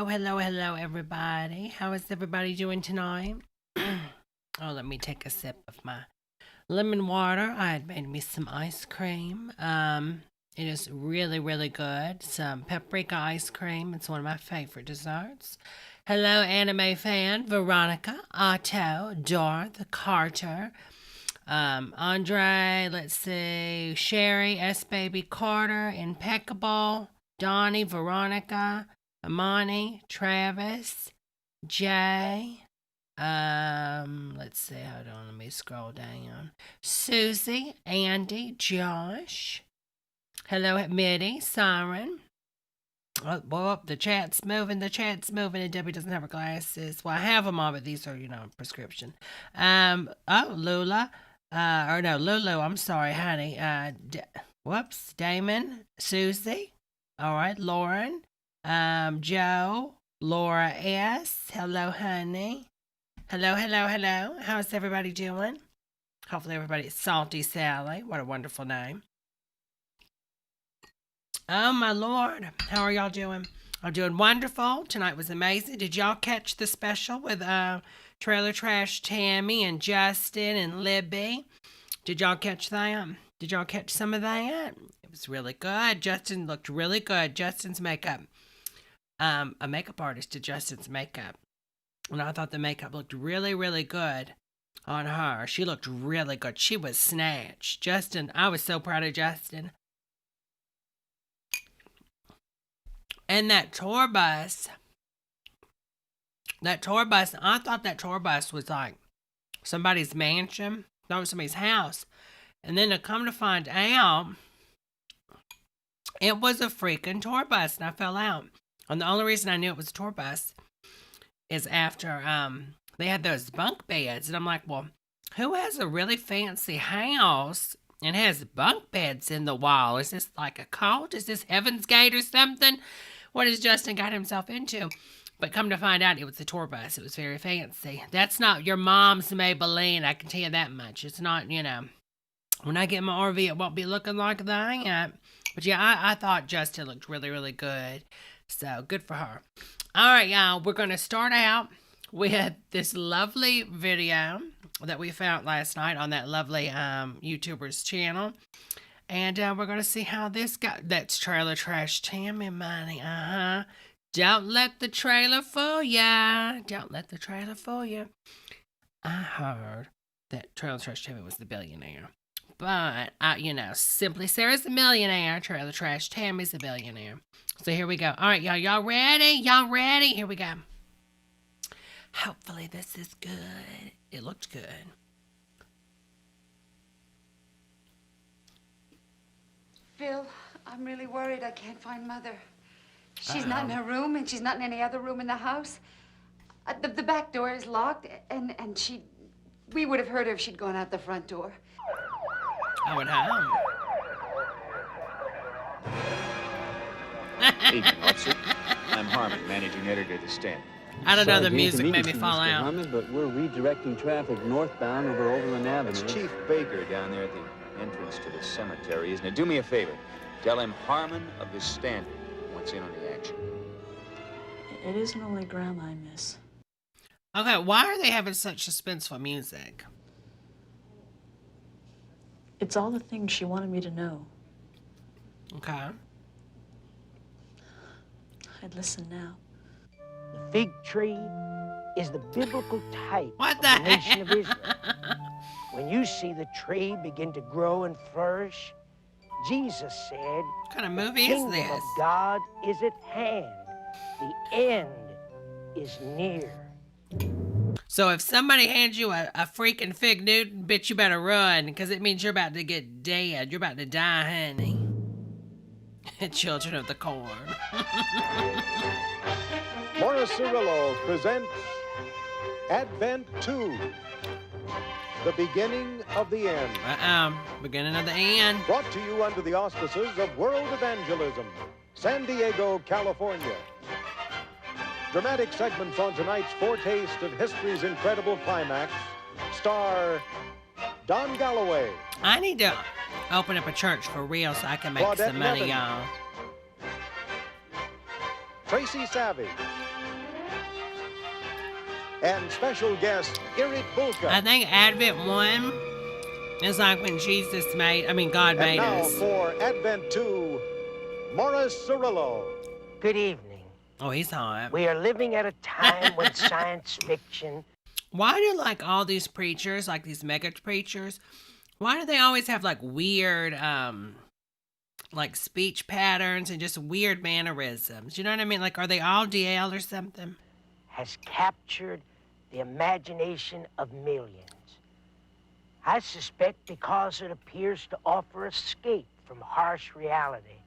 hello, everybody. How is everybody doing tonight? Oh, let me take a sip of my lemon water. I had made me some ice cream. It is really, really good. Some paprika ice cream. It's one of my favorite desserts. Hello, anime fan, Veronica, Otto, Darth, Carter, Andre, let's see, Sherry, S-Baby, Carter, Impeccable, Donnie, Veronica, Amani, Travis, Jay, let's see, hold on, let me scroll down. Susie, Andy, Josh, hello, Mitty, Siren. Oh, the chat's moving, and Debbie doesn't have her glasses. Well, I have them on, but these are, prescription. Lula, Lulu, I'm sorry, honey. Damon, Susie, all right, Lauren, Joe, Laura S., hello, honey. Hello. How's everybody doing? Hopefully everybody's Salty Sally. What a wonderful name. Oh, my Lord. How are y'all doing? I'm doing wonderful. Tonight was amazing. Did y'all catch the special with Trailer Trash Tammy and Justin and Libby? Did y'all catch that? Did y'all catch some of that? It was really good. Justin looked really good. Justin's makeup. A makeup artist did Justin's makeup. And I thought the makeup looked really, really good on her. She looked really good. She was snatched. Justin, I was so proud of Justin. And that tour bus, I thought that tour bus was like somebody's mansion. That was somebody's house. And then to come to find out, it was a freaking tour bus, and I fell out. And the only reason I knew it was a tour bus is after they had those bunk beds. And I'm like, well, who has a really fancy house and has bunk beds in the wall? Is this like a cult? Is this Heaven's Gate or something? What has Justin got himself into? But come to find out, it was a tour bus. It was very fancy. That's not your mom's Maybelline, I can tell you that much. It's not, when I get my RV, it won't be looking like that. But yeah, I thought Justin looked really, really good. So, good for her. All right, y'all, we're going to start out with this lovely video that we found last night on that lovely YouTuber's channel. And we're going to see how this got. That's Trailer Trash Tammy money. Don't let the trailer fool ya. Don't let the trailer fool you. I heard that Trailer Trash Tammy was the billionaire. But, Simply Sarah's the millionaire. Trailer Trash Tammy's the billionaire. So here we go. All right, y'all ready? Y'all ready? Here we go. Hopefully this is good. It looked good. Phil, I'm really worried I can't find Mother. She's not in her room, and she's not in any other room in the house. The back door is locked, and we would have heard her if she'd gone out the front door. I would have. Evening, officer. I'm Harmon, managing editor of the Stand. I don't know, the music made me fall out. Harmon, but we're redirecting traffic northbound over Overland Avenue. It's Chief Baker down there at the entrance to the cemetery, isn't it? Do me a favor. Tell him Harmon of the Standard wants in on the action. It isn't only Grandma I miss. Okay, why are they having such suspenseful music? It's all the things she wanted me to know. Okay. I'd listen now. The fig tree is the biblical type What of the the nation of hell? Israel. When you see the tree begin to grow and flourish, Jesus said, What kind of the movie is kingdom this? of God is at hand. The end is near. So if somebody hands you a freaking fig Newton, bitch, you better run, because it means you're about to get dead. You're about to die, honey. Children of the Corn. Morris Cirillo presents Advent 2, the beginning of the end. Beginning of the end. Brought to you under the auspices of World Evangelism, San Diego, California. Dramatic segments on tonight's foretaste of history's incredible climax star Don Galloway. I need to open up a church for real so I can make Claudette some money, Nevin. y'all. Tracy Savage, and special guest Erik Bulka. I think Advent 1 is like when God And made now us. for Advent 2, Morris Cirillo. Good evening. Oh, he's hot. We are living at a time when science fiction. Why do like all these preachers, like these mega preachers, why do they always have like weird like speech patterns and just weird mannerisms? You know what I mean? Like, are they all DL or something? Has captured the imagination of millions. I suspect because it appears to offer escape from harsh reality,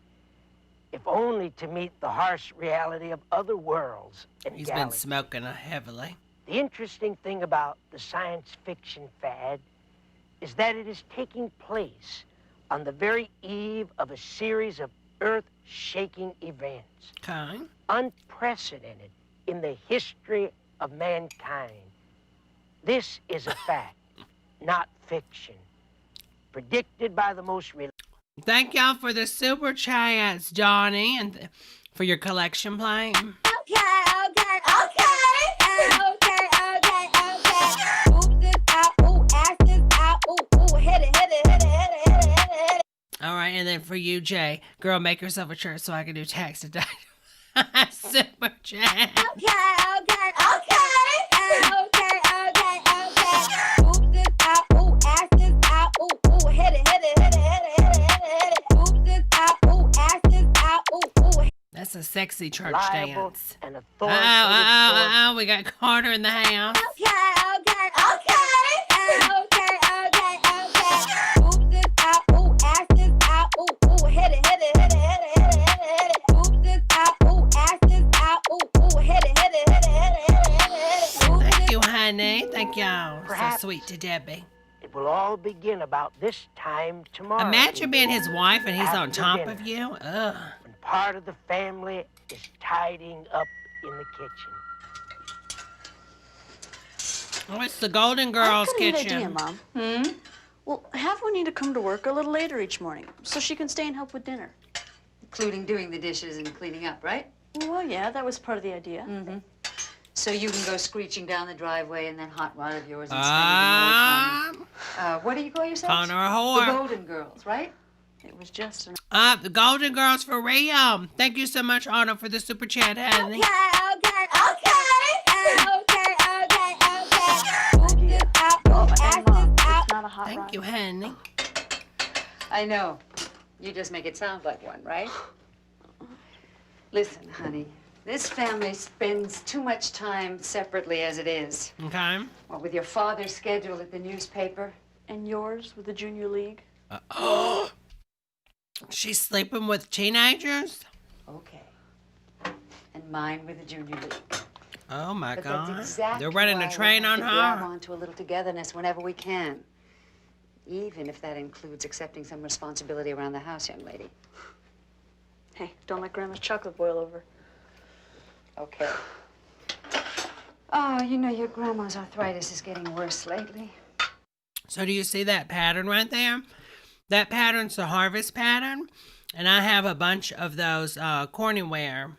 if only to meet the harsh reality of other worlds and He's been galaxies. smoking heavily. The interesting thing about the science fiction fad is that it is taking place on the very eve of a series of earth-shaking events, Okay. unprecedented in the history of mankind. This is a fact, not fiction, predicted by the most Thank y'all for the super chats, Johnny, and for your collection plate. All right, and then for you, Jay, girl, make yourself a shirt so I can do tax deduct. Super chat. That's a sexy church reliable dance. and Oh, authoritative source. we got Carter in the house. Thank you, honey. Thank y'all. So Perhaps. sweet to Debbie. It will all begin about this time tomorrow. Imagine being his wife and he's on After top dinner. of you. Ugh. When part of the family is tidying up in the kitchen. Oh, it's the Golden I've Girls got a neat kitchen. idea, Mom. Well, have Juanita come to work a little later each morning so she can stay and help with dinner. Including doing the dishes and cleaning up, right? Well, yeah, that was part of the idea. So you can go screeching down the driveway and that hot rod of yours and spend even more time. What do you call yourselves? Calling her a The whore. Golden Girls, right? It was just an... The Golden Girls for real. Thank you so much, Anna, for the super chat, honey. And Mom, it's not a hot Thank rod. you, honey. I know. You just make it sound like one, right? Listen, honey, this family spends too much time separately as it is. Okay. What with your father's schedule at the newspaper. And yours with the Junior League? She's sleeping with teenagers? Okay. And mine with the Junior League. Oh, my But God. that's exactly They're running why a train we have on to grab her. onto a little togetherness whenever we can. Even if that includes accepting some responsibility around the house, young lady. Hey, don't let Grandma's chocolate boil over. Okay. Oh, you know, your grandma's arthritis is getting worse lately. So do you see that pattern right there? That pattern's the harvest pattern. And I have a bunch of those Cornyware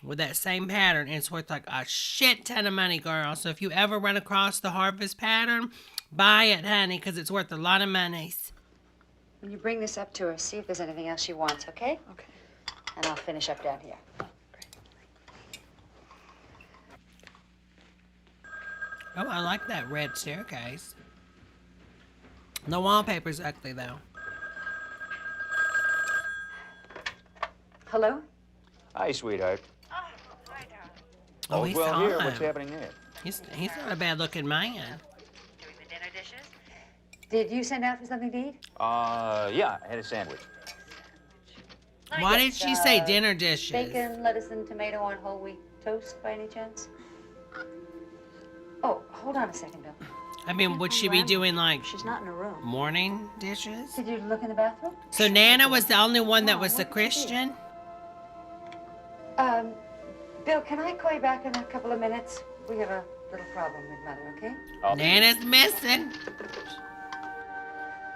with that same pattern. And it's worth like a shit ton of money, girl. So if you ever run across the harvest pattern, buy it, honey, because it's worth a lot of monies. When you bring this up to her, see if there's anything else she wants, okay? Okay. And I'll finish up down here. Oh, I like that red staircase. The wallpaper's ugly, though. Hello? Hi, sweetheart. Oh, he's well here. hot. What's happening there? He's not a bad-looking man. Doing the dinner dishes? Did you send out for something to eat? Yeah, I had a sandwich. Why did she say dinner dishes? Bacon, lettuce, and tomato on whole wheat toast, by any chance? Oh, hold on a second, Bill. I mean, would she be doing, like, She's not in her room. morning dishes? Did you look in the bathroom? So Nana was the only one that was a Christian? Bill, can I call you back in a couple of minutes? We have a little problem with Mother, okay? Nana's missing.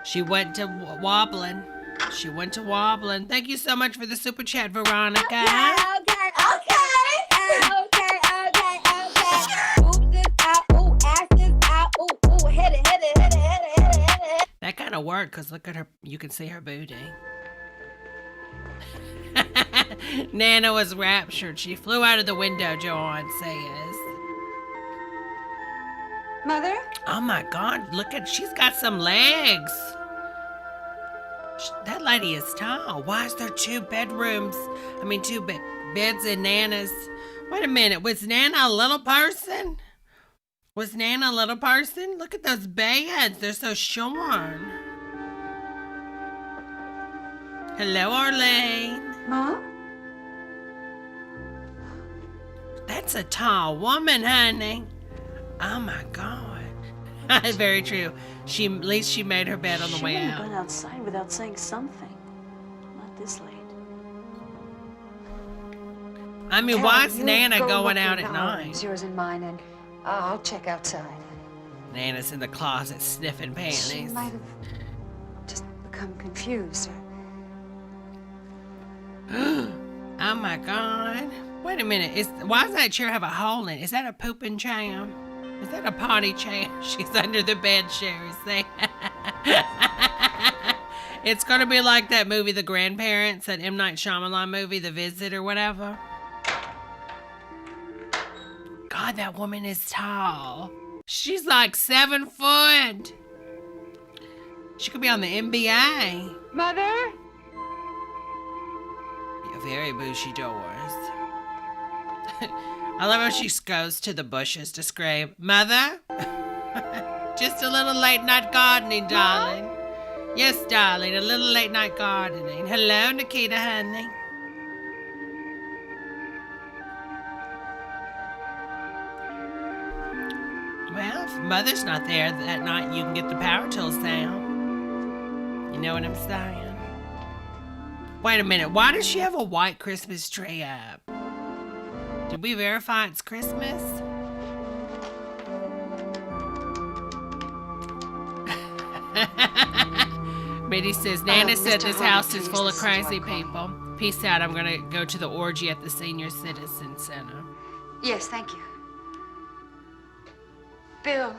She went to wobbling. She went to wobbling. Thank you so much for the super chat, Veronica. kind of worked because look at her. You can see her booty. Nana was raptured. She flew out of the window, Joanne says. Mother? Oh my God, look at, she's got some legs. That lady is tall. Why is there two bedrooms? I mean, two beds in Nana's. Wait a minute, was Nana a little person? Was Nana a little person? Look at those beds, they're so shorn. Hello, Arlene. Mom? That's a tall woman, honey. Oh my God. Very true. At least she made her bed on the way She out. wouldn't have gone outside without saying something. Not this late. I mean, Carol, why is you Nana go going look out in at the night? rooms, yours and mine, and I'll check outside. Nana's in the closet sniffing She panties. might have just become confused. Oh my God. Wait a minute. Why does that chair have a hole in it? Is that a pooping chair? Is that a potty chair? She's under the bed, Sherry. See? It's going to be like that movie, The Grandparents, that M. Night Shyamalan movie, The Visit or whatever. God, that woman is tall. She's like 7 foot. She could be on the NBA. Mother? Very bushy doors. I love how she goes to the bushes to scream, Mother? Just a little late night gardening, darling. Yes, darling, a little late night gardening. Hello, Nikita, honey. Well, if Mother's not there that night, you can get the power tools down. You know what I'm saying? Wait a minute, why does she have a white Christmas tree up? Did we verify it's Christmas? Mitty says, Nana said Mr. this Holmes, house is please, full of this is who I crazy call. people. Peace out, I'm gonna go to the orgy at the Senior Citizen Center. Yes, thank you. Bill,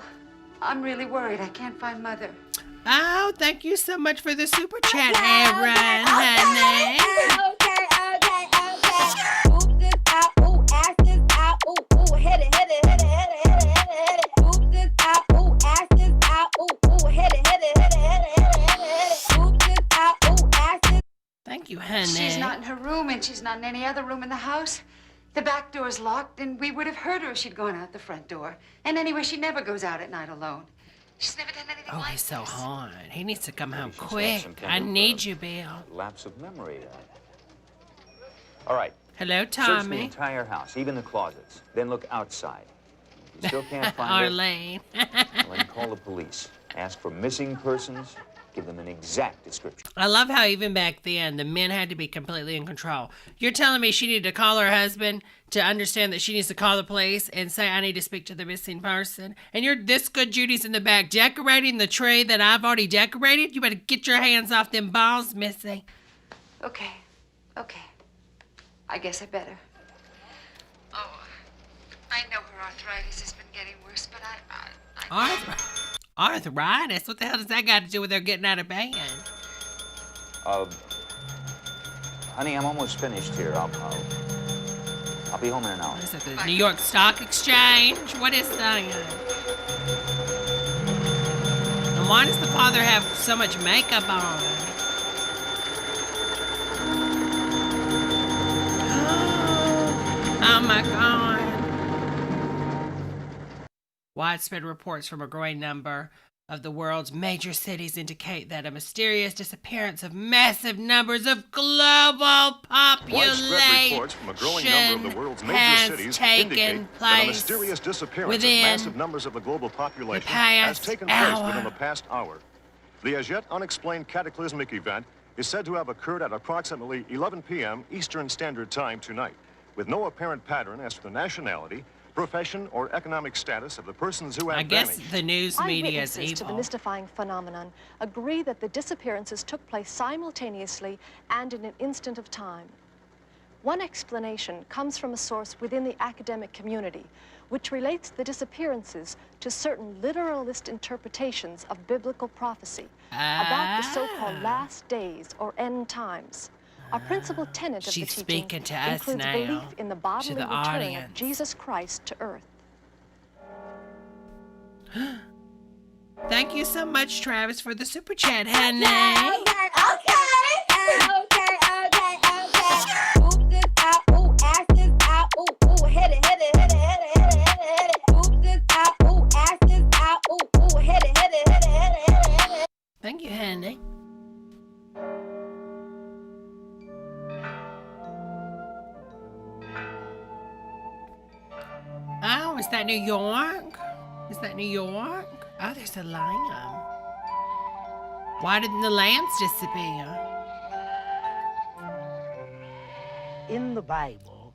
I'm really worried. I can't find Mother. Oh, thank you so much for the super chat, Aaron, honey. Boobs is out, ooh, ass is out, ooh, ooh, hit it, hit it, hit it, hit it, hit it, hit it, hit it. Boobs is out, ooh, ass is out, ooh, ooh, hit it, hit it, hit it, hit it, hit it, hit it, hit it. Boobs is out, ooh, ass is. Thank you, honey. She's not in her room, and she's not in any other room in the house. The back door's locked, and we would have heard her if she'd gone out the front door. And anyway, she never goes out at night alone. She's never done anything Oh, like he's so this. hot. He needs to come home She's had quick. some kind I of, need you, Bill. Lapse of memory. All right. Hello, Search the Tommy. entire house, even the closets. Then look outside. If you still can't find Arlene. her, well, then call the police. Ask for missing persons. Give them an exact description. I love how even back then, the men had to be completely in control. You're telling me she needed to call her husband to understand that she needs to call the police and say, I need to speak to the missing person. And you're this good Judy's in the back decorating the tree that I've already decorated? You better get your hands off them balls, Missy. Okay. I guess I better. Oh, I know her arthritis has been getting worse, but Arthritis? What the hell does that got to do with her getting out of bed? Honey, I'm almost finished here. I'll be home in an hour. What is it, the New York Stock Exchange? What is that? And why does the father have so much makeup on? Oh my God. Widespread reports from a growing number of the world's major cities indicate that a mysterious disappearance of massive numbers of global population Widespread reports from a growing number of the world's major has cities taken indicate that a place mysterious disappearance of within massive numbers of the global population the has past taken hour. place within the past hour. The as yet unexplained cataclysmic event is said to have occurred at approximately 11 p.m. Eastern Standard Time tonight, with no apparent pattern as to the nationality, profession, or economic status of the persons who have I guess vanished. the news media is Eyewitnesses to the evil. mystifying phenomenon agree that the disappearances took place simultaneously and in an instant of time. One explanation comes from a source within the academic community, which relates the disappearances to certain literalist interpretations of biblical prophecy about the so-called last days or end times. A principal tenet of the She's teaching speaking to us includes now, belief in the bodily the return audience. of Jesus Christ to earth. Thank you so much, Travis, for the super chat, honey. Boobs is out, ooh, ass is out, ooh, ooh, hit it, hit it, hit it, hit it, hit it, hit it, hit it. Boobs is out, ooh, ass is out, ooh, ooh, hit it, hit it, hit it, hit it, hit it, hit it. Thank you, honey. Oh, is that New York? Is that New York? Oh, there's a lamb. Why didn't the lambs disappear? In the Bible,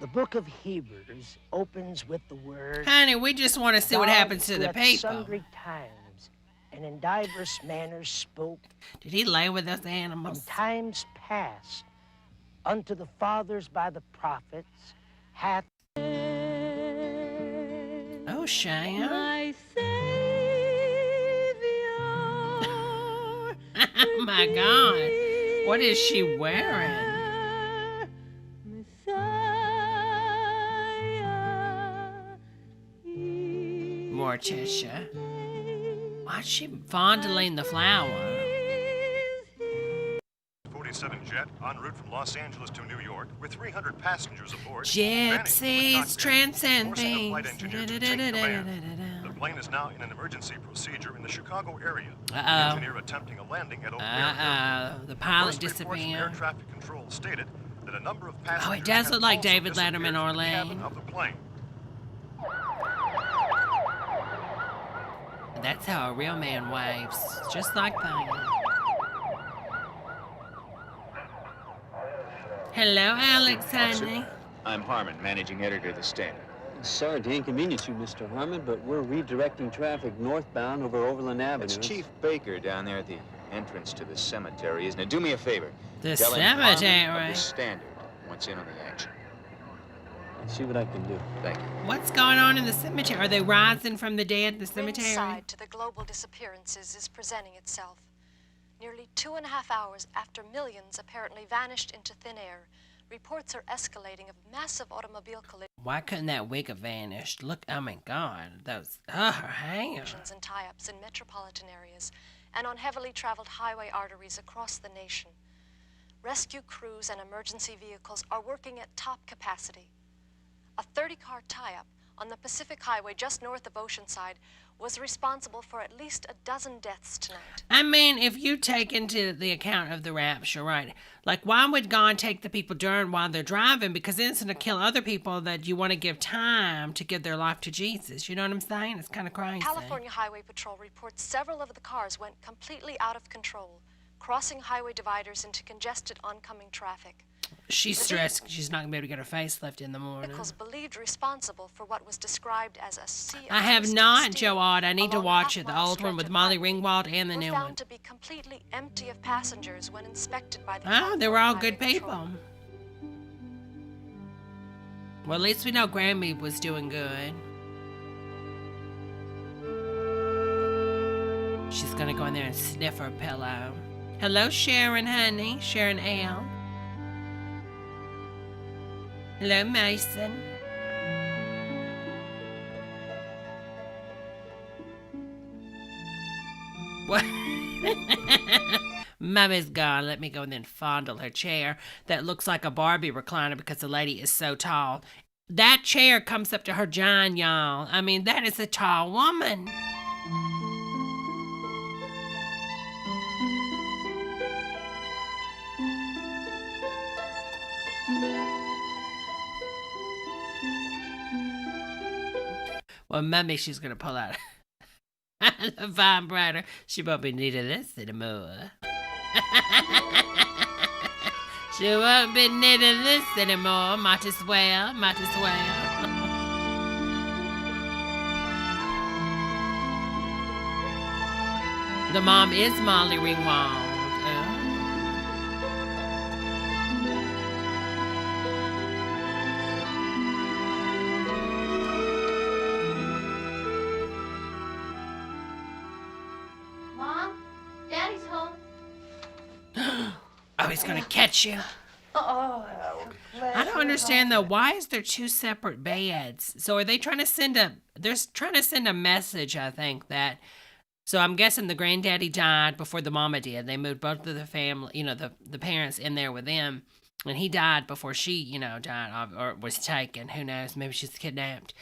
the book of Hebrews opens with the word, Honey, we just want to see what God, happens to who the at people. sundry times and in diverse manners spoke Did he lay with those from animals? times past unto the fathers by the prophets, hath Oh, Cheyenne. My Savior. Oh my God. What is she wearing? Morticia. Why's she fondling the flower? 47 jet en route from Los Angeles to New York with 300 passengers aboard. Gypsies transcend forcing a flight things. engineer to take command. The plane is now in an emergency procedure in the Chicago area. The Uh-oh. engineer attempting a landing at Oak Air. The pilot First reports from air disappeared. traffic control stated that a number of passengers Oh, it does have look like also David disappeared Letterman from or the cabin Lane. of the plane. That's how a real man waves. Just like that. Hello, Alex, honey. I'm Harmon, managing editor of the Standard. Sorry to inconvenience you, Mr. Harmon, but we're redirecting traffic northbound over Overland Avenue. It's Chief Baker down there at the entrance to the cemetery, isn't it? Do me a favor. The Tell him Harmon of cemetery. the Standard wants in on the action. I'll see what I can do. Thank you. What's going on in the cemetery? Are they rising from the dead in the cemetery? Inside to the global disappearances is presenting itself. Nearly 2.5 hours after millions apparently vanished into thin air, reports are escalating of massive automobile Why couldn't that wig have vanished? Look, oh my God, those, her hair. collisions and tie-ups in metropolitan areas and on heavily traveled highway arteries across the nation. Rescue crews and emergency vehicles are working at top capacity. A 30-car tie-up on the Pacific Highway just north of Oceanside was responsible for at least a dozen deaths tonight. I mean, if you take into the account of the rapture, right? Like, why would God take the people during while they're driving? Because then it's going to kill other people that you want to give time to give their life to Jesus. You know what I'm saying? It's kind of crazy. California Highway Patrol reports several of the cars went completely out of control, crossing highway dividers into congested oncoming traffic. She's stressed. She's not going to be able to get her facelift in the morning. Vehicles believed responsible for what was described as a sea of I have twisted not, steel Joe Odd. I need to along a watch it. The half-mile old one stretch with of Molly highway Ringwald and the were new found one. to be completely empty of passengers when inspected by the Oh, they were all California good Highway Patrol. people. Well, at least we know Grammy was doing good. She's gonna go in there and sniff her pillow. Hello, Sharon, honey. Sharon L. Hello, Mason. What? Mommy's gone. Let me go and then fondle her chair that looks like a Barbie recliner because the lady is so tall. That chair comes up to her john, y'all. I mean, that is a tall woman. Well, Mommy, she's going to pull out the vibrator. She won't be needing this anymore. She won't be needing this anymore. Might as well, might as well. The mom is Molly Ringwald. Oh, he's gonna catch you. Oh, I don't understand though. Why is there two separate beds? So are they trying to send a? They're trying to send a message. I think that. So I'm guessing the granddaddy died before the mama did. They moved both of the family, the parents in there with them, and he died before she, died or was taken. Who knows? Maybe she's kidnapped.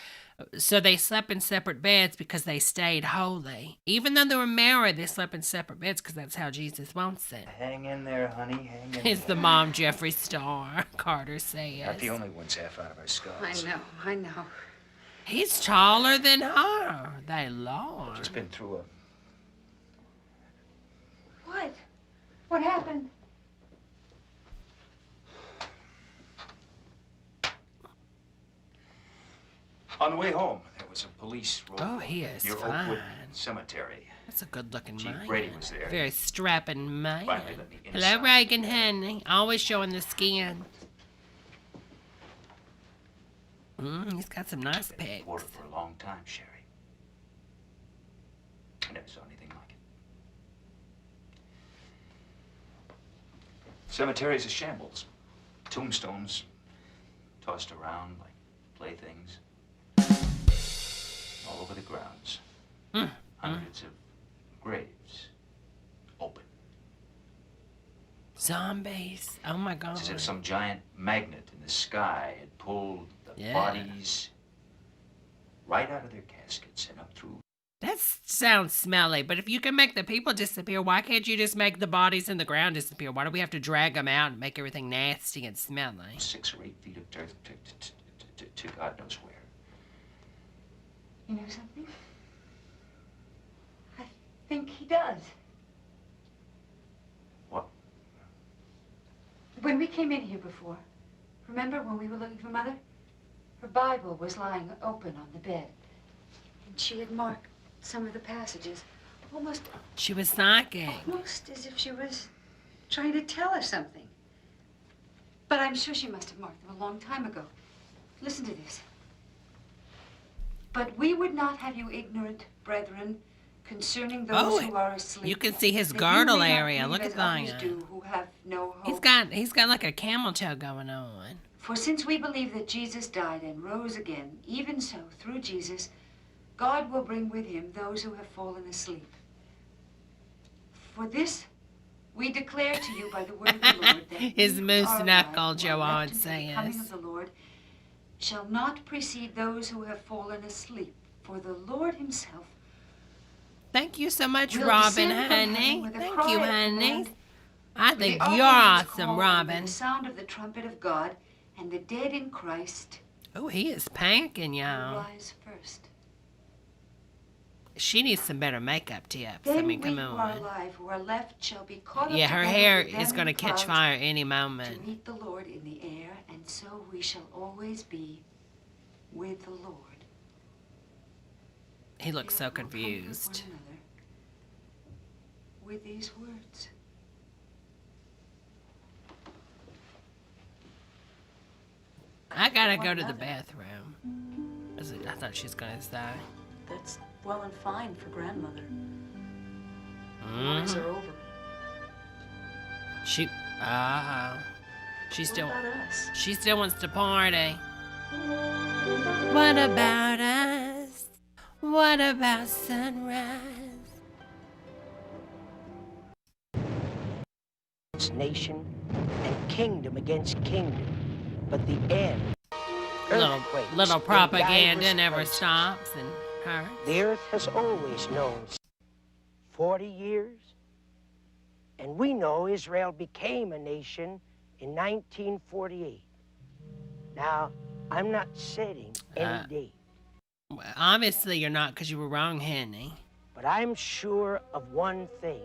So they slept in separate beds because they stayed holy. Even though they were married, they slept in separate beds because that's how Jesus wants it. Hang in there, honey. Hang in It's the mom Jeffree Star, Carter says. Not the only one's half out of our skulls. I know. He's taller than her. They Lord. Just been through a... What? What happened? On the way home, there was a police road Oh, he is near fine. Oakwood Cemetery. That's a good-looking Chief man. Brady was there. Very strapping man. Finally let me Hello, inside. Reagan, honey. Always showing the skin. He's got some nice Been in pics. water for a long time, Sherry. I never saw anything like it. Cemetery's a shambles. Tombstones tossed around like playthings. All over the grounds. Hundreds of graves. Open. Zombies. Oh, my God. It's as if some giant magnet in the sky had pulled the Yeah. bodies right out of their caskets and up through. That sounds smelly, but if you can make the people disappear, why can't you just make the bodies in the ground disappear? Why do we have to drag them out and make everything nasty and smelly? 6 or 8 feet of dirt to God knows where. You know something? I think he does. What? When we came in here before, remember when we were looking for Mother? Her Bible was lying open on the bed. And she had marked some of the passages, almost She was psychic. almost as if she was trying to tell us something. But I'm sure she must have marked them a long time ago. Listen to this. But we would not have you ignorant, brethren, concerning those who are asleep. You can see his that you girdle may not area. grieve Look as at others that. do who have no hope. He's got like a camel toe going on. For since we believe that Jesus died and rose again, even so, through Jesus, God will bring with him those who have fallen asleep. For this we declare to you by the word of the Lord that His we who moose are knuckle, alive, who are Joanne left until the coming says. of the Lord, shall not precede those who have fallen asleep. For the Lord himself Thank you so much, will Robin, descend from heaven honey. with a Thank cry you, of honey. command, I with think the you're archangels awesome, call, and Robin. with the sound of the trumpet of God, and the dead in Christ Oh, he is panking, will y'all. rise first. She needs some better makeup tips. Then I mean, we come who are on. alive, who are left, shall be caught up Yeah, her together hair with them is going to in catch clouds fire any to moment. meet the Lord in the air, and so we shall always be with the Lord. He looks so Therefore, comfort confused. one another with these words. I gotta go to the bathroom. I thought she was gonna die. That's well and fine for grandmother. Mm-hmm. Worries are over. She What about us? She still wants to party. What about us? What about sunrise? Nation and kingdom against kingdom, but the end. Earthquakes Little in propaganda diverse never places. stops and hurts. The earth has always known 40 years, and we know Israel became a nation in 1948. Now, I'm not setting any date, Well, obviously you're not, because you were wrong, Henny. but I'm sure of one thing.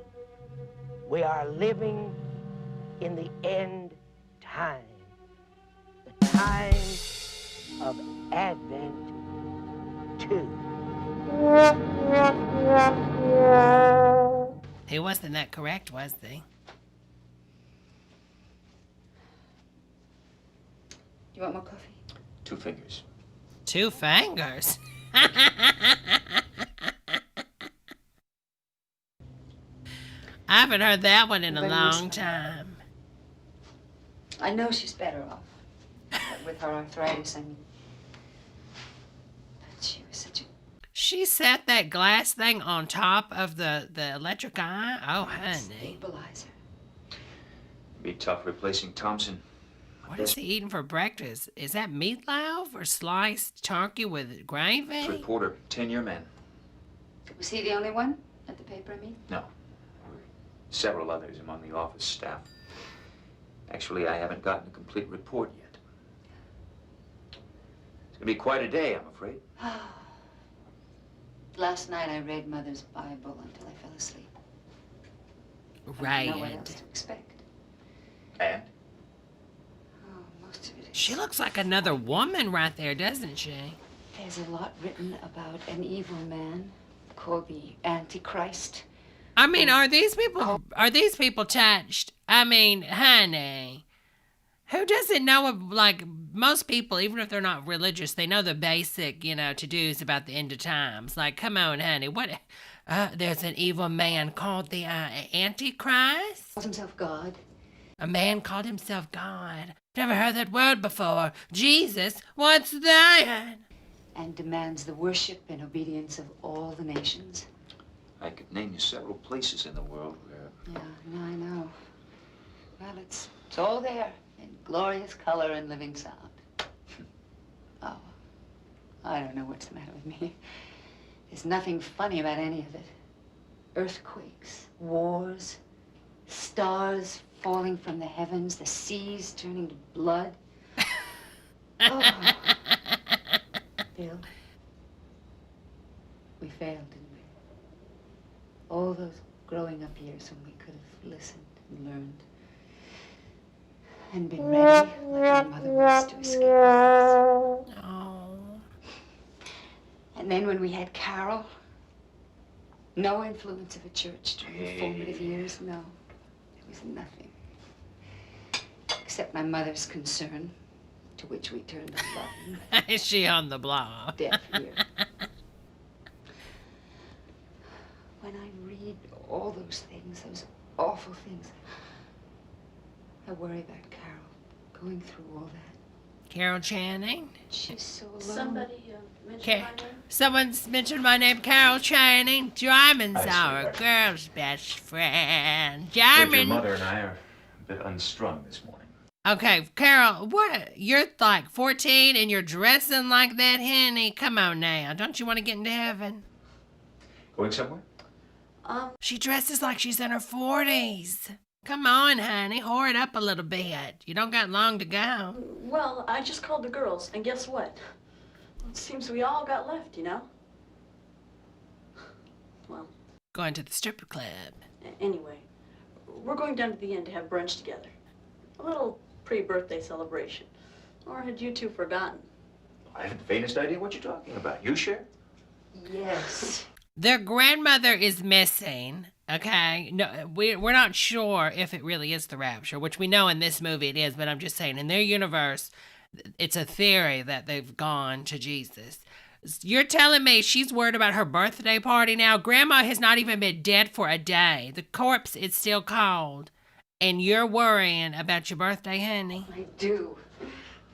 We are living in the end time, the time of Advent 2. He wasn't that correct, was he? Do you want more coffee? 2 fingers. 2 fingers. I haven't heard that one in a long time. I know she's better off. With her arthritis, I mean. But she was such a... She set that glass thing on top of the electric eye? Oh, honey. Stabilizer. Be tough replacing Thompson. What is he eating for breakfast? Is that meatloaf or sliced turkey with gravy? Reporter, 10-year man. Was he the only one at the paper, I mean? No. There were several others among the office staff. Actually, I haven't gotten a complete report yet. It's gonna be quite a day, I'm afraid. Last night I read Mother's Bible until I fell asleep. Right. I didn't know what else to expect. And? Oh, most of it is... She looks like another woman right there, doesn't she? There's a lot written about an evil man called the Antichrist. I mean, are these people touched? I mean, honey, who doesn't know, like, most people, even if they're not religious, they know the basic, to-dos about the end of times. Like, come on, honey, what, there's an evil man called the Antichrist? Calls himself God. A man called himself God. Never heard that word before. Jesus, what's that? And demands the worship and obedience of all the nations. I could name you several places in the world where... Yeah, no, I know. Well, it's all there in glorious color and living sound. Oh, I don't know what's the matter with me. There's nothing funny about any of it. Earthquakes, wars, stars falling from the heavens, the seas turning to blood. Oh. Bill, we failed, didn't we? All those growing up years when we could have listened and learned and been ready like your mother was to escape. Oh. And then when we had Carol, no influence of a church during the formative years, no. There was nothing. Except my mother's concern, to which we turned a blind. Is she on the block? Deaf ear. When I read all those things, those awful things, I worry about Carol going through all that. Carol Channing? She's so alone. Somebody mentioned my name? Someone's mentioned my name, Carol Channing. Diamond's our girl's best friend. Your Diamond. mother and I are a bit unstrung this morning. Okay, Carol, what? You're like 14 and you're dressing like that, honey? Come on now. Don't you want to get into heaven? Going somewhere? She dresses like she's in her 40s. Come on, honey. Whore it up a little bit. You don't got long to go. Well, I just called the girls, and guess what? It seems we all got left, Well, Going to the stripper club. Anyway, we're going down to the inn to have brunch together. A little pre-birthday celebration. Or had you two forgotten? I haven't the faintest idea what you're talking about. You sure? Yes. Their grandmother is missing, okay? No, we're not sure if it really is the rapture, which we know in this movie it is, but I'm just saying, in their universe, it's a theory that they've gone to Jesus. You're telling me she's worried about her birthday party now? Grandma has not even been dead for a day. The corpse is still cold. And you're worrying about your birthday, honey? I do.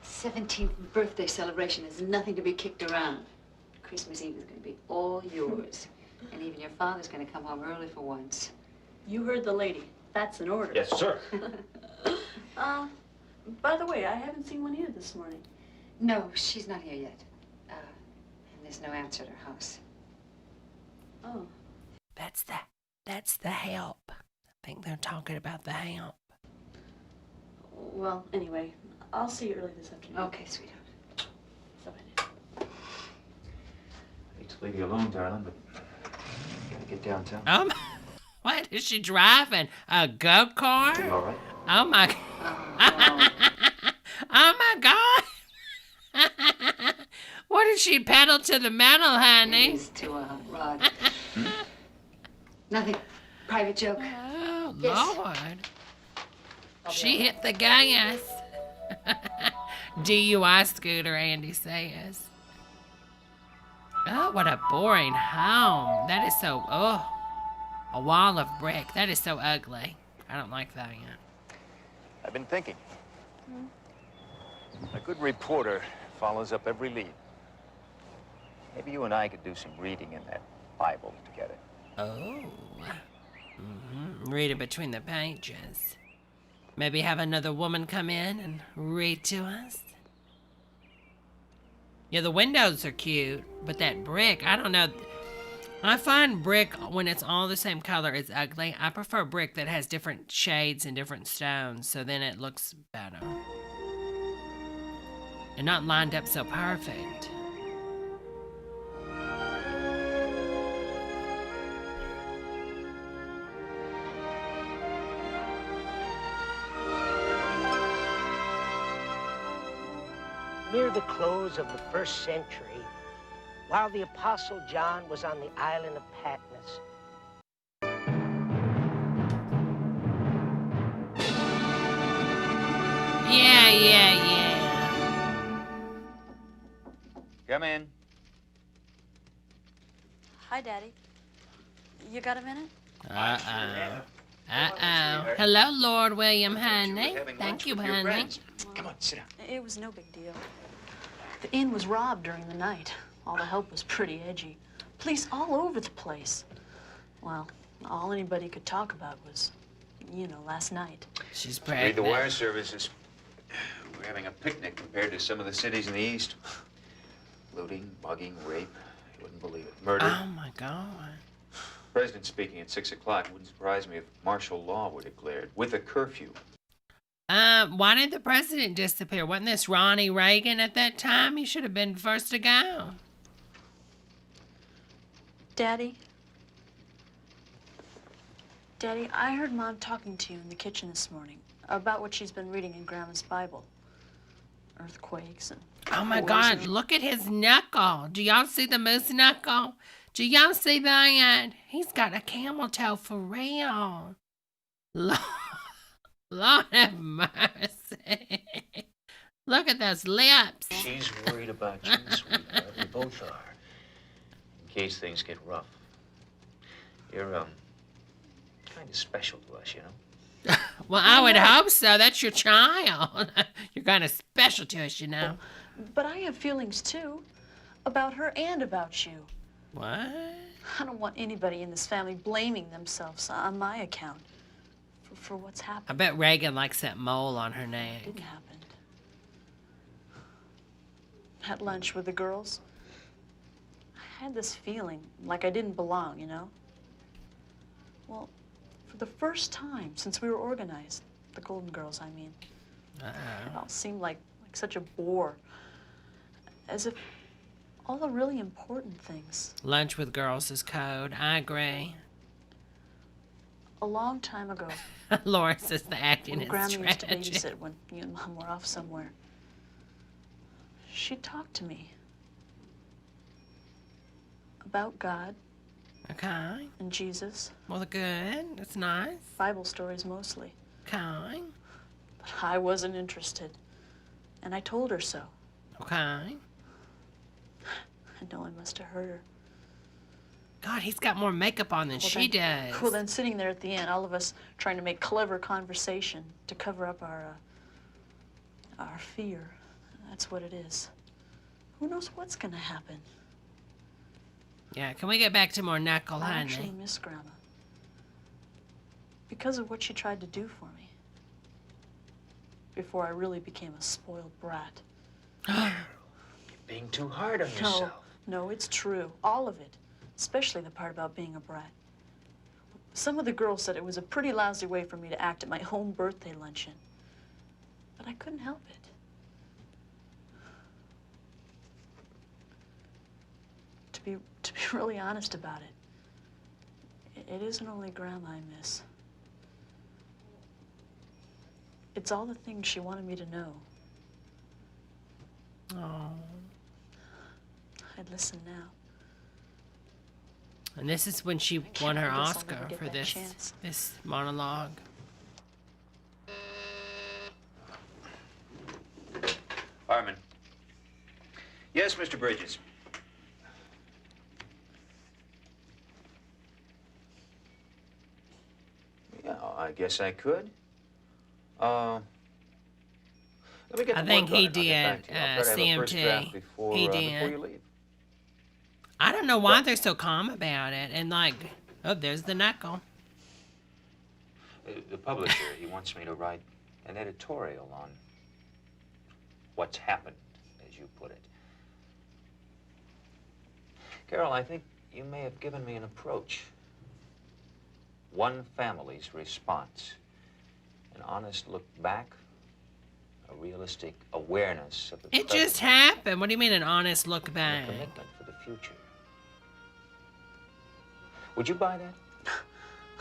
17th birthday celebration is nothing to be kicked around. Christmas Eve is going to be all yours. And even your father's going to come home early for once. You heard the lady. That's an order. Yes, sir. By the way, I haven't seen Juanita this morning. No, she's not here yet. And there's no answer at her house. Oh. That's the help. I think they're talking about the help. Well, anyway, I'll see you early this afternoon. Okay, sweetheart. Bye-bye. I hate to leave you alone, darling, but I gotta get downtown. What is she driving? A go-kart? You all right? Oh my! Oh my God! What did she pedal to the metal, honey? It's to a rod. Nothing. Private joke. Oh Yes. Lord! She hit the gas. DUI scooter, Andy says. Oh, what a boring home. That is so, a wall of brick. That is so ugly. I don't like that. I've been thinking. A good reporter follows up every lead. Maybe you and I could do some reading in that Bible together. Oh. Read it between the pages. Maybe have another woman come in and read to us. Yeah, the windows are cute, but that brick, I don't know. I find brick, when it's all the same color, is ugly. I prefer brick that has different shades and different stones, so then it looks better. And not lined up so perfect. Near the close of the 1st century, while the Apostle John was on the island of Patmos, Yeah. Come in. Hi, Daddy. You got a minute? Hello, Lord William, honey. Thank you, honey. Come on, sit down. It was no big deal. The inn was robbed during the night. All the help was pretty edgy. Police all over the place. Well, all anybody could talk about was, last night. She's Read pregnant. the wire services. We're having a picnic compared to some of the cities in the East. Looting, mugging, rape. You wouldn't believe it. Murder. Oh, my God. President speaking at 6 o'clock. It wouldn't surprise me if martial law were declared with a curfew. Why did the president disappear? Wasn't this Ronnie Reagan at that time? He should have been first to go. Daddy, I heard Mom talking to you in the kitchen this morning about what she's been reading in Grandma's Bible. Earthquakes and... Oh, my God. Look at his knuckle. Do y'all see the moose knuckle? Do y'all see that? He's got a camel toe for real. Lord have mercy. Look at those lips. She's worried about you, sweetheart. We both are. In case things get rough. You're, kind of special to us, you know? Well, I would hope so. That's your child. You're kind of special to us, you know. But I have feelings, too. About her and about you. What? I don't want anybody in this family blaming themselves on my account for what's happened. I bet Reagan likes that mole on her neck. It didn't happen. At lunch with the girls, I had this feeling like I didn't belong, you know? Well, for the first time since we were organized, the Golden Girls, I mean, it all seemed like such a bore. As if all the really important things. Lunch with girls is code. I agree. A long time ago. Laura says the acting when is Grandma used to tragic. babysit when you and Mom were off somewhere. She talked to me about God. Okay. And Jesus. Well, good. That's nice. Bible stories mostly. Okay. But I wasn't interested. And I told her so. Okay. I know I must have hurt her. God, he's got more makeup on than she does. Well, then sitting there at the end, all of us trying to make clever conversation to cover up our fear. That's what it is. Who knows what's gonna happen? Yeah, can we get back to more knuckle, I honey? actually miss Grandma. Because of what she tried to do for me. Before I really became a spoiled brat. You're being too hard on yourself. No, it's true. All of it. Especially the part about being a brat. Some of the girls said it was a pretty lousy way for me to act at my home birthday luncheon. But I couldn't help it. To be really honest about it, it isn't only Grandma I miss. It's all the things she wanted me to know. Oh. I'd listen now. And this is when she won her I guess I'll Oscar never get for that this chance. this monologue. Harmon. Yes, Mr. Bridges. Yeah, I guess I could. Let me get I to think work on he it. I'll get back did, to you. I'll try to have a first draft CMT. before, He before did. you leave. I don't know why they're so calm about it. And like, oh, there's the knuckle. The publisher, he wants me to write an editorial on what's happened, as you put it. Carol, I think you may have given me an approach. One family's response. An honest look back. A realistic awareness of the It present. just happened. What do you mean an honest look And back? a commitment for the future. Would you buy that?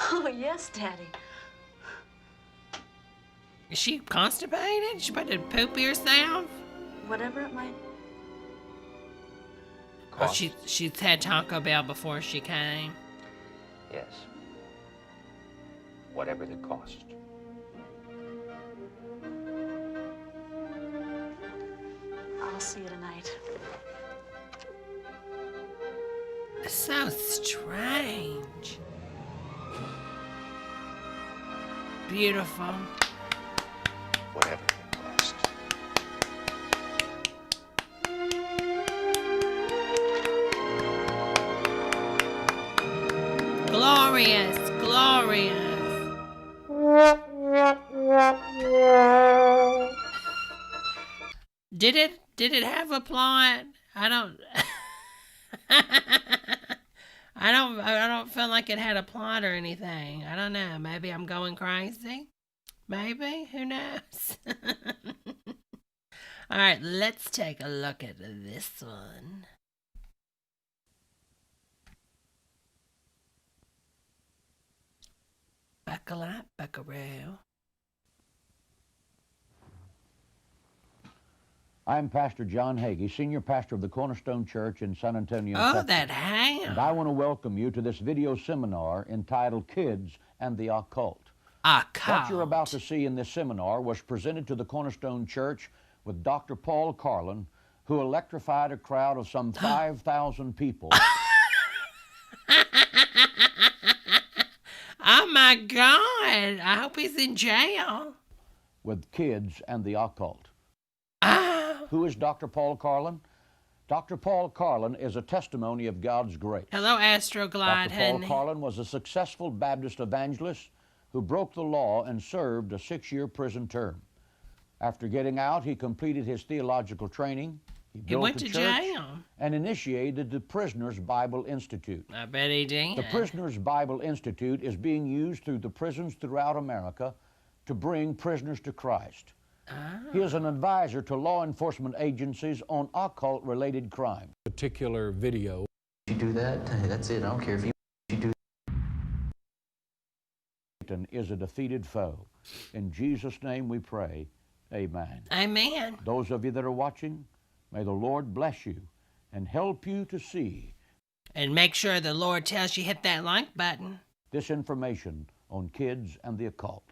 Oh, yes, Daddy. Is she constipated? She about to poop herself? Whatever it might. Oh, Cost? she's had Taco Bell before she came. Yes. Whatever the cost. I'll see you tonight. So strange. Beautiful. Whatever the cost. Glorious, glorious. Did it have a plot? I don't I don't feel like it had a plot or anything. I don't know. Maybe I'm going crazy. Maybe. Who knows? All right, let's take a look at this one. Buckle up, buckaroo. I'm Pastor John Hagee, Senior Pastor of the Cornerstone Church in San Antonio, Oh, Texas. that ham. And I want to welcome you to this video seminar entitled Kids and the Occult. Occult. What you're about to see in this seminar was presented to the Cornerstone Church with Dr. Paul Carlin, who electrified a crowd of some 5,000 people. Oh my God. I hope he's in jail. With Kids and the Occult. Oh. Who is Dr. Paul Carlin? Dr. Paul Carlin is a testimony of God's grace. Hello, Astroglide, Dr. Paul honey. Carlin was a successful Baptist evangelist who broke the law and served a 6-year prison term. After getting out, he completed his theological training. He built went a to church jail. and initiated the Prisoners Bible Institute. I bet he did. The Prisoners Bible Institute is being used through the prisons throughout America to bring prisoners to Christ. He is an advisor to law enforcement agencies on occult-related crime. Particular video. If you do that, that's it. I don't care if you do. Satan is a defeated foe. In Jesus' name we pray, amen. Amen. Those of you that are watching, may the Lord bless you and help you to see. And make sure the Lord tells you hit that like button. This information on kids and the occult.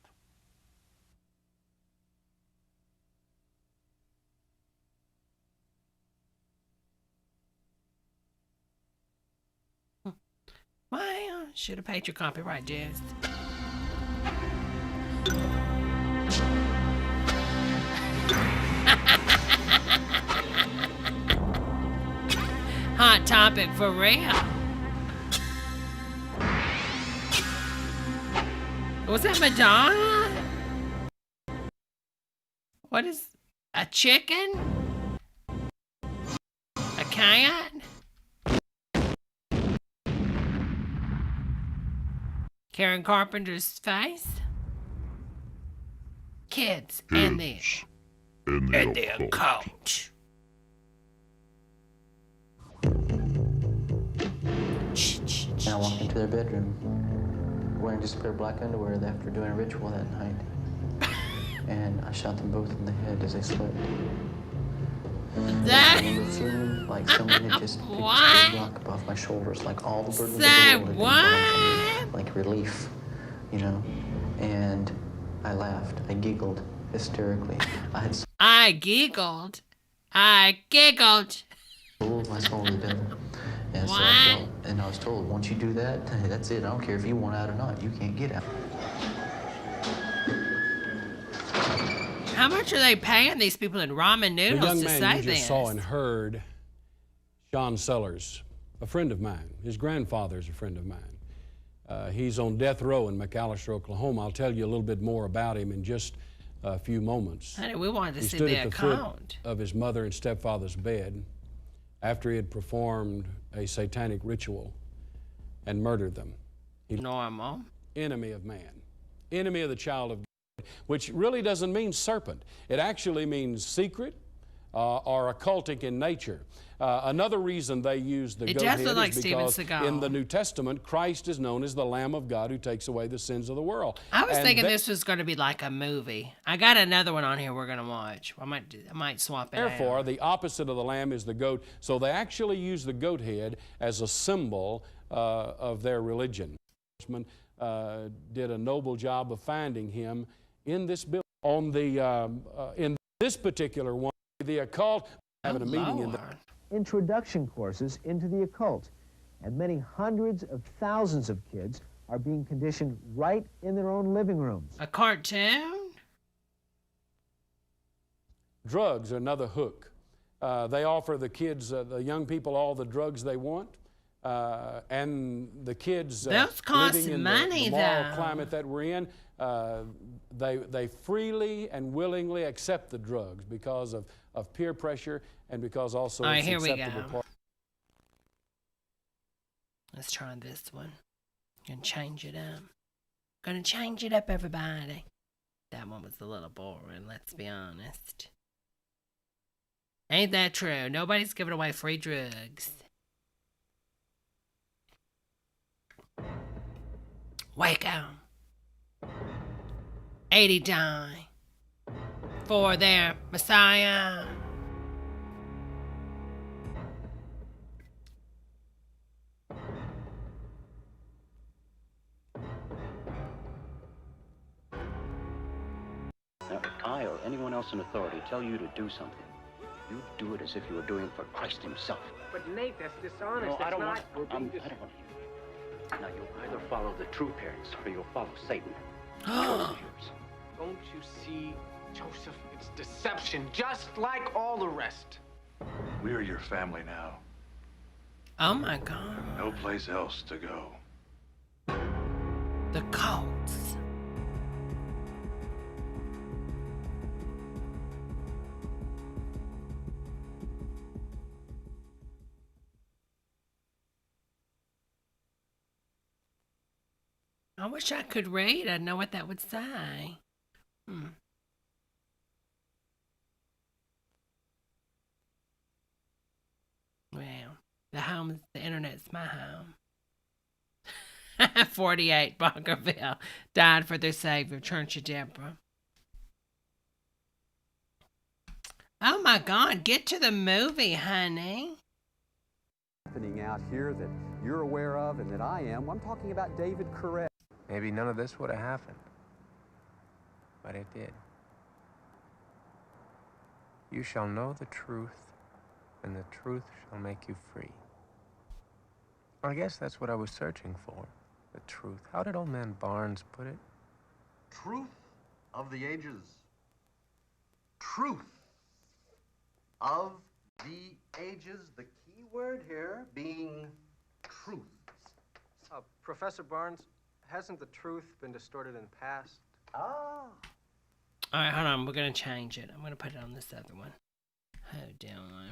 Well, should have paid your copyright dues. Hot topic for real. Was that Madonna? What is a chicken? A cat? Karen Carpenter's face? Kids and the occult. And I walked into their bedroom wearing just a pair of black underwear after doing a ritual that night. And I shot them both in the head as they slept. I remember feeling like someone had just picked a big rock up off my shoulders, like all the burden of the world had been gone from me, like relief, you know. And I laughed. I giggled hysterically. I giggled. I giggled. Sold my soul to the devil. And so I felt, and I was told, once you do that, that's it. I don't care if you want out or not. You can't get out. How much are they paying these people in ramen The noodles young to man say you this? just saw and heard, Sean Sellers, a friend of mine. His grandfather's a friend of mine. He's on death row in McAllister, Oklahoma. I'll tell you a little bit more about him in just a few moments. Honey, we wanted to He see stood the at the foot account. of his mother and stepfather's bed after he had performed a satanic ritual and murdered them. Normal. Enemy of man, enemy of the child of God, which really doesn't mean serpent. It actually means secret or occultic in nature. Another reason they use the goat head look like is Steven because Seagal. in the New Testament, Christ is known as the Lamb of God who takes away the sins of the world. I was And thinking that- this was going to be like a movie. I got another one on here we're going to watch. I might swap it Therefore, out. the opposite of the lamb is the goat. So they actually use the goat head as a symbol of their religion. Did a noble job of finding him in this building. On the in this particular one, the occult having a meeting in the introduction courses into the occult, and many hundreds of thousands of kids are being conditioned right in their own living rooms. A cartoon? Drugs are another hook. They offer the kids, the young people, all the drugs they want. And the kids Those cost living in money, the moral though. climate that we're in, they freely and willingly accept the drugs because of peer pressure and because also All right, it's here we acceptable go. part. Let's try this one. Gonna change it up. Gonna change it up, everybody. That one was a little boring, let's be honest. Ain't that true? Nobody's giving away free drugs. Wake up. 80 die for their Messiah. Now, if I or anyone else in authority tell you to do something, you do it as if you were doing it for Christ himself. But Nate, that's dishonest. No, I That's don't not. want. I don't want to hear it. Now, you'll either follow the true parents or you'll follow Satan. The choice is yours. Don't you see, Joseph? It's deception, just like all the rest. We're your family now. Oh my God. No place else to go. The cults. I wish I could read. I'd know what that would say. Well, the internet's my home. 48, Bunkerville, died for their Savior, Church of Debra. Oh my God, get to the movie, honey. Happening out here that you're aware of and that I am. I'm talking about David Correct. Maybe none of this would have happened, but it did. You shall know the truth, and the truth shall make you free. I guess that's what I was searching for, the truth. How did old man Barnes put it? Truth of the ages. Truth of the ages. The key word here being truth. Professor Barnes, hasn't the truth been distorted in the past? Ah. All right, hold on. We're going to change it. I'm going to put it on this other one. Hold on.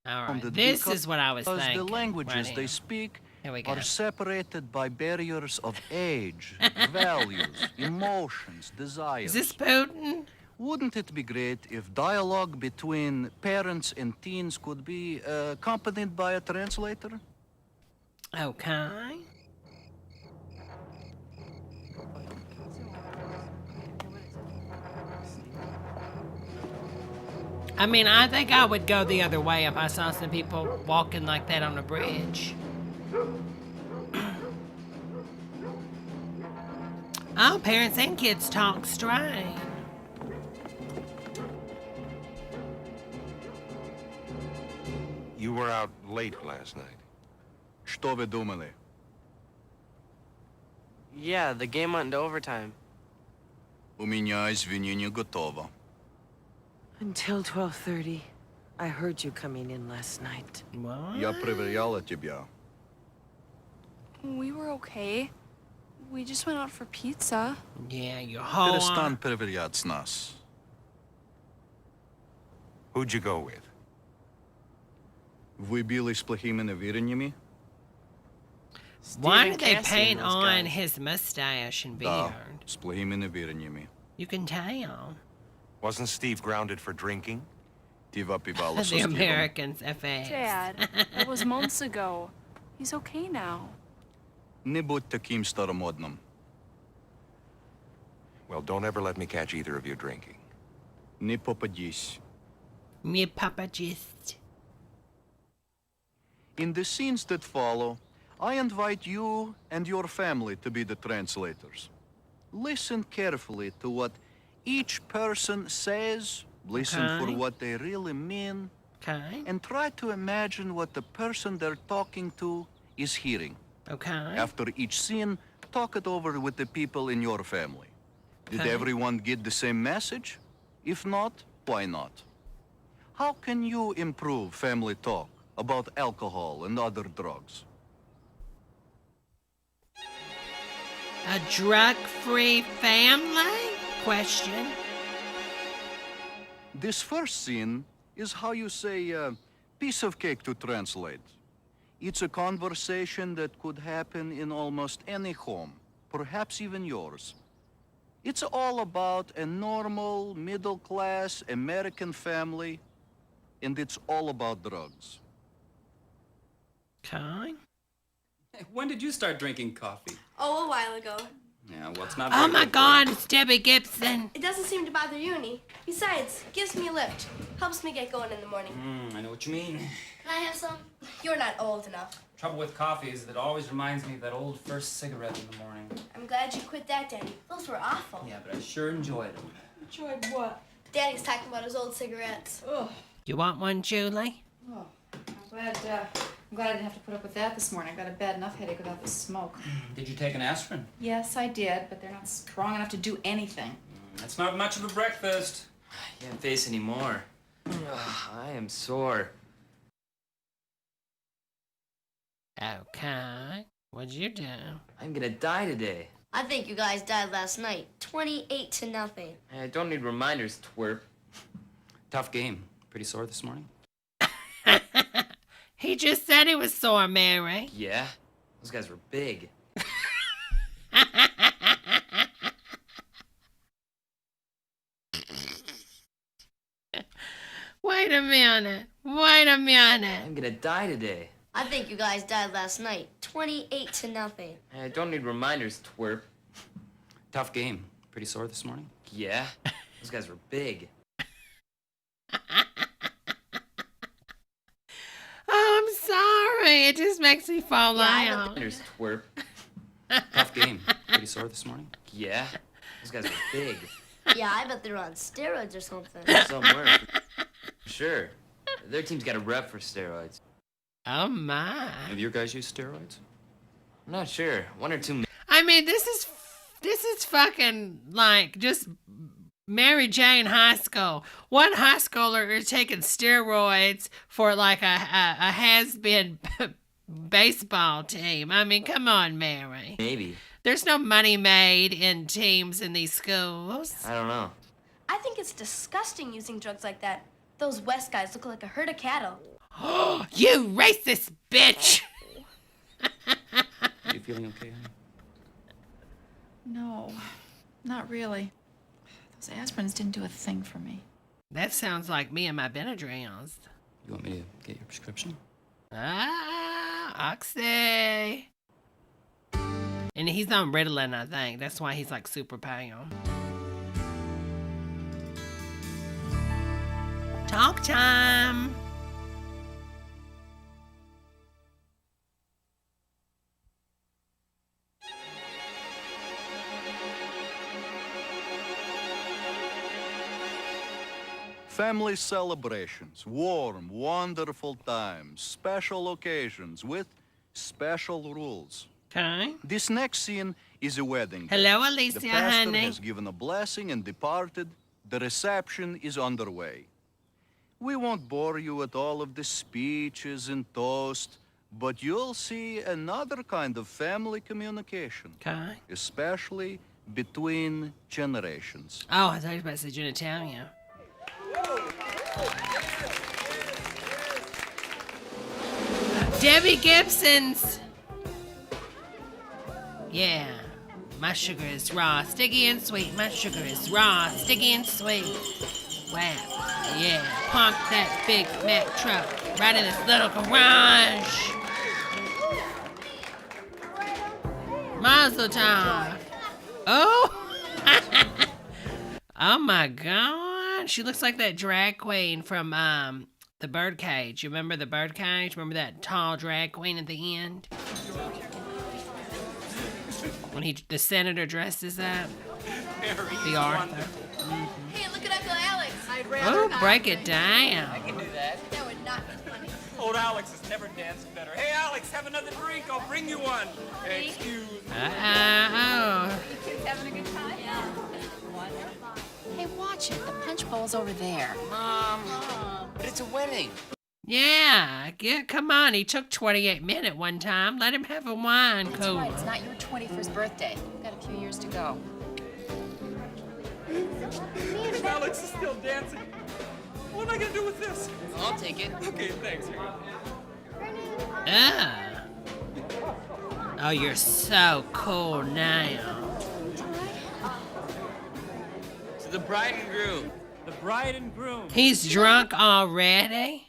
All right. This is what I was thinking. Because the languages right they here. speak Here we go. are separated by barriers of age, values, emotions, desires. Is this Putin? Wouldn't it be great if dialogue between parents and teens could be accompanied by a translator? Okay. I mean, I think I would go the other way if I saw some people walking like that on a bridge. Oh, parents and kids talk straight. You were out late last night. Что вы думали? Yeah, the game went into overtime. У меня извинение готово. Until 12:30. I heard you coming in last night. What? Я проверяла тебя. We were okay. We just went out for pizza. Yeah, you're whole. Перестань проверять нас. Who'd you go with? Вы били с плохими намерениями? Why did they paint on his mustache and Да, beard? с плохими намерениями. You can tell. Wasn't Steve grounded for drinking? Ты выпивала со The Стивом. Americans, FAs. Dad, that was months ago. He's okay now. Не будь таким старомодным. Well, don't ever let me catch either of you drinking. Не попадись. Me papa just. In the scenes that follow, I invite you and your family to be the translators. Listen carefully to what each person says, listen for Okay. what they really mean, Okay. and try to imagine what the person they're talking to is hearing. Okay. After each scene, talk it over with the people in your family. Did Okay. everyone get the same message? If not, why not? How can you improve family talk about alcohol and other drugs? A drug-free family? Question. This first scene is how you say piece of cake to translate. It's a conversation that could happen in almost any home, perhaps even yours. It's all about a normal, middle-class American family, and it's all about drugs. Okay. When did you start drinking coffee? Oh, a while ago. Yeah, well, it's not Oh very my good for God, it's Debbie Gibson. It doesn't seem to bother you any. Besides, it gives me a lift. Helps me get going in the morning. you. I know what you mean. Can I have some? You're not old enough. Trouble with coffee is that it always reminds me of that old first cigarette in the morning. I'm glad you quit that, Daddy. Those were awful. Yeah, but I sure enjoyed them. Enjoyed what? Daddy's talking about his old cigarettes. Ugh. You want one, Julie? Oh, I'm glad I didn't have to put up with that this morning. I got a bad enough headache without the smoke. Did you take an aspirin? Yes, I did, but they're not strong enough to do anything. That's not much of a breakfast. I can't face anymore. I am sore. Okay. What'd you do? I'm gonna die today. I think you guys died last night. 28-0. I don't need reminders, twerp. Tough game. Pretty sore this morning? He just said he was sore, Mary. Yeah? Those guys were big. Wait a minute. Wait a minute. I'm gonna die today. I think you guys died last night. 28-0. I don't need reminders, twerp. Tough game. Pretty sore this morning? Yeah? Those guys were big. Oh, I'm sorry. It just makes me fall out. Reminders, twerp. Tough game. Pretty sore this morning? Yeah? Those guys were big. Yeah, I bet they're on steroids or something. Somewhere. Sure. Their team's got a rep for steroids. Oh, my. Have your guys used steroids? I'm not sure. One or two. I mean, this is fucking like just Mary Jane High School. One high schooler is taking steroids for like a has-been baseball team. I mean, come on, Mary. Maybe. There's no money made in teams in these schools. I don't know. I think it's disgusting using drugs like that. Those West guys look like a herd of cattle. You racist bitch! Are you feeling okay, honey? No, not really. Those aspirins didn't do a thing for me. That sounds like me and my Benadryls. You want me to get your prescription? Oxy. And he's on Ritalin, I think. That's why he's like super pale. Talk time. Family celebrations, warm, wonderful times, special occasions with special rules. Okay. This next scene is a wedding. Hello, Alicia, The pastor honey. has given a blessing and departed. The reception is underway. We won't bore you with all of the speeches and toasts, but you'll see another kind of family communication. Okay. Especially between generations. Oh, I thought you were about to say genitalia. Debbie Gibson's. Yeah. My sugar is raw, sticky and sweet. My sugar is raw, sticky and sweet. Wow. Yeah. Park that Big Mac truck right in this little garage. Mazel tov. Oh. Oh my God. She looks like that drag queen from the Birdcage. You remember the Birdcage? Remember that tall drag queen at the end? When the senator dresses up. The Arthur. Hey, look at Uncle Alex. Oh, break it down. I can do that. That would not be funny. Old Alex has never danced better. Hey, Alex, have another drink. I'll bring you one. Excuse me. Oh. You kids having a good time? Yeah. Hey, watch it. The punch bowl's over there. Mom, but it's a wedding. Yeah, come on. He took 28 minutes one time. Let him have a wine That's cooler. right. It's not your 21st birthday. You've got a few years to go. If Alex is still dancing, what am I gonna do with this? I'll take it. Okay, thanks. Ah. Oh, you're so cool now. To the bride and groom. The bride and groom. He's drunk already?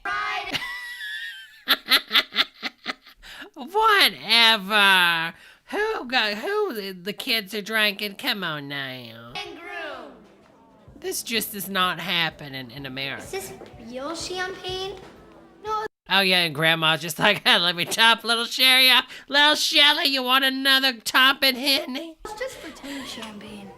Whatever. Who the kids are drinking? Come on now. And groom. This just is not happening in America. Is this real champagne? No. Oh yeah, and Grandma's just like, hey, let me top little Sherry up. Little Shelly, you want another topping, Henny? It's just pretend champagne.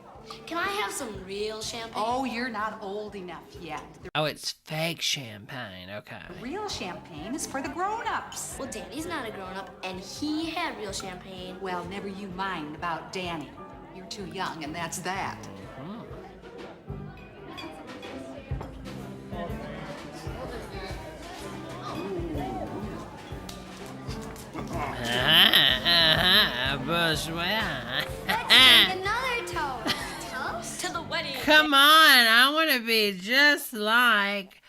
Can I have some real champagne? Oh, you're not old enough yet. The Oh, it's fake champagne. Okay. real champagne is for the grown-ups. Well, Danny's not a grown-up, and he had real champagne. Well, never you mind about Danny. You're too young, and that's that. Bourgeois. Another toast. Toast? To the wedding. Come on, I want to be just like...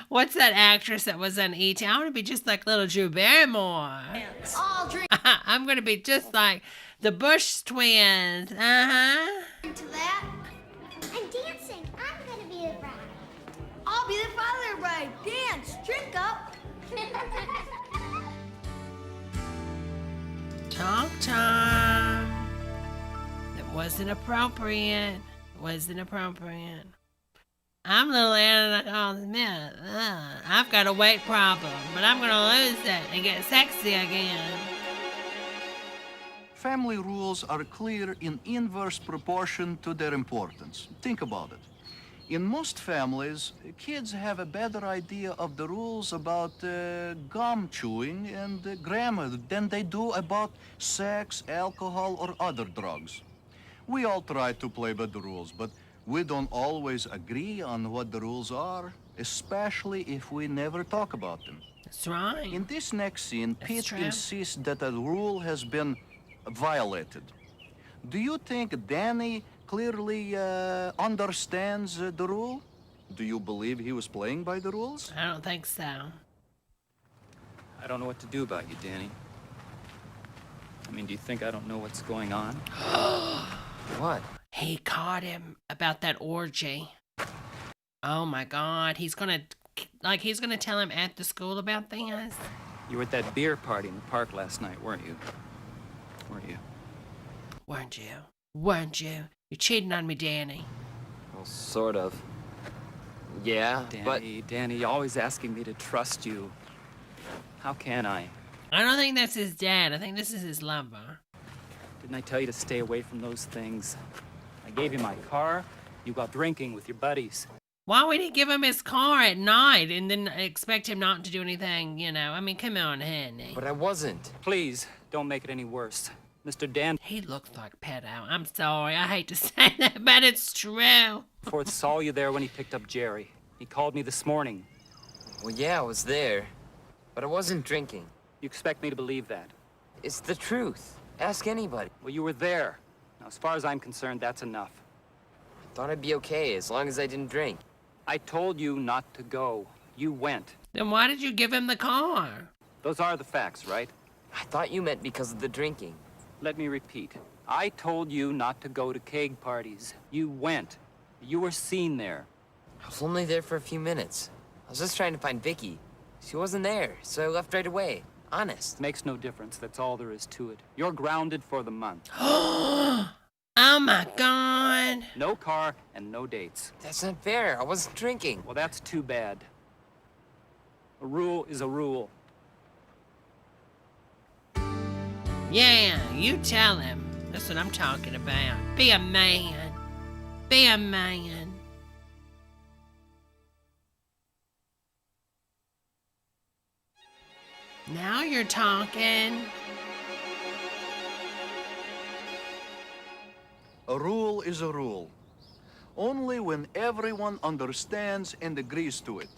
What's that actress that was on E.T.? I want to be just like little Drew Barrymore. I'll drink I'm going to be just like the Bush twins. Uh-huh. to that. I'm dancing. I'm gonna be the bride. I'll be the father of the bride. Dance. Drink up. Talk time. That wasn't appropriate. Wasn't appropriate. I'm little Anna Smith. I've got a weight problem, but I'm gonna lose it and get sexy again. Family rules are clear in inverse proportion to their importance. Think about it. In most families, kids have a better idea of the rules about gum chewing and grammar than they do about sex, alcohol, or other drugs. We all try to play by the rules, but we don't always agree on what the rules are, especially if we never talk about them. That's right. In this next scene, That's Pete true. insists that a rule has been violated. Do you think Danny clearly understands the rule? Do you believe he was playing by the rules? I don't think so. I don't know what to do about you, Danny. I mean, do you think I don't know what's going on? What? He caught him about that orgy. Oh my God, he's gonna tell him at the school about this. You were at that beer party in the park last night, weren't you? Weren't you? Weren't you? Weren't you? You're cheating on me, Danny. Well, sort of. Yeah, but... Danny, you're always asking me to trust you. How can I? I don't think that's his dad. I think this is his lover. Didn't I tell you to stay away from those things? I gave you my car. You go out drinking with your buddies. Why would he give him his car at night and then expect him not to do anything, you know? I mean, come on, honey. But I wasn't. Please, Don't make it any worse. Mr. Dan... He looks like pedo. I'm sorry. I hate to say that, but it's true. Ford saw you there when he picked up Jerry. He called me this morning. Well, yeah, I was there, but I wasn't drinking. You expect me to believe that? It's the truth. Ask anybody. Well, you were there. Now, as far as I'm concerned, that's enough. I thought I'd be okay as long as I didn't drink. I told you not to go. You went. Then why did you give him the car? Those are the facts, right? I thought you meant because of the drinking. Let me repeat. I told you not to go to keg parties. You went. You were seen there. I was only there for a few minutes. I was just trying to find Vicky. She wasn't there, so I left right away. Honest. Makes no difference. That's all there is to it. You're grounded for the month. Oh my God. No car and no dates. That's not fair. I wasn't drinking. Well, that's too bad. A rule is a rule. Yeah, you tell him. That's what I'm talking about. Be a man. Be a man. Now you're talking. A rule is a rule. Only when everyone understands and agrees to it.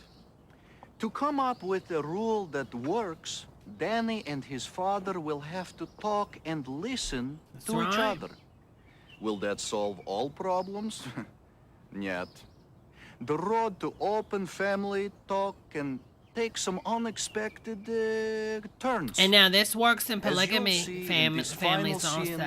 To come up with a rule that works, Danny and his father will have to talk and listen to each other. Will that solve all problems? Yet. The road to open family talk can take some unexpected turns. And now this works in polygamy As you'll see in families this final also. scene,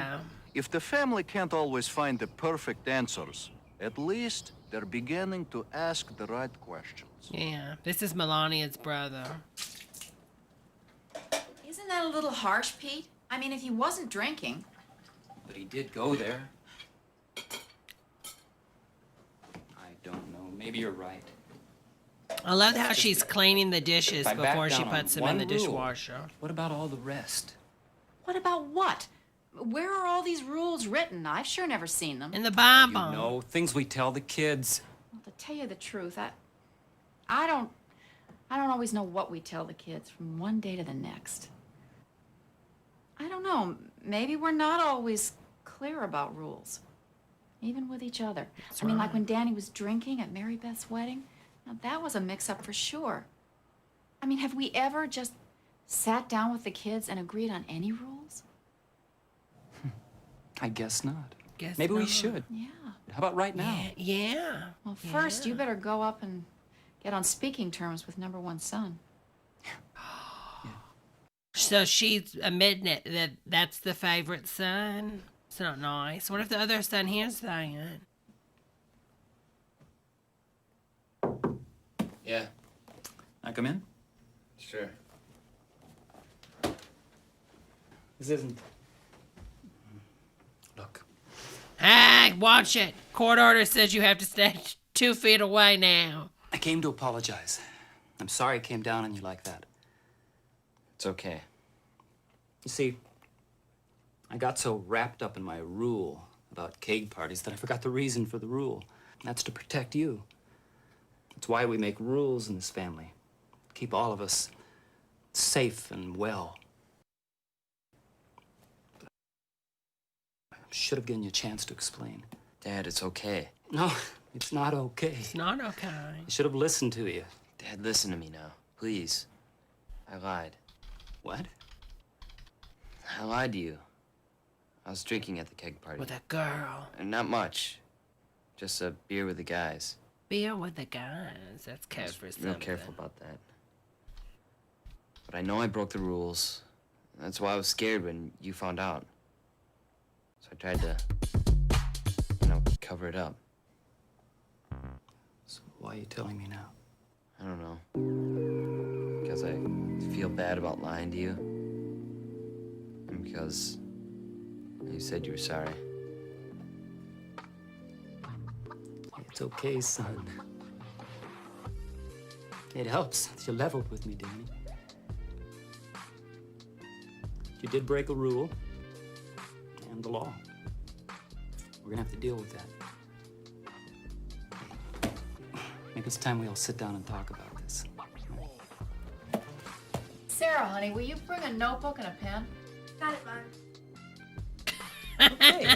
if the family can't always find the perfect answers, at least they're beginning to ask the right questions. Yeah, this is Melania's brother. Isn't that a little harsh, Pete? I mean, if he wasn't drinking. But he did go there. I don't know. Maybe you're right. I love how she's cleaning the dishes If I back before she down on puts them in one the rule, dishwasher. What about all the rest? What about what? Where are all these rules written? I've sure never seen them. In the Bible. You know, things we tell the kids. Well, to tell you the truth, I don't always know what we tell the kids from one day to the next. I don't know. Maybe we're not always clear about rules, even with each other. I mean, like when Danny was drinking at Mary Beth's wedding. Now, that was a mix-up for sure. I mean, have we ever just sat down with the kids and agreed on any rules? I guess not. Guess Maybe we not. should. Yeah. How about right now? Yeah. Well, first, you better go up and get on speaking terms with number one son. So she's admitting it, that that's the favorite son. It's not nice. What if the other son hears that? Yeah. I come in? Sure. This isn't... Look. Hey, watch it. Court order says you have to stay 2 feet away now. I came to apologize. I'm sorry I came down on you like that. It's okay. You see, I got so wrapped up in my rule about keg parties that I forgot the reason for the rule. That's to protect you. That's why we make rules in this family. Keep all of us safe and well. I should have given you a chance to explain. Dad, it's okay. No, it's not okay. It's not okay. I should have listened to you. Dad, listen to me now. Please. I lied. What? I lied to you. I was drinking at the keg party. With a girl. And not much. Just a beer with the guys. Beer with the guys. That's I code was for real something. careful about that. But I know I broke the rules. That's why I was scared when you found out. So I tried to, cover it up. So why are you telling me now? I don't know. Because I feel bad about lying to you. And because you said you were sorry. It's okay, son. It helps that you leveled with me, Danny. You did break a rule and the law. We're gonna have to deal with that. Maybe it's time we all sit down and talk about this. Sarah, honey, will you bring a notebook and a pen? Got it, Mom. Okay.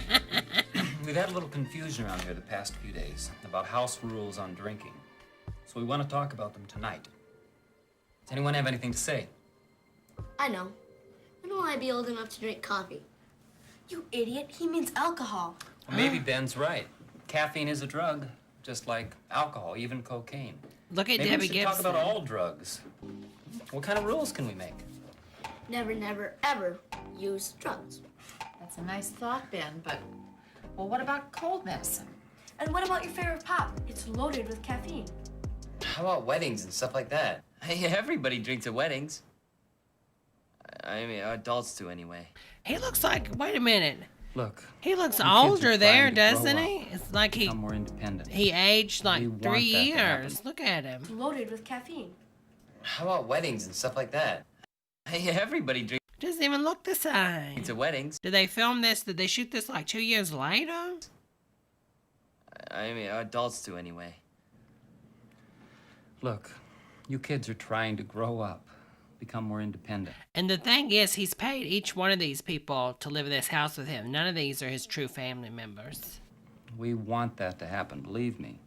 We've had a little confusion around here the past few days about house rules on drinking. So we want to talk about them tonight. Does anyone have anything to say? I know. When will I be old enough to drink coffee? You idiot. He means alcohol. Well, maybe Ben's right. Caffeine is a drug, just like alcohol, even cocaine. Look at Maybe Debbie we should Gibson. talk about all drugs. What kind of rules can we make? Never, never, ever use drugs. That's a nice thought, Ben, but, well, what about cold medicine? And what about your favorite pop? It's loaded with caffeine. How about weddings and stuff like that? Hey, everybody drinks at weddings. I mean, adults do anyway. He looks like, wait a minute. Look. He looks you kids are older there, trying to grow doesn't up, he? It's like become more independent. he aged like We want 3 that to happen. years. Look at him. It's loaded with caffeine. How about weddings and stuff like that? Hey, everybody drinks Doesn't even look the same. at weddings. Did they film this? Did they shoot this like 2 years later? I mean, adults do anyway. Look, you kids are trying to grow up, become more independent. And the thing is, he's paid each one of these people to live in this house with him. None of these are his true family members. We want that to happen, believe me.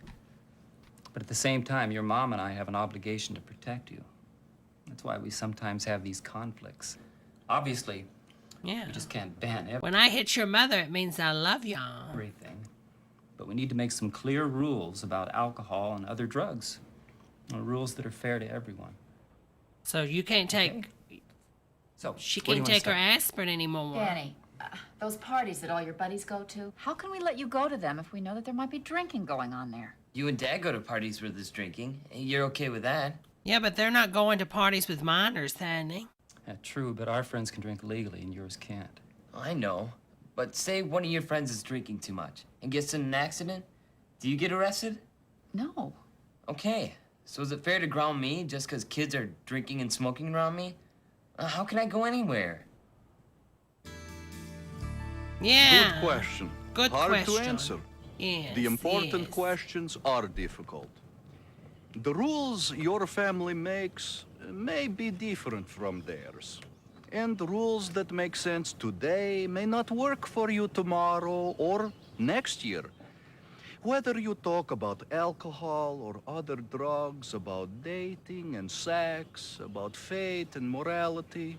But at the same time, your mom and I have an obligation to protect you. That's why we sometimes have these conflicts. Obviously, Yeah. we just can't ban When I hit your mother, it means I love y'all. everything. But we need to make some clear rules about alcohol and other drugs. Rules that are fair to everyone. So you can't take... So, She where do you can't wanna take her start? aspirin anymore. Danny, those parties that all your buddies go to, how can we let you go to them if we know that there might be drinking going on there? You and Dad go to parties where there's drinking. You're okay with that? Yeah, but they're not going to parties with minors, Danny. Yeah, true, but our friends can drink legally and yours can't. I know. But say one of your friends is drinking too much and gets in an accident. Do you get arrested? No. Okay. So is it fair to ground me just because kids are drinking and smoking around me? How can I go anywhere? Yeah. Good question. Good Hard question. to answer. Yes, The important yes. questions are difficult. The rules your family makes may be different from theirs. And the rules that make sense today may not work for you tomorrow or next year. Whether you talk about alcohol or other drugs, about dating and sex, about faith and morality,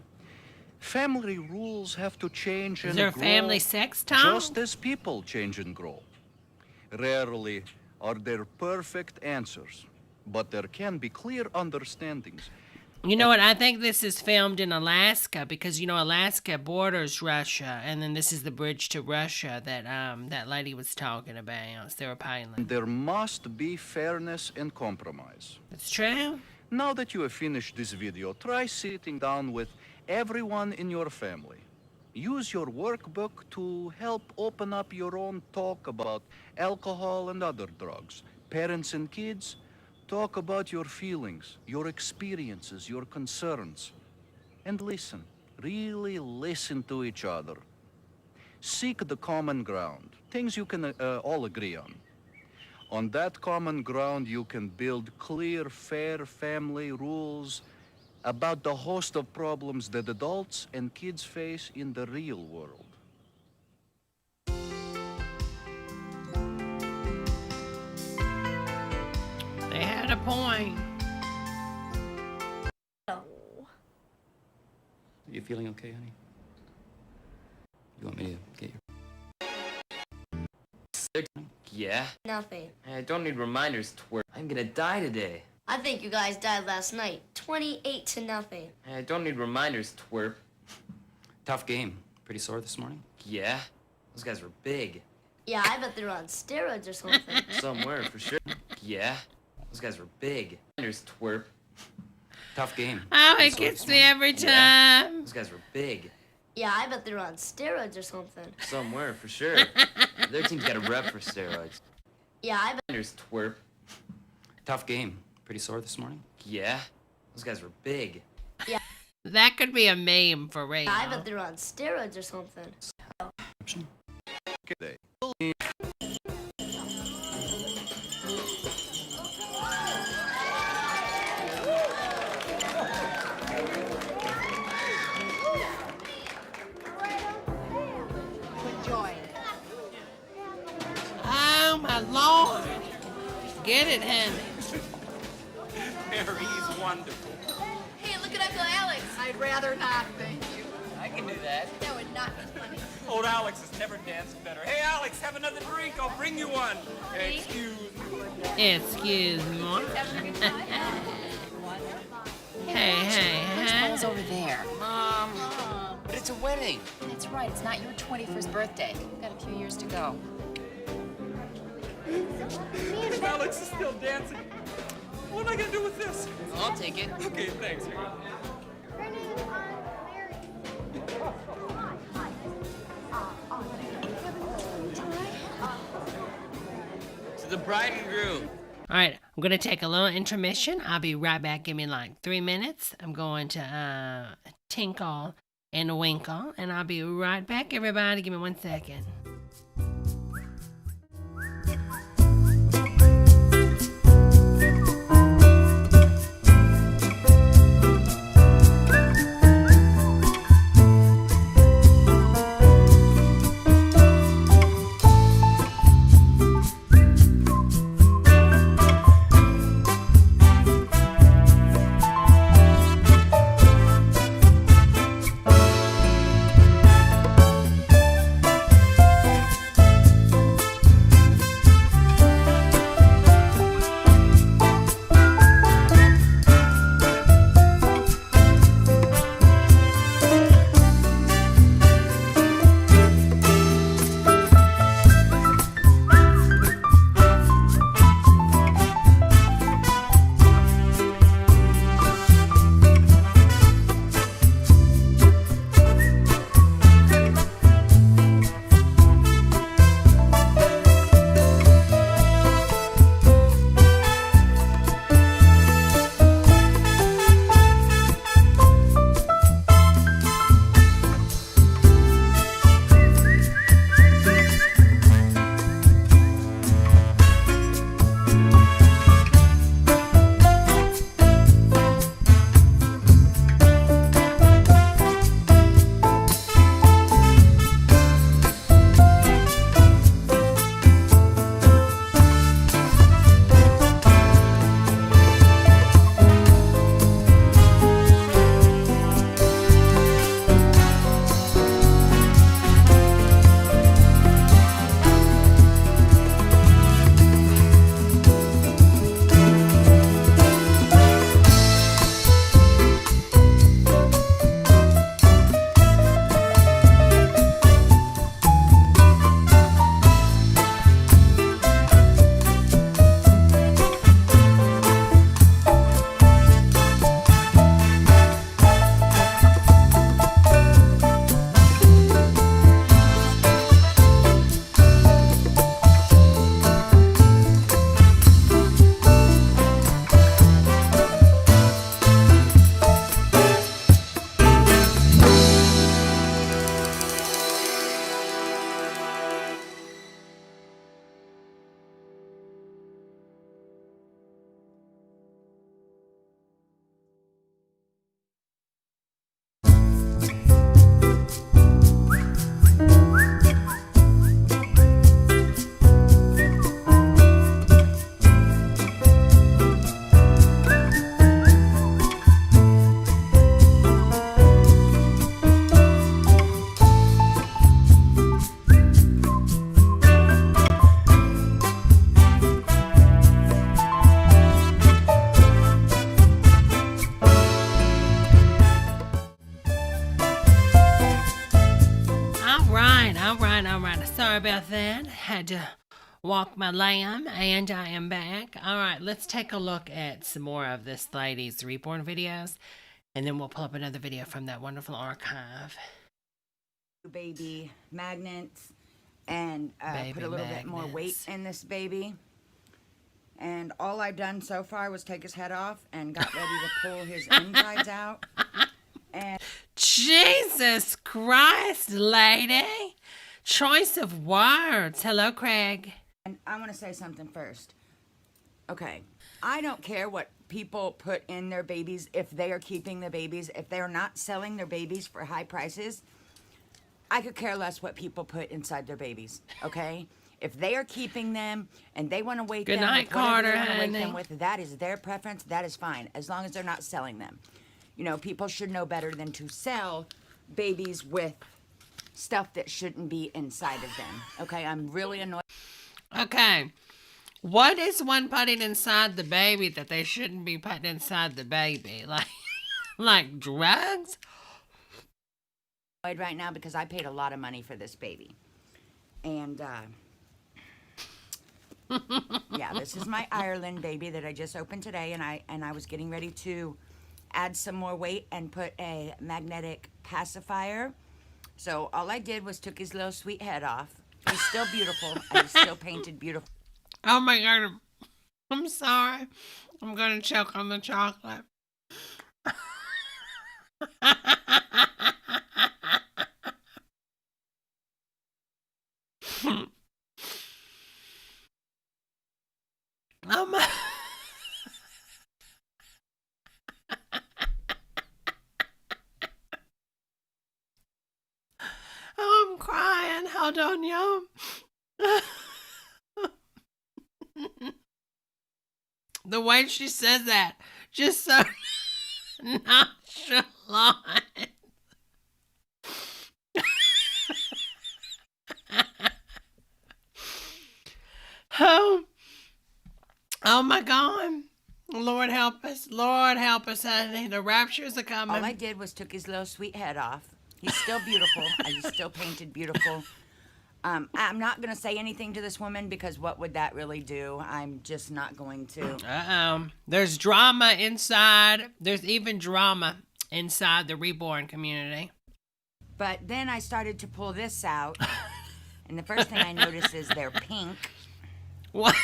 family rules have to change and Is there a grow family sex talk? just as people change and grow. Rarely are there perfect answers, but there can be clear understandings. You know what? I think this is filmed in Alaska because, you know, Alaska borders Russia, and then this is the bridge to Russia that that lady was talking about, Sarah Palin. There must be fairness and compromise. That's true. Now that you have finished this video, try sitting down with everyone in your family. Use your workbook to help open up your own talk about alcohol and other drugs. Parents and kids, talk about your feelings, your experiences, your concerns. And listen, really listen to each other. Seek the common ground, things you can all agree on. On that common ground, you can build clear, fair family rules about the host of problems that adults and kids face in the real world. They had a point. Are you feeling okay, honey? You want me to get your... Yeah? Nothing. I don't need reminders, twerp. I'm gonna die today. I think you guys died last night. 28-0. I don't need reminders, twerp. Tough game. Pretty sore this morning? Yeah? Those guys were big. Yeah, I bet they're on steroids or something. Somewhere, for sure. Yeah? Those guys were big. Reminders, twerp. Tough game. Oh, Pretty it sore gets this me morning? every Yeah? time. Those guys were big. Yeah, I bet they're on steroids or something. Somewhere, for sure. Their team's got a rep for steroids. Yeah, I bet. Reminders, twerp. Tough game. Pretty sore this morning? Yeah? Those guys were big. Yeah. That could be a meme for real. I bet they're on steroids or something. Enjoy. Oh, my Lord. Get it, honey. Mary's wonderful. Hey, look at Uncle Alex. I'd rather not, thank you. I can do that. That would not be funny. Old Alex has never danced better. Hey, Alex, have another drink. I'll bring you one. Excuse me. Excuse me. Hey. Which over there? Mom, but it's a wedding. That's right. It's not your 21st birthday. You've got a few years to go. If Alex is still dancing, what am I gonna do with this? I'll take it. Okay, thanks. To the bride and groom. All right, I'm going to take a little intermission. I'll be right back. Give me like 3 minutes. I'm going to tinkle and winkle, and I'll be right back, everybody. Give me 1 second. All right. Sorry about that. Had to walk my lamb, and I am back. All right, let's take a look at some more of this lady's reborn videos, and then we'll pull up another video from that wonderful archive. Baby magnets, and put a little bit more weight in this baby. And all I've done so far was take his head off and got ready to pull his insides out. And Jesus Christ, lady. Choice of words. Hello, Craig. And I want to say something first. Okay. I don't care what people put in their babies if they are keeping the babies. If they're not selling their babies for high prices, I could care less what people put inside their babies, okay? If they are keeping them and they want to weight Good them night, with whatever they Carter, want to weight them honey. with, that is their preference. That is fine, as long as they're not selling them. You know, people should know better than to sell babies with stuff that shouldn't be inside of them. Okay, I'm really annoyed. Okay. What is one putting inside the baby that they shouldn't be putting inside the baby? Like drugs? Right now because I paid a lot of money for this baby. And, yeah, this is my Ireland baby that I just opened today, and I was getting ready to add some more weight and put a magnetic pacifier. So all I did was took his little sweet head off. He's still beautiful. He's still painted beautiful. Oh my God. I'm sorry. I'm going to choke on the chocolate. Oh my. Oh, I'm crying. Hold on, y'all. The way she says that, just so nonchalant. Oh my God. Lord help us. Lord help us, honey. The raptures are coming. All I did was took his little sweet head off. He's still beautiful. He's still painted beautiful. I'm not going to say anything to this woman because what would that really do? I'm just not going to. Uh-oh. There's drama inside. There's even drama inside the reborn community. But then I started to pull this out. And the first thing I noticed is they're pink. What?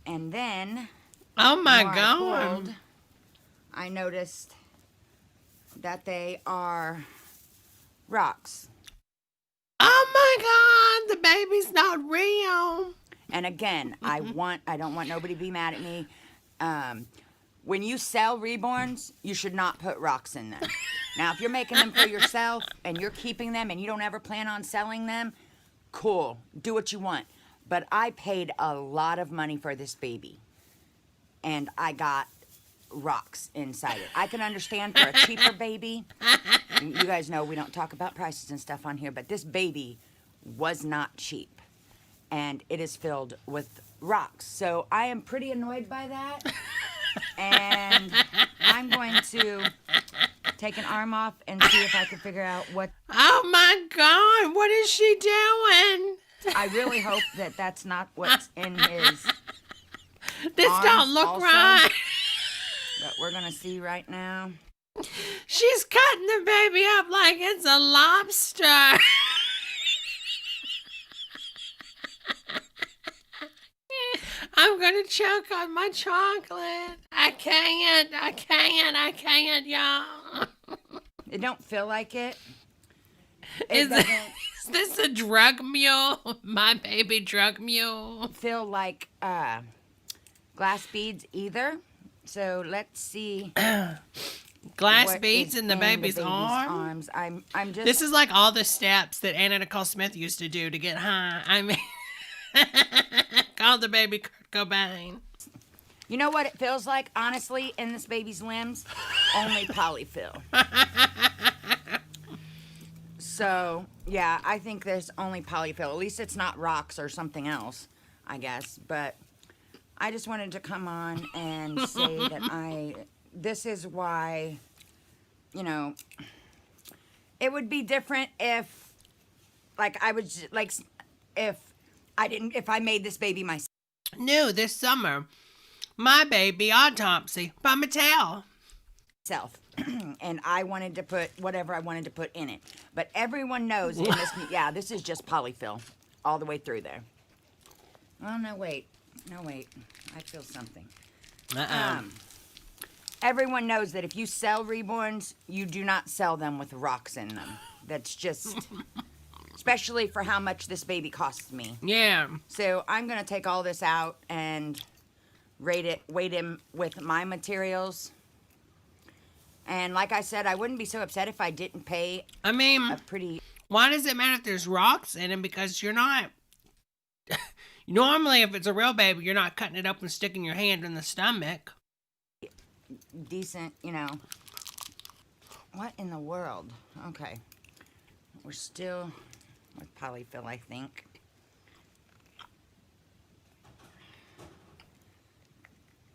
And then... Oh my the more God. I pulled, I noticed that they are rocks. Oh my God, the baby's not real. And again, I don't want nobody to be mad at me. When you sell reborns, you should not put rocks in them. Now, if you're making them for yourself and you're keeping them and you don't ever plan on selling them, cool, do what you want. But I paid a lot of money for this baby, and I got rocks inside it. I can understand for a cheaper baby. You guys know we don't talk about prices and stuff on here, but this baby was not cheap, and it is filled with rocks. So I am pretty annoyed by that, and I'm going to take an arm off and see if I can figure out what... Oh my God, what is she doing? I really hope that that's not what's in his This arms don't look also, right. But we're going to see right now. She's cutting the baby up like it's a lobster. I'm going to choke on my chocolate. I can't, y'all. It don't feel like it. Is this a drug mule? My baby drug mule? Feel like glass beads either. So let's see. Glass beads in the baby's arms. I'm just. This is like all the steps that Anna Nicole Smith used to do to get high. I mean, call the baby Kurt Cobain. You know what it feels like, honestly, in this baby's limbs? Only polyfill. So, yeah, I think there's only polyfill. At least it's not rocks or something else, I guess. But I just wanted to come on and say that this is why, you know, it would be different if, like, if I made this baby myself. New this summer, my baby autopsy by Mattel. And I wanted to put whatever I wanted to put in it. But everyone knows in this, yeah, this is just polyfill all the way through there. Oh, no, wait. I feel something. Everyone knows that if you sell reborns, you do not sell them with rocks in them. That's just, especially for how much this baby costs me. Yeah. So I'm going to take all this out and weight him with my materials. And like I said, I wouldn't be so upset if I didn't pay a pretty... Why does it matter if there's rocks in them? Because you're not... Normally, if it's a real baby, you're not cutting it up and sticking your hand in the stomach. Decent, you know. What in the world? Okay. We're still with polyfill, I think.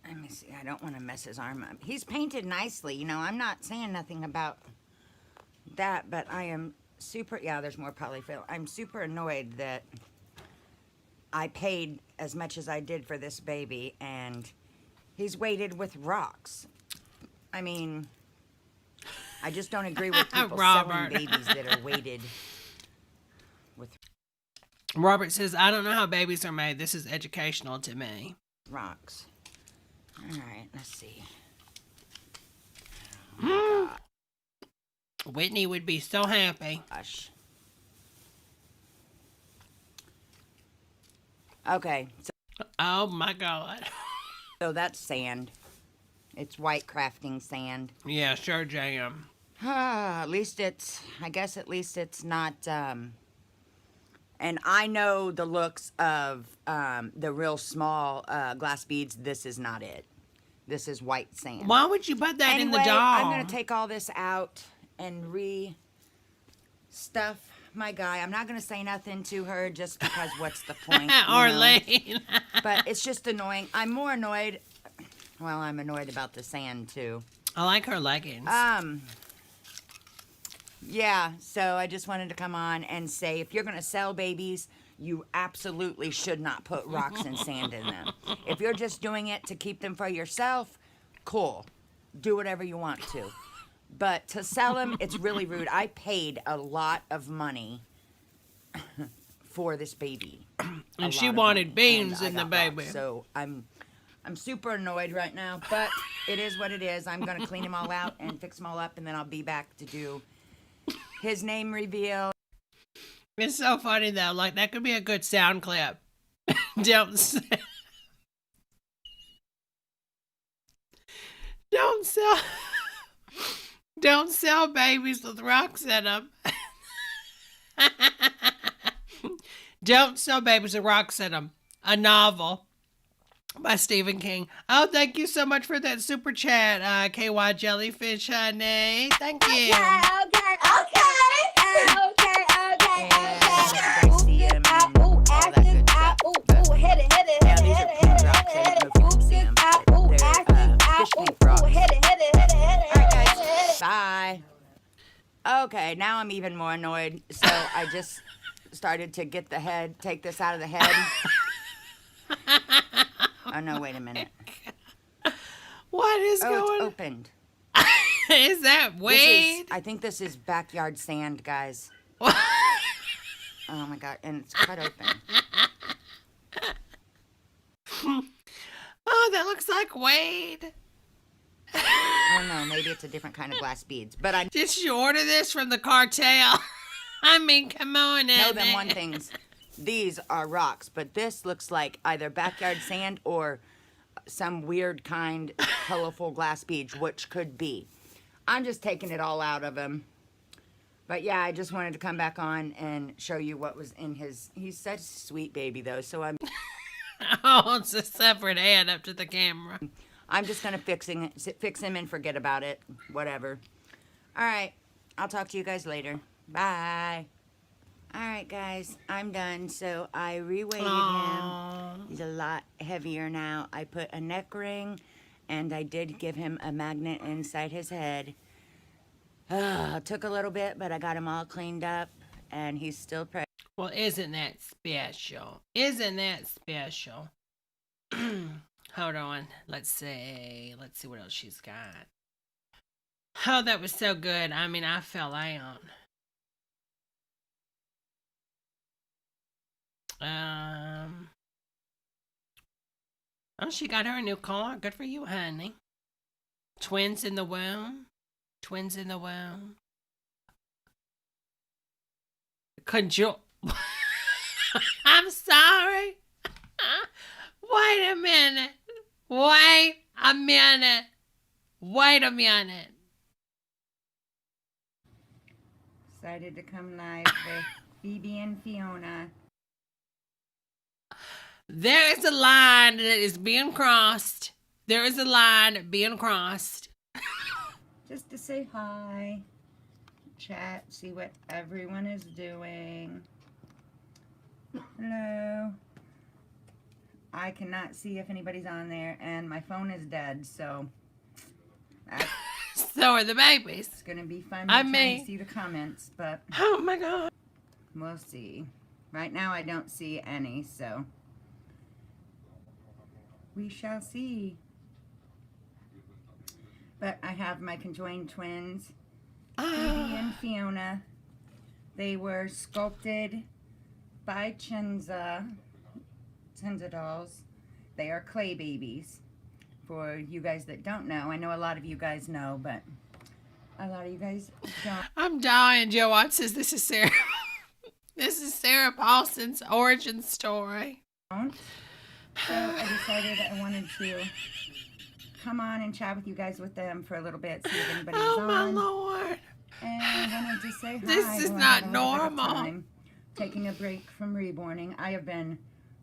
Let me see. I don't want to mess his arm up. He's painted nicely. You know, I'm not saying nothing about that, but I am super... Yeah, there's more polyfill. I'm super annoyed that I paid as much as I did for this baby, and he's weighted with rocks. I mean, I just don't agree with people selling babies that are weighted with... Robert says, I don't know how babies are made. This is educational to me. Rocks. All right, let's see. Whitney would be so happy. Gosh. Okay. So, oh my God. So that's sand. It's white crafting sand. Yeah, sure, jam. At least it's, I guess at least it's not, and I know the looks of the real small glass beads. This is not it. This is white sand. Why would you put that in the doll? I'm going to take all this out and stuff my guy. I'm not going to say nothing to her just because what's the point? Arlene. But it's just annoying. I'm more annoyed. Well, I'm annoyed about the sand too. I like her leggings. Yeah, so I just wanted to come on and say, if you're going to sell babies, you absolutely should not put rocks and sand in them. If you're just doing it to keep them for yourself, cool. Do whatever you want to. But to sell them, it's really rude. I paid a lot of money for this baby. And she wanted beans in the baby. Rocks, so I'm super annoyed right now, but it is what it is. I'm going to clean them all out and fix them all up, and then I'll be back to do his name reveal. It's so funny though. Like, that could be a good sound clip. Don't sell babies with rocks in them. Don't sell babies with rocks in them. A novel by Stephen King. Oh, thank you so much for that super chat, KY Jellyfish, honey. Thank you. Bye. Okay, now I'm even more annoyed. So I just started to get the head, take this out of the head. Oh no, wait a minute. What is going on? It's opened. Is that Wade? I think this is backyard sand, guys. Oh my God, and it's cut open. Oh, that looks like Wade. Oh no, maybe it's a different kind of glass beads. But did you order this from the cartel? I mean, come on. No, them one things. These are rocks, but this looks like either backyard sand or some weird kind colorful glass beads, which could be. I'm just taking it all out of him. But yeah, I just wanted to come back on and show you what was in his... He's such a sweet baby, though, so I'm... Oh, it's a separate hand up to the camera. I'm just going to fix him and forget about it. Whatever. All right. I'll talk to you guys later. Bye. All right, guys. I'm done. So I reweighted him. He's a lot heavier now. I put a neck ring, and I did give him a magnet inside his head. Took a little bit, but I got him all cleaned up, and he's still pregnant. Well, isn't that special? Isn't that special? Hold on. Let's see what else she's got. Oh, that was so good. I mean, I fell out. Oh, she got her a new car. Good for you, honey. Twins in the womb. Twins in the womb. I'm sorry. Wait a minute. Wait a minute. Decided to come live with Phoebe and Fiona. There is a line that is being crossed. There is a line being crossed. Just to say hi, chat, see what everyone is doing. Hello. I cannot see if anybody's on there, and my phone is dead, so so are the babies. It's gonna be fun I trying mean, to see the comments, but oh my god, we'll see. Right now, I don't see any, so we shall see. But I have my conjoined twins, Phoebe and Fiona. They were sculpted by Chenza dolls. They are clay babies. For you guys that don't know, I know a lot of you guys know, but a lot of you guys don't. I'm dying. Joe Watts says this is Sarah. This is Sarah Paulson's origin story. So I decided I wanted to come on and chat with you guys with them for a little bit, see if anybody's on. Oh my Lord. And I wanted to say hi. This is not normal. Taking a break from reborning. I have been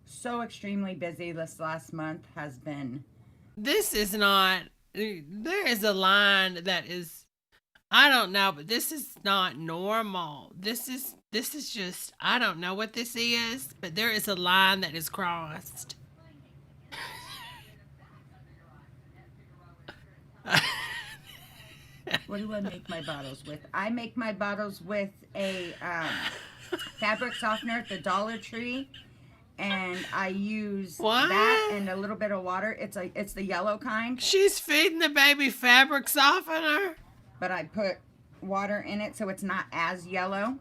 so extremely busy this last month. Has been. This is not. There is a line that is. I don't know, but this is not normal. This is just. I don't know what this is, but there is a line that is crossed. What do I make my bottles with? I make my bottles with a fabric softener at the Dollar Tree, and I use that and a little bit of water. It's the yellow kind. She's feeding the baby fabric softener. But I put water in it so it's not as yellow.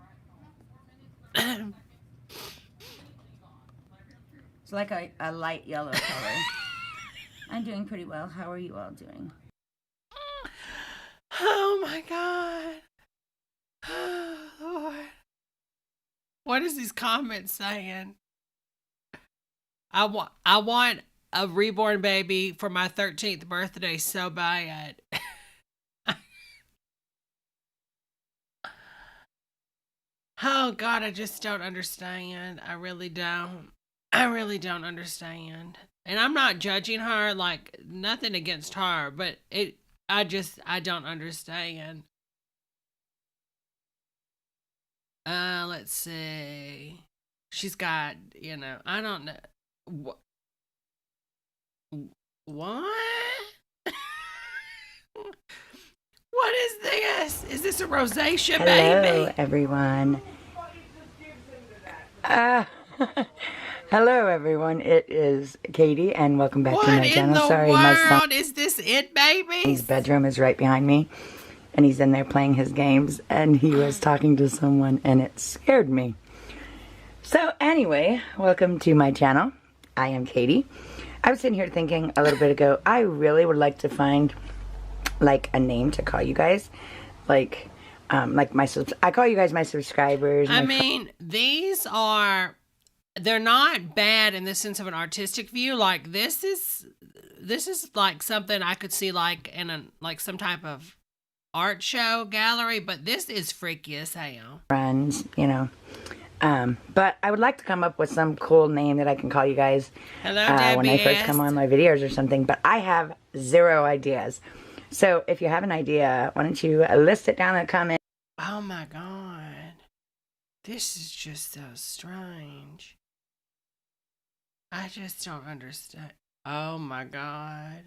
It's like a light yellow color. I'm doing pretty well. How are you all doing? Oh my God. Oh, Lord. What is these comments saying? I want a reborn baby for my 13th birthday so bad. Oh God, I just don't understand. I really don't. I really don't understand. And I'm not judging her, like nothing against her, but I don't understand. Let's see. She's got, I don't know. What? What is this? Is this a rosacea baby? Hello, everyone. Hello, everyone. It is Katie, and welcome back to my channel. Sorry, my son. Is this it, baby? His bedroom is right behind me, and he's in there playing his games, and he was talking to someone, and it scared me. So, anyway, welcome to my channel. I am Katie. I was sitting here thinking a little bit ago, I really would like to find, like, a name to call you guys. Like I call you guys my subscribers. I mean, they're not bad in the sense of an artistic view. Like this is like something I could see like in some type of art show gallery, but this is freaky as hell. Friends, but I would like to come up with some cool name that I can call you guys when I first come on my videos or something, but I have zero ideas. So if you have an idea, why don't you list it down in the comments? Oh my God. This is just so strange. I just don't understand. Oh my God.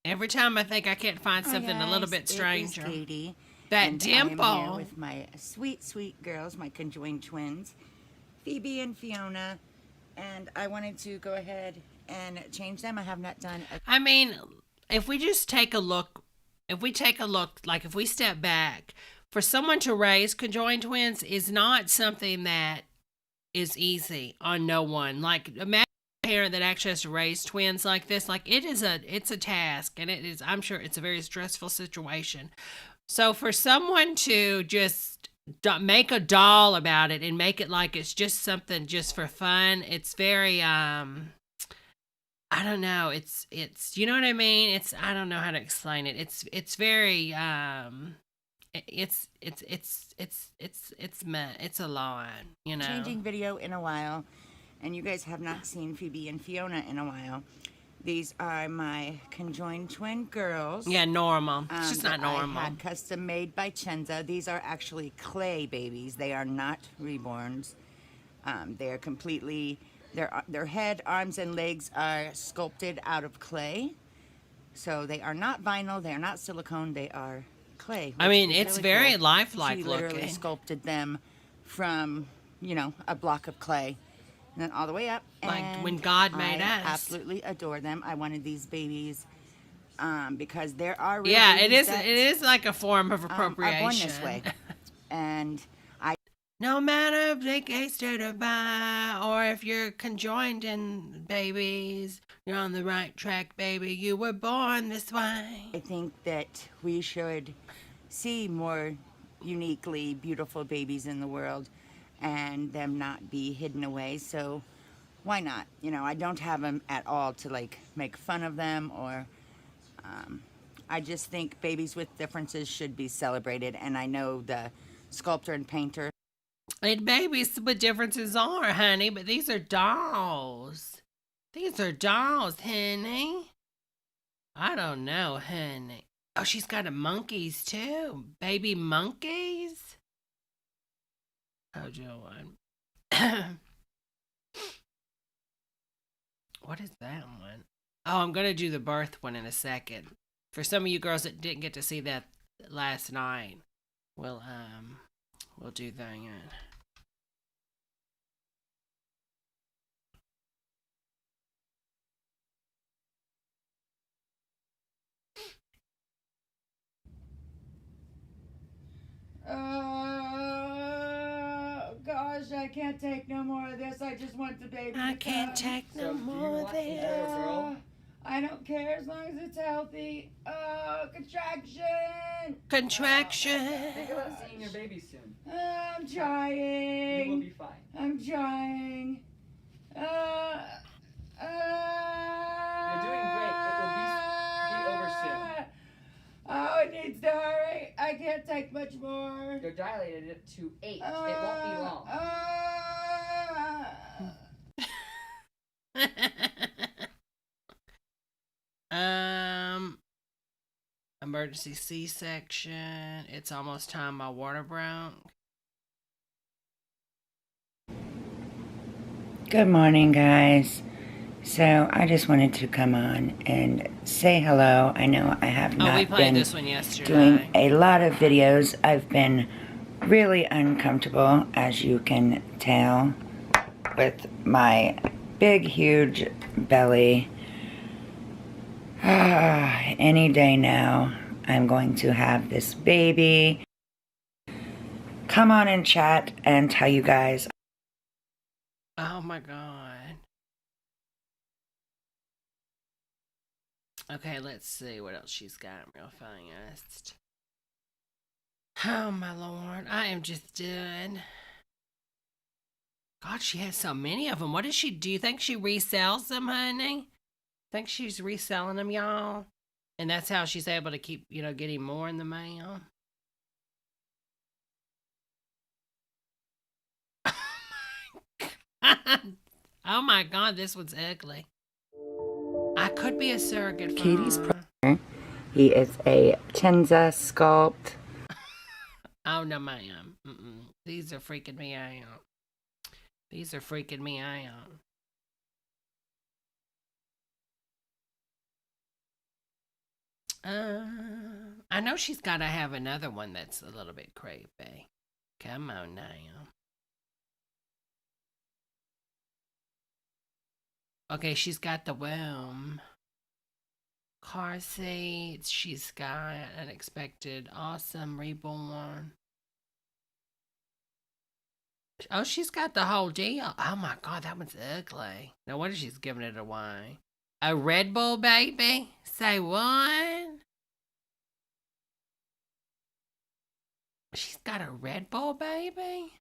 Every time I think I can't find something a little bit stranger. It is Katie, that and dimple. I am here with my sweet, sweet girls, my conjoined twins, Phoebe and Fiona, and I wanted to go ahead and change them. I have not done. I mean, if we just take a look, like if we step back, for someone to raise conjoined twins is not something that is easy on no one. Like imagine a parent that actually has to raise twins like this. Like it's a task, and I'm sure it's a very stressful situation. So for someone to just make a doll about it and make it like it's just something just for fun, it's very I don't know. You know what I mean? I don't know how to explain it. It's very it's a lot, you know. Changing video in a while, and you guys have not seen Phoebe and Fiona in a while. These are my conjoined twin girls. Yeah, normal. It's just not that normal. I had custom made by Chenza. These are actually clay babies. They are not reborns. They are completely, their head, arms, and legs are sculpted out of clay. So they are not vinyl. They are not silicone. They are clay. I mean, is it's really very cool. lifelike She literally looking. sculpted them from, you know, a block of clay. And then all the way up. Like and when God made I us. absolutely adore them. I wanted these babies because there are real Yeah, it babies is like a form of appropriation. are born this way. And no matter if they case to buy or if you're conjoined in babies, you're on the right track, baby. You were born this way. I think that we should see more uniquely beautiful babies in the world and them not be hidden away. So why not? You know, I don't have them at all to like make fun of them or I just think babies with differences should be celebrated. And I know the sculptor and painter. And babies with differences are, honey, but these are dolls. These are dolls, honey. I don't know, honey. Oh, she's got a monkeys too. Baby monkeys. Oh, Joanne. What is that one? Oh, I'm going to do the birth one in a second. For some of you girls that didn't get to see that last night, we'll do that. Gosh, I can't take no more of this. I just want the baby. I can't take no more of this. I don't care as long as it's healthy. Contraction. Contraction. Think about seeing your baby soon. I'm trying. You will be fine. I'm trying. You're doing great. It will be over soon. Oh, it needs to hurry. I can't take much more. You're dilated to 8. It won't be long. Emergency C-section. It's almost time my water broke. Good morning, guys. So I just wanted to come on and say hello. I know I have not we played been this one yesterday. doing a lot of videos. I've been really uncomfortable, as you can tell, with my big, huge belly. Any day now, I'm going to have this baby. Come on and chat and tell you guys. Oh my God. Okay, let's see what else she's got real fast. Oh my Lord, I am just done. God, she has so many of them. What does she do? You think she resells them, honey? Think she's reselling them, y'all? And that's how she's able to keep, getting more in the mail. Oh my God, this one's ugly. I could be a surrogate for Katie's her. brother. He is a Chenza sculpt. Oh no, ma'am. These are freaking me out. These are freaking me out. I know she's got to have another one that's a little bit creepy. Come on now. Okay, she's got the womb. Car seats. She's got unexpected, awesome reborn. Oh, she's got the whole deal. Oh my God, that one's ugly. No wonder she's giving it away. A Red Bull baby? Say what? She's got a Red Bull baby?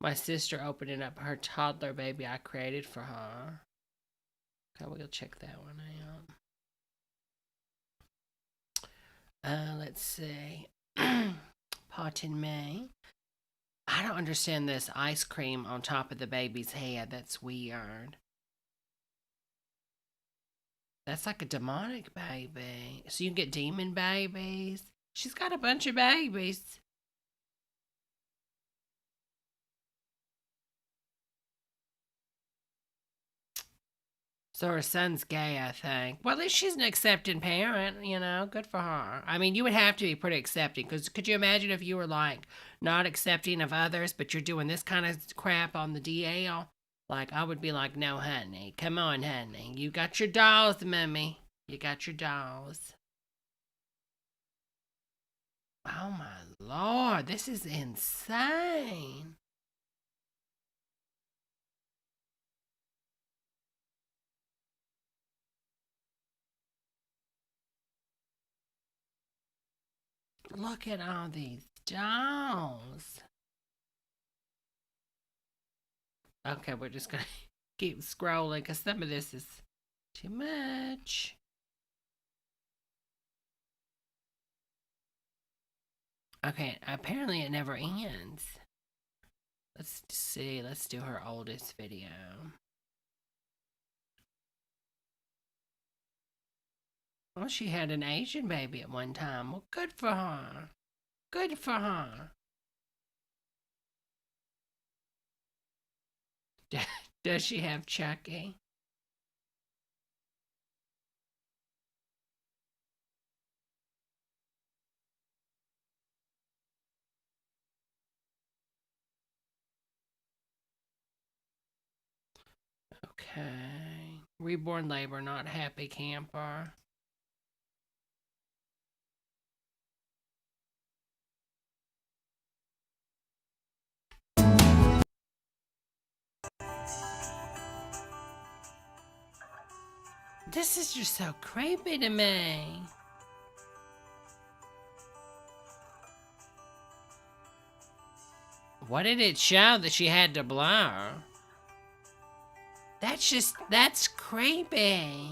My sister opening up her toddler baby I created for her. Okay, we'll check that one out. Let's see. Pardon me. I don't understand this ice cream on top of the baby's head. That's weird. That's like a demonic baby. So you can get demon babies. She's got a bunch of babies. So her son's gay, I think. Well, at least she's an accepting parent, you know. Good for her. I mean, you would have to be pretty accepting. Because could you imagine if you were, like, not accepting of others, but you're doing this kind of crap on the DL? Like, I would be like, no, honey. Come on, honey. You got your dolls, mommy. You got your dolls. Oh, my Lord. This is insane. Look at all these dolls. Okay, we're just going to keep scrolling because some of this is too much. Okay, apparently it never ends. Let's see. Let's do her oldest video. Well, she had an Asian baby at one time. Well, good for her. Good for her. Does she have Chucky? Okay. Reborn labor, not happy camper. This is just so creepy to me. What did it show that she had to blur? That's creepy.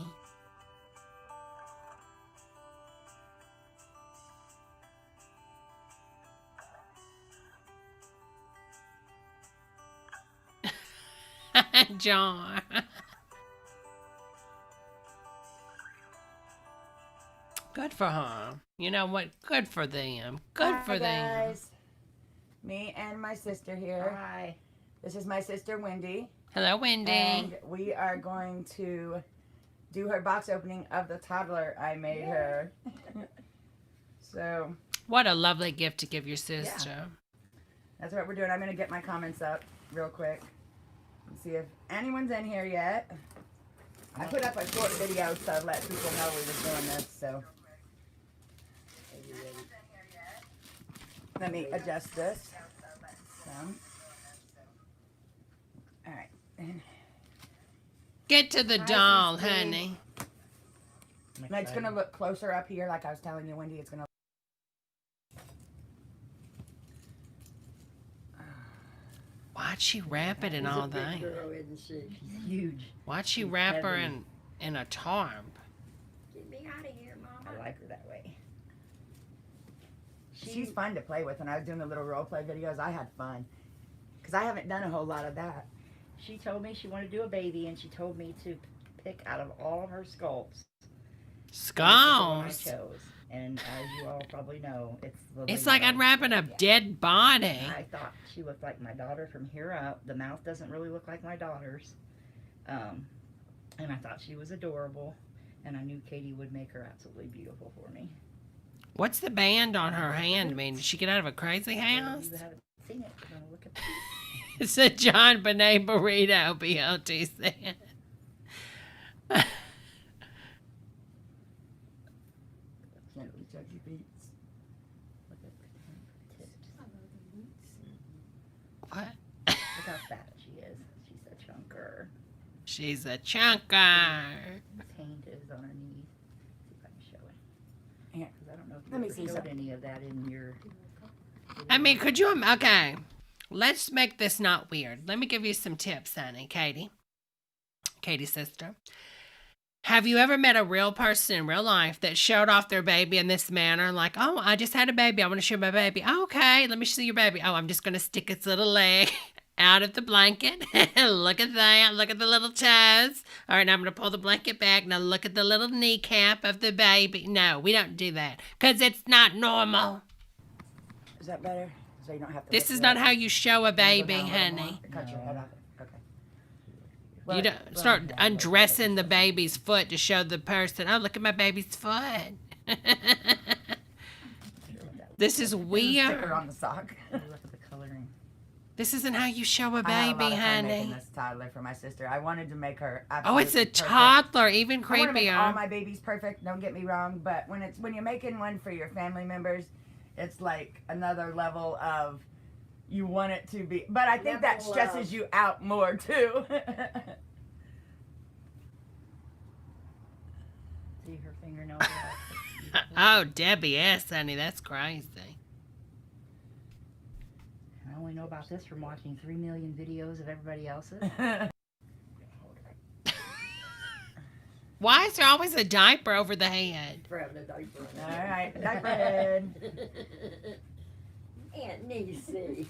John. Good for her. You know what? Good for them. Good for them. Guys. Me and my sister here. Hi. This is my sister, Wendy. Hello, Wendy. And we are going to do her box opening of the toddler I made her. So. What a lovely gift to give your sister. Yeah. That's what we're doing. I'm going to get my comments up real quick and see if anyone's in here yet. I put up a short video to let people know we were doing this, so. Let me adjust this. All right. Get to the doll, honey. It's going to look closer up here, like I was telling you, Wendy. It's going to. Why'd she wrap it in all that? Girl, isn't she? She's huge. Why'd she wrap her in a tarp? Get me out of here, Mama. I like her that way. She's fun to play with. When I was doing the little role play videos, I had fun. Because I haven't done a whole lot of that. She told me she wanted to do a baby, and she told me to pick out of all of her sculpts. Skulls? I chose. And as you all probably know, it's like unwrapping a dead body. I thought she looked like my daughter from here up. The mouth doesn't really look like my daughter's. And I thought she was adorable. And I knew Katie would make her absolutely beautiful for me. What's the band on her hand? I mean, did she get out of a crazy house? You haven't seen it. You're gonna look at It's a John Bonet burrito, BLT said. What? Look how fat she is. She's a chunker. She's a chunker. Taint is on her knees. See if I can show it. Yeah, because I don't know if Let me you see ever showed something. any of that in your. I mean, could you? Okay. let's make this not weird. Let me give you some tips, honey. Katie's sister. Have you ever met a real person in real life that showed off their baby in this manner? Like, oh, I just had a baby. I want to show my baby. Oh, okay, let me see your baby. Oh, I'm just going to stick its little leg out of the blanket. Look at that. Look at the little toes. All right, now I'm going to pull the blanket back. Now look at the little kneecap of the baby. No, we don't do that because it's not normal. Is that better? So you don't have to. This is not how you show a baby, honey. Cut your head off. You don't start undressing the baby's foot to show the person, oh, look at my baby's foot. This is weird. Sticker on the sock. Look at the coloring. This isn't how you show a I had a lot baby, of fun honey. making this toddler for my sister. I wanted to make her Oh, it's a absolutely perfect. toddler, even I want to make all creepier. my babies perfect. Don't get me wrong, but when you're making one for your family members, it's like another level of you want it to be. But I think that stresses you out more too. See her fingernails. Oh, Debbie, yes, honey, that's crazy. I only know about this from watching 3 million videos of everybody else's. Why is there always a diaper over the head? For having a diaper. All right, diaper head. Aunt Niecy.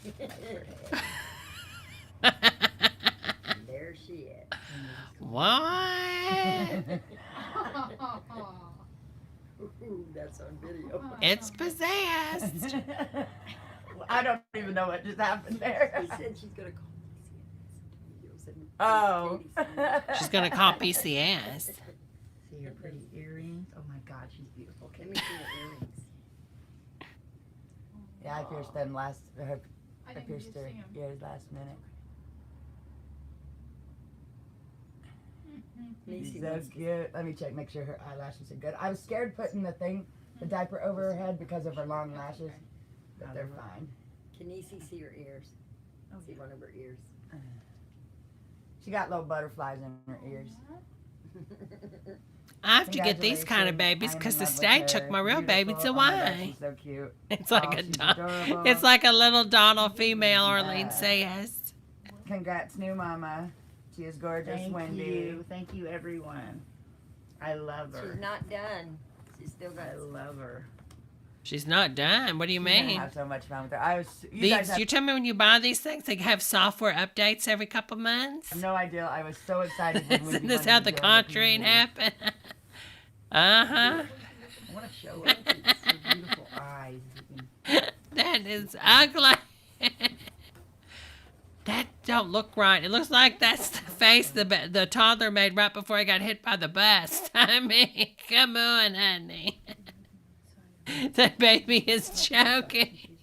There she is. What? Ooh, that's on video. It's possessed. I don't even know what just happened there. She said she's gonna call PCS. Oh. She's going to call PCS. See her pretty earrings? Oh my God, she's beautiful. Let me see the earrings. Yeah, I pierced them I pierced her ears last minute. She's so cute. Let me check, make sure her eyelashes are good. I was scared putting the diaper over her head because of her long lashes, but they're fine. Can Niecy see her ears? See one of her ears. She got little butterflies in her ears. I have to get these kind of babies because the state took my real babies away. She's so cute. It's like it's like a little Donald female, Arlene says. Congrats, new mama. She is gorgeous, Wendy. Thank you, everyone. I love her. She's not done. She's still got. I love her. She's not done. What do you mean? I have so much fun with her. You tell me when you buy these things, they have software updates every couple months. I have no idea. I was so excited. When Isn't this how the Conjuring happened? Uh-huh. I want to show her. Her beautiful eyes. That is ugly. That don't look right. It looks like that's the face the toddler made right before he got hit by the bus. I mean, come on, honey. That baby is choking.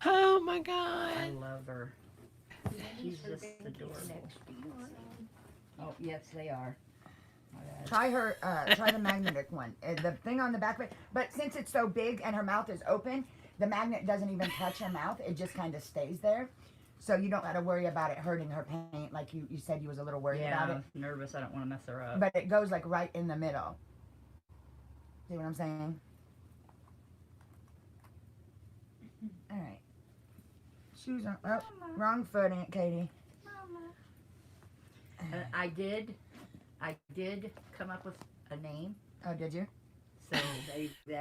Oh my God. I love her. She's just adorable. Oh, yes, they are. Try the magnetic one. The thing on the back of it, but since it's so big and her mouth is open, the magnet doesn't even touch her mouth. It just kind of stays there. So you don't got to worry about it hurting her paint like you said you was a little worried about it. Yeah, nervous. I don't want to mess her up. But it goes like right in the middle. See what I'm saying? All right. Shoes on. Oh, wrong foot, Aunt Katie. I did come up with a name. Oh, did you? So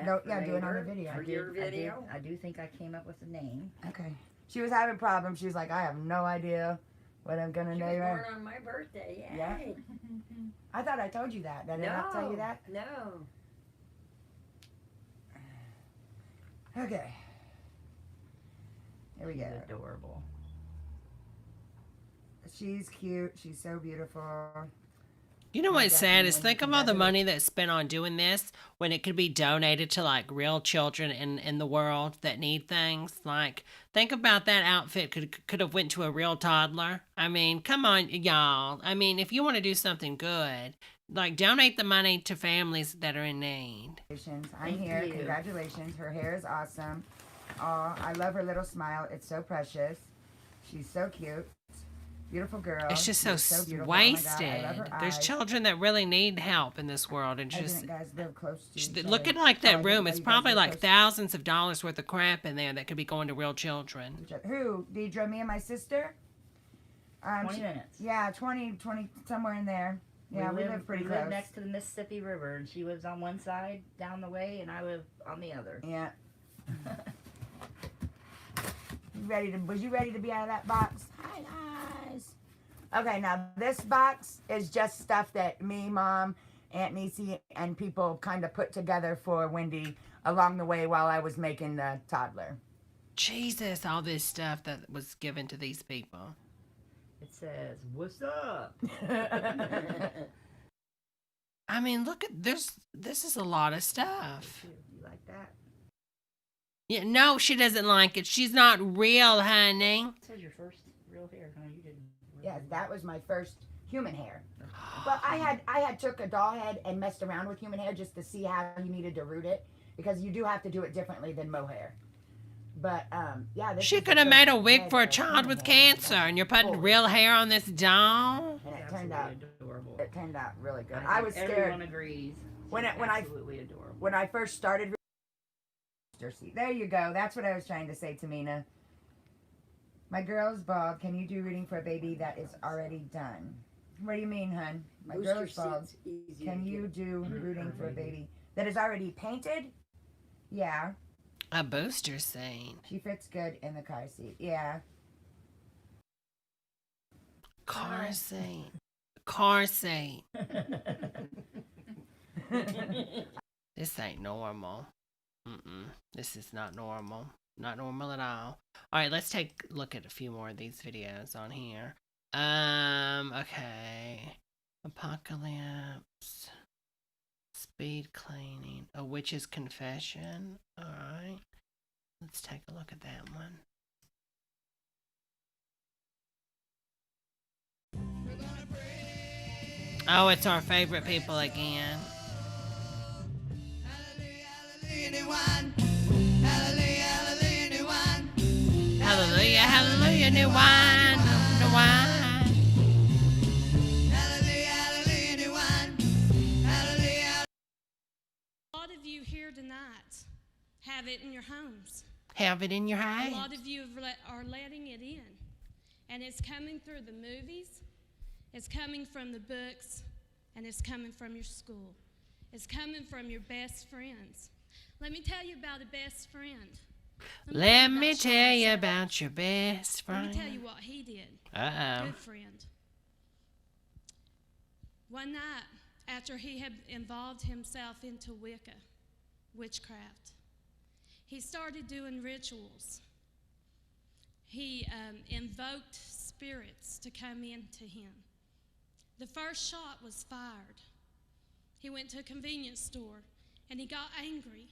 No, yeah, do it on the video. For your video? I do think I came up with a name. Okay. She was having problems. She was like, I have no idea what I'm gonna name her. Born on my birthday. Yay. Yeah. I thought I told you that. Did I not tell you that? No. Okay. Here we go. She's adorable. She's cute. She's so beautiful. You know what's sad is think of all the money that's spent on doing this when it could be donated to like real children in the world that need things. Like think about that outfit could have went to a real toddler. I mean, come on, y'all. I mean, if you want to do something good, like donate the money to families that are in need. I'm here. Congratulations. Her hair is awesome. Oh, I love her little smile. It's so precious. She's so cute. Beautiful girl. It's just She's so beautiful. Oh my God, wasted. I love her There's eyes. children that really need help in this world, and I just didn't guys live close to each other. looking like Oh, I that didn't room. know It's you guys probably lived like close- thousands of dollars worth of crap in there that could be going to real children. Who? Debra, me and my sister? 20 minutes. Yeah, 20, somewhere in there. Yeah, we live pretty close. live next to the Mississippi River, and she lives on one side down the way, and I live on the other. Yeah. Was you ready to be out of that box? Hi, guys. Okay, now this box is just stuff that me, Mom, Aunt Niecy, and people kind of put together for Wendy along the way while I was making the toddler. Jesus, all this stuff that was given to these people. It says, "What's up?" I mean, look at this. This is a lot of stuff. You like that? Yeah, no, she doesn't like it. She's not real, honey. This was your first real hair, huh? You didn't. Yeah, that was my first human hair. But I had took a doll head and messed around with human hair just to see how you needed to root it, because you do have to do it differently than mohair. But yeah, this She is the could have first made a wig head for a of child human with hair. cancer, and you're putting Fully. real hair on this doll. And it turned out adorable. It turned out really good. I I was think scared. everyone agrees. She's absolutely adorable. When I first started. There you go. That's what I was trying to say to Mina. My girl's bald. Can you do reading for a baby that is already done? What do you mean, hun? My girl is bald. Can you do rooting for a baby that is already painted? Yeah. A booster scene. She fits good in the car seat. Yeah. Car seat. Car seat. This ain't normal. This is not normal. Not normal at all. All right, let's take a look at a few more of these videos on here. Okay. Apocalypse. Speed cleaning. A witch's confession. All right. Let's take a look at that one. Oh, it's our favorite people again. Hallelujah, hallelujah, new wine, new wine. A lot of you here tonight have it in your homes. Have it in your A hand. lot of you are letting it in. And it's coming through the movies, it's coming from the books, and it's coming from your school. It's coming from your best friends. Let me tell you about a best friend. Let me tell you about your best friend. Let me tell you what he did. Uh-oh. Good friend. One night, after he had involved himself into witchcraft, he started doing rituals. He invoked spirits to come into him. The first shot was fired. He went to a convenience store and he got angry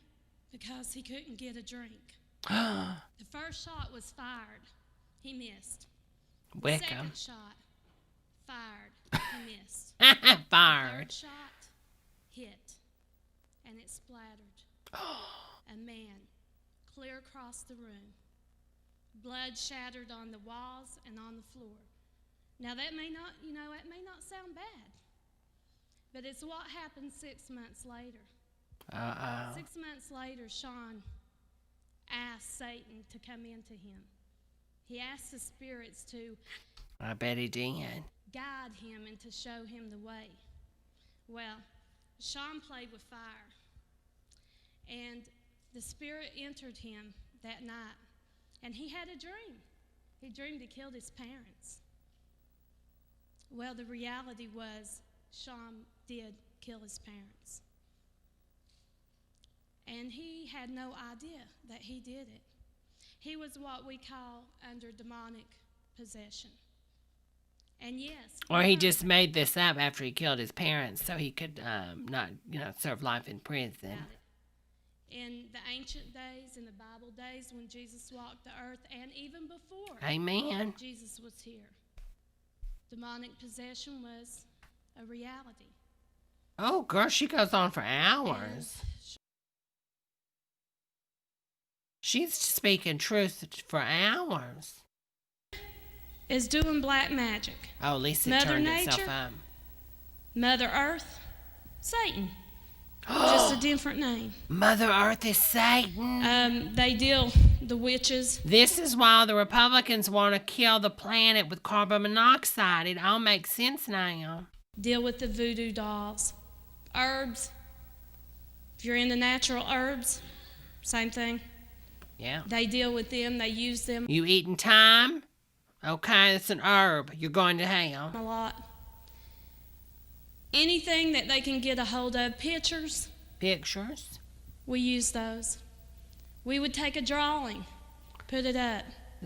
because he couldn't get a drink. The first shot was fired. He missed. Wicca. The second shot, fired. He missed. Fired. The third shot, hit. And it splattered. A man, clear across the room. Blood shattered on the walls and on the floor. Now that may not, it may not sound bad. But it's what happened 6 months later. 6 months later, Sean asked Satan to come into him. He asked the spirits to I bet he did. guide him and to show him the way. Well, Sean played with fire. And the spirit entered him that night. And he had a dream. He dreamed he killed his parents. Well, the reality was Sean did kill his parents. And he had no idea that he did it. He was what we call under demonic possession. And yes. Or he just made this up after he killed his parents so he could not, serve life in prison. In the ancient days, in the Bible days, when Jesus walked the earth, and even before Amen. Jesus was here, demonic possession was a reality. Oh, girl, she goes on for hours. She's speaking truth for hours. is doing black magic. Oh, at least it Mother turned Nature, itself up. Mother Earth, Satan. Just a different name. Mother Earth is Satan. They deal the witches. This is why the Republicans want to kill the planet with carbon monoxide. It all makes sense now. Deal with the voodoo dolls. Herbs. If you're into natural herbs, same thing. Yeah. They deal with them. They use them. You eating thyme? Okay, it's an herb. You're going to hell. A lot. Anything that they can get a hold of. Pictures. We use those. We would take a drawing, put it up.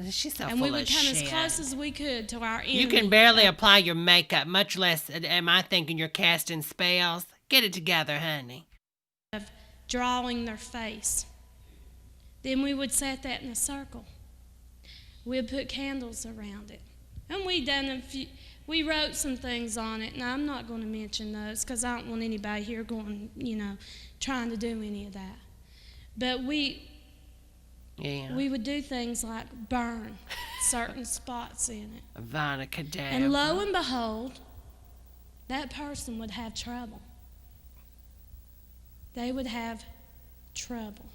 She's so and full we would of come shit. as close as we could to our enemy. You can barely apply your makeup, much less am I thinking you're casting spells. Get it together, honey. Of drawing their face. Then we would set that in a circle. We'd put candles around it. And we wrote some things on it, and I'm not going to mention those because I don't want anybody here going, trying to do any of that. But we would do things like burn certain spots in it. Avada Kedavra. And lo and behold, that person would have trouble. They would have trouble.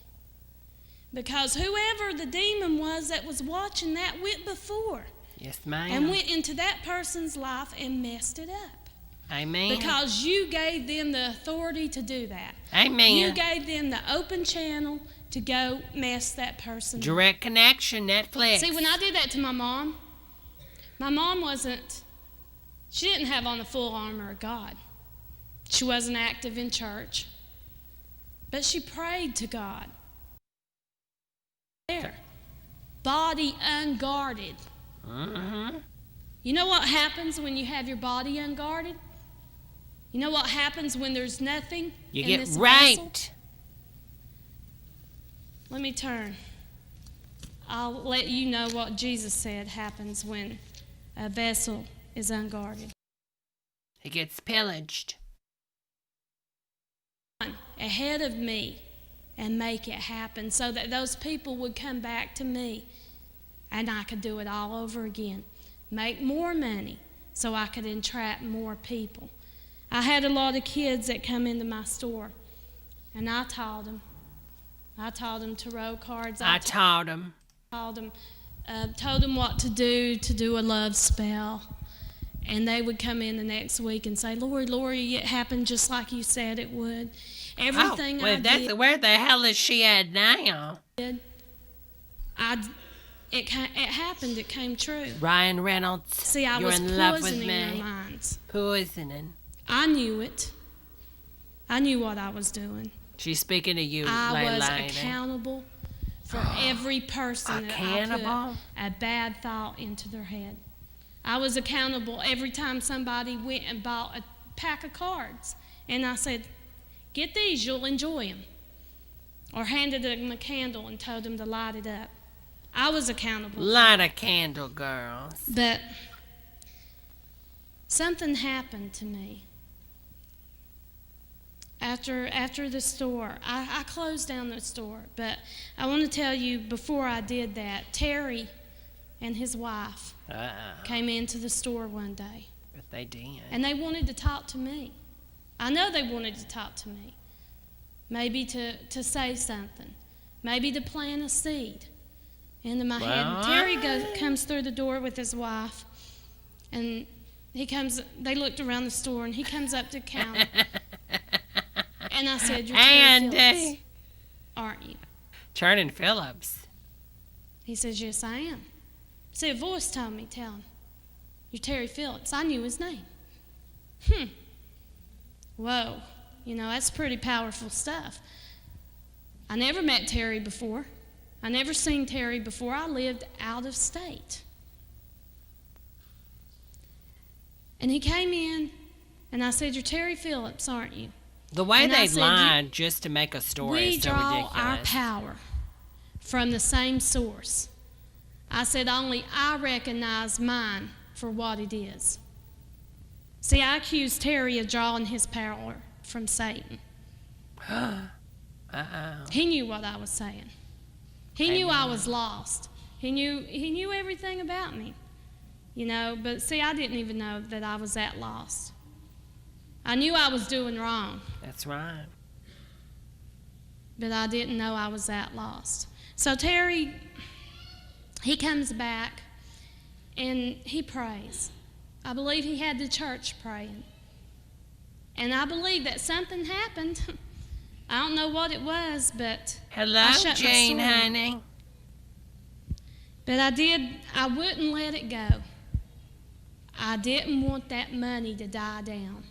Because whoever the demon was that was watching that went before. Yes, ma'am. And went into that person's life and messed it up. Amen. Because you gave them the authority to do that. Amen. You gave them the open channel to go mess that person up. Direct connection, Netflix. See, when I did that to my mom she didn't have on the full armor of God. She wasn't active in church. But she prayed to God. There. Body unguarded. Mm-hmm. You know what happens when you have your body unguarded? You know what happens when there's nothing You in get this raped. vessel? Let me turn. I'll let you know what Jesus said happens when a vessel is unguarded. It gets pillaged. Ahead of me and make it happen so that those people would come back to me and I could do it all over again. Make more money so I could entrap more people. I had a lot of kids that come into my store and I taught them. I taught them tarot cards. I taught them. Told them what to do a love spell. And they would come in the next week and say, Lori, it happened just like you said it would. Everything I did. Where the hell is she at now? It happened. It came true. Ryan Reynolds. See, I you're was in love with poisoning their me. minds. Poisoning. I knew it. I knew what I was doing. She's speaking to you, I was Lady. accountable for every person that I put a bad thought into their head. I was accountable every time somebody went and bought a pack of cards. And I said, get these, you'll enjoy them. Or handed them a candle and told them to light it up. I was accountable. Light a candle, girls. But something happened to me. After the store, I closed down the store. But I want to tell you, before I did that, Terry and his wife came into the store one day. But they did. And they wanted to talk to me. I know they wanted to talk to me. Maybe to say something. Maybe to plant a seed into my head. And Terry comes through the door with his wife. And they looked around the store, and he comes up to the counter. And I said, you're Terry Phillips, aren't you? Turning Phillips. He says, yes, I am. See, a voice told me, tell him, you're Terry Phillips. I knew his name. Whoa. That's pretty powerful stuff. I never met Terry before. I never seen Terry before. I lived out of state. And he came in, and I said, you're Terry Phillips, aren't you? The way they lied just to make a story is so ridiculous. We draw our power from the same source. I said, only I recognize mine for what it is. See, I accused Terry of drawing his power from Satan. He knew what I was saying. He knew I was lost. He knew everything about me. You know, but see, I didn't even know that I was that lost. I knew I was doing wrong. That's right. But I didn't know I was that lost. So Terry, he comes back and he prays. I believe he had the church praying. And I believe that something happened. I don't know what it was, but Hello, I shut Jane, my story. honey. But I wouldn't let it go. I didn't want that money to die down.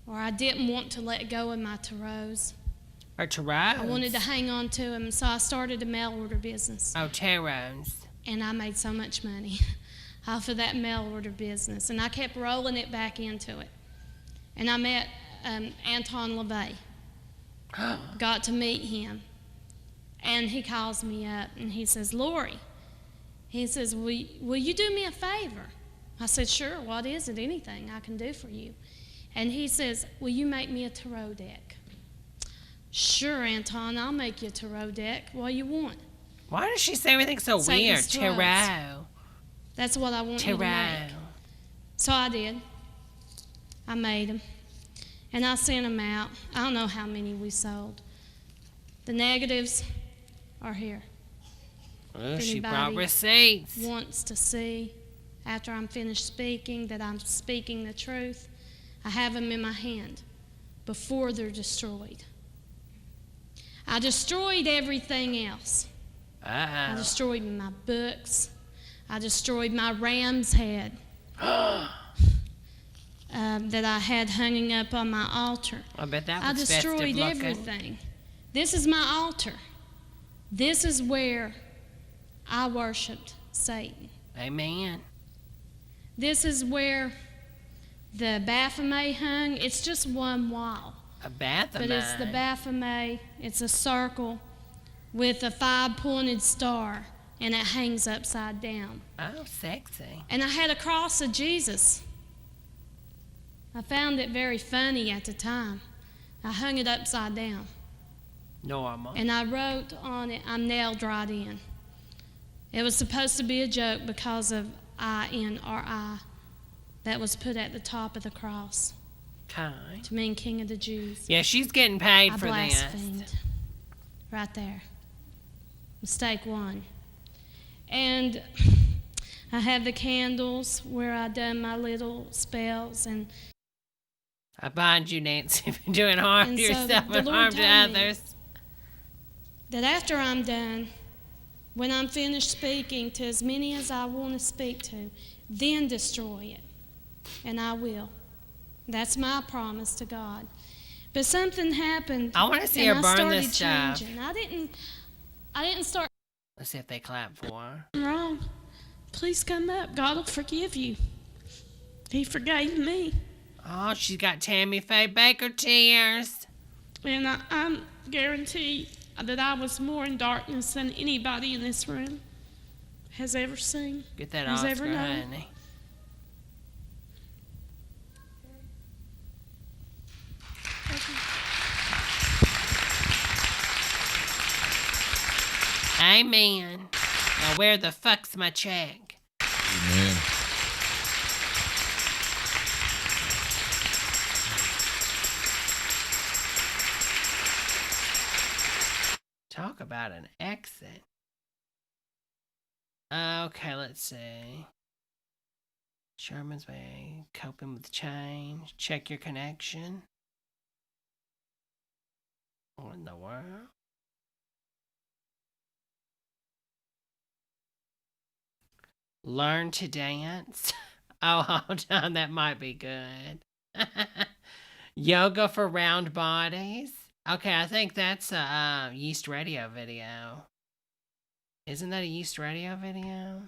Or I didn't want to let go of my tarots. Or tarots? I wanted to hang on to them, so I started a mail order business. Oh, tarots. And I made so much money off of that mail order business. And I kept rolling it back into it. And I met Anton LaVey. Got to meet him. And he calls me up and he says, Lori, he says, will you do me a favor? I said, sure, what is it? Anything I can do for you. And he says, will you make me a tarot deck? Sure, Anton, I'll make you a tarot deck. What do you want? Why does she say everything so weird? Tarot. That's what I want you to make. So I did. I made them. And I sent them out. I don't know how many we sold. The negatives are here. Oh, she brought receipts. Wants to see after I'm finished speaking that I'm speaking the truth, I have them in my hand before they're destroyed. I destroyed everything else. I destroyed my books. I destroyed my ram's head that I had hanging up on my altar. I bet that was I destroyed festive looking. everything. This is my altar. This is where I worshiped Satan. Amen. This is where the Baphomet hung. It's just one wall. A Baphomet? But it's the Baphomet. It's a circle with a 5-pointed star, and it hangs upside down. Oh, sexy. And I had a cross of Jesus. I found it very funny at the time. I hung it upside down. Normal. And I wrote on it, I'm nailed right in. It was supposed to be a joke because of INRI that was put at the top of the cross. Okay. To mean King of the Jews. Yeah, she's getting paid for this. I blasphemed. Right there. Mistake 1. And I have the candles where I done my little spells, and I bind you, Nancy, for doing harm and to so yourself the and Lord harm to told me others. that after I'm done, when I'm finished speaking to as many as I want to speak to, then destroy it. And I will. That's my promise to God. But something happened. I want to see her burn this stuff. Changing. I didn't start. Let's see if they clap for her. Wrong. Please come up. God will forgive you. He forgave me. Oh, she's got Tammy Faye Baker tears. And I guarantee that I was more in darkness than anybody in this room has ever seen. Get that has Oscar, ever known. honey. Amen. Now where the fuck's my check? Amen. Talk about an exit. Okay, let's see. Sherman's Way, coping with change. Check your connection. What in the world? Learn to dance. Oh, hold on, that might be good. Yoga for round bodies. Okay, I think that's a Yeast Radio video. Isn't that a Yeast Radio video?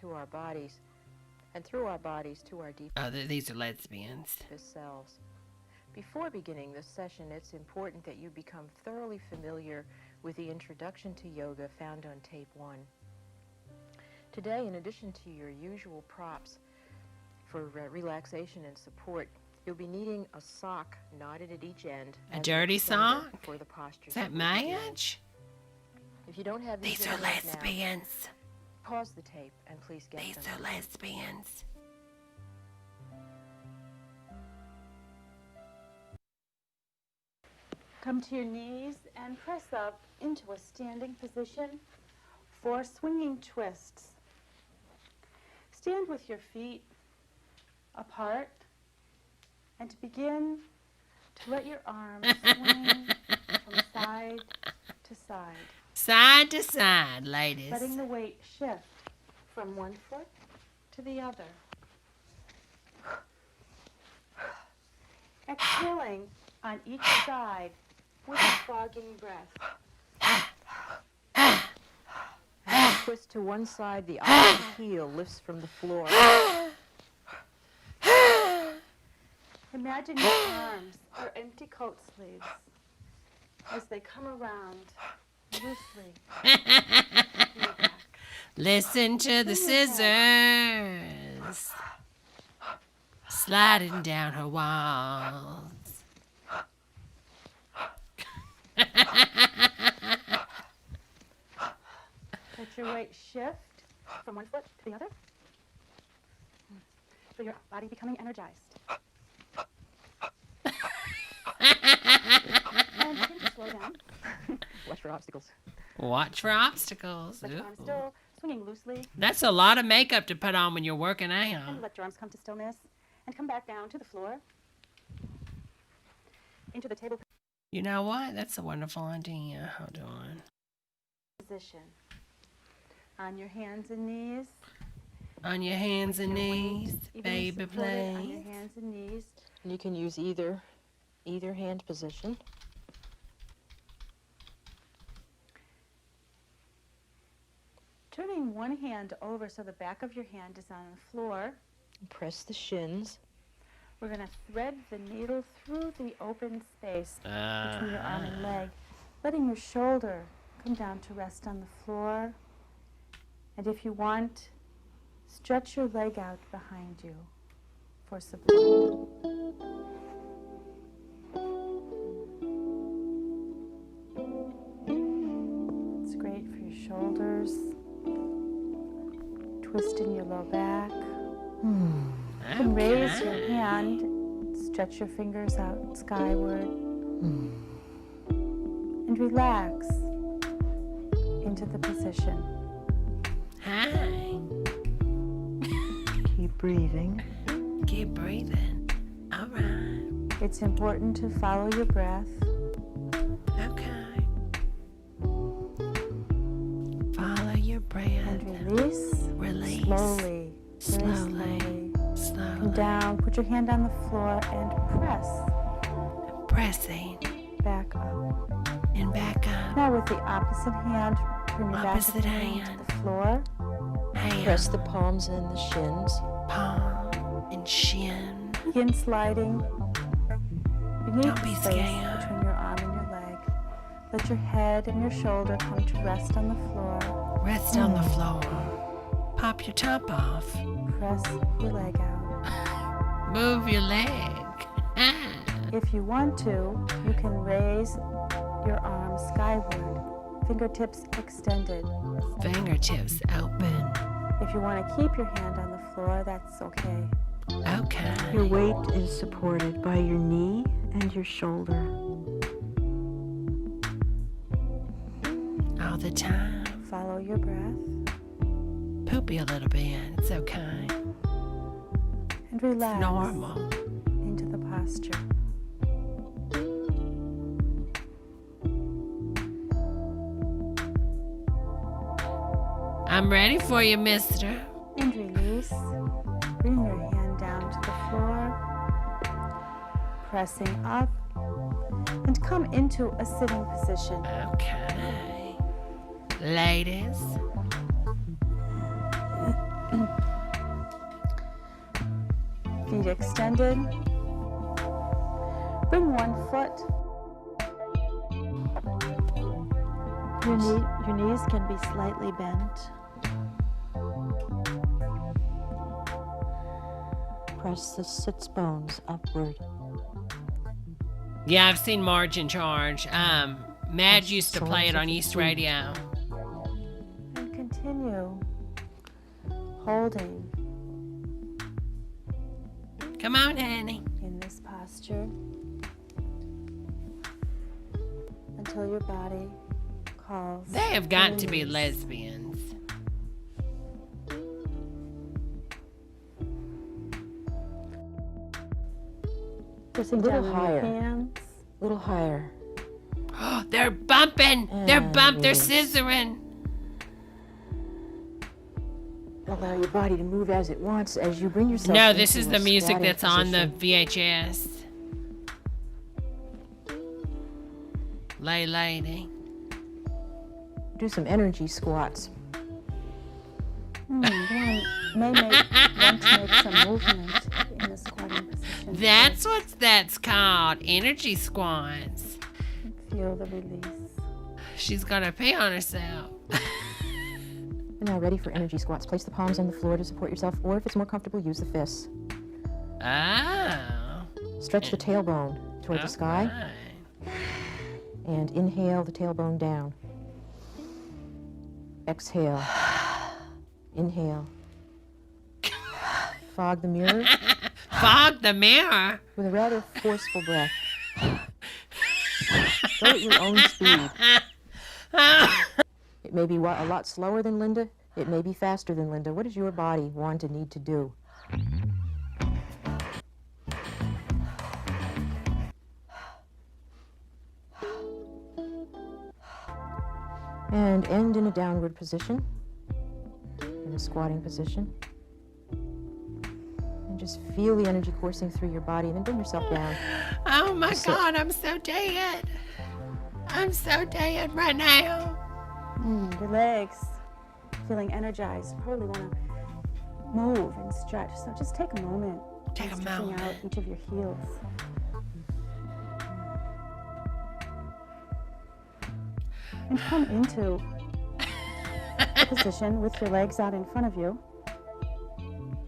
To our bodies, and through our bodies to our deepest These are lesbians. selves. Before beginning this session, it's important that you become thoroughly familiar with the introduction to yoga found on tape 1. Today, in addition to your usual props for relaxation and support, You'll be needing a sock knotted at each end. A dirty sock? For the posture. Is that marriage? If you don't have These are lesbians. Pause the tape and please get These them. are lesbians. Come to your knees and press up into a standing position for swinging twists. Stand with your feet apart and begin to let your arms swing from side to side. Side to side, ladies. Letting the weight shift from one foot to the other. Exhaling on each side with a fogging breath. As you twist to one side, the opposite heel lifts from the floor. Imagine your arms are empty coat sleeves as they come around loosely. Listen to the scissors sliding down her walls. Let your weight shift from one foot to the other. Feel your body becoming energized. And begin to slow down. Watch for obstacles. Watch for obstacles. Let your arms still swinging loosely. That's a lot of makeup to put on when you're working out. And let your arms come to stillness and come back down to the floor. Into the table You know what? That's a wonderful idea. Hold on. position. On your hands and knees. On your hands and knees, baby, On your please. hands and knees. And you can use either hand position. Turning one hand over so the back of your hand is on the floor. Press the shins. We're going to thread the needle through the open space between your arm and leg, letting your shoulder come down to rest on the floor. And if you want, stretch your leg out behind you for support. It's great for your shoulders, twisting your low back. You can raise your hand, stretch your fingers out skyward, and relax into the position. Hi. Keep breathing. Keep breathing. All right. It's important to follow your breath. Okay. Follow your breath. And release. Release. Slowly. Slowly. Come down, put your hand on the floor and press. Pressing. Back up. And back up. Now with the opposite hand, turn your back of Opposite the hand to the floor. Hand. Press the palms and the shins. Palm and shin. Begin sliding beneath Don't the be space scared. between your arm and your leg. Let your head and your shoulder come to rest on the floor. Rest on the floor. Pop your top off. Press your leg out. Move your leg. If you want to, you can raise your arms skyward, fingertips extended. Fingertips open. If you want to keep your hand on the floor, that's okay. Okay. Your weight is supported by your knee and your shoulder. All the time. Follow your breath. Poopy a little bit. It's okay. And relax Normal. into the posture. I'm ready for you, mister. And release. Bring your hand down to the floor. Pressing up. And come into a sitting position. Okay. Ladies. Feet extended. Bring one foot. Your knees can be slightly bent. press the sits bones upward. Yeah, I've seen Marge in Charge. Mad used to play it on East Radio. And continue holding. Come on, honey. In this posture until your body calls. They have got to be release. lesbians. Pressing Little down on higher. your hands. Little higher. Oh, they're bumping. They're And they're release. scissoring. Allow your body to move as it wants as you bring yourself No, this into is a the music squatting that's on the position. VHS. Lay lady. Do some energy squats. You may want to make some movement in the squatting position. That's what that's called. Energy squats. Feel the release. She's gonna pee on herself. And now ready for energy squats. Place the palms on the floor to support yourself, or if it's more comfortable, use the fists. Oh. Stretch the tailbone toward the sky. And inhale the tailbone down. Exhale. Inhale. Fog the mirror. Fog the mirror. With a rather forceful breath. Go at your own speed. It may be a lot slower than Linda. It may be faster than Linda. What does your body want and need to do? And end in a downward position, in a squatting position. And just feel the energy coursing through your body, and then bring yourself down. Oh my God, I'm so dead. I'm so dead right now. Your legs feeling energized. You probably want to move and stretch. So just take a moment. Take a stretching moment. out each of your heels. And come into a position with your legs out in front of you.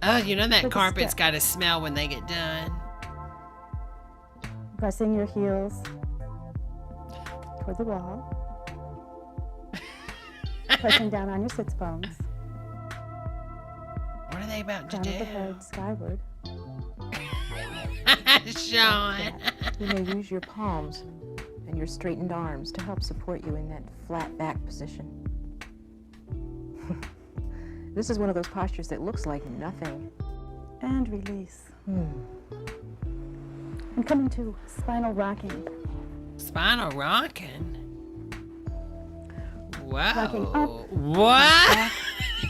Oh, you know that Take a carpet's step. got to smell when they get done. Pressing your heels toward the wall. Pressing down on your sits bones. What are they about to Down do? at the head skyward. Sean. You may use your palms and your straightened arms to help support you in that flat back position. This is one of those postures that looks like nothing. And release. And come into spinal rocking. Spinal rocking. Rocking Whoa. up. What?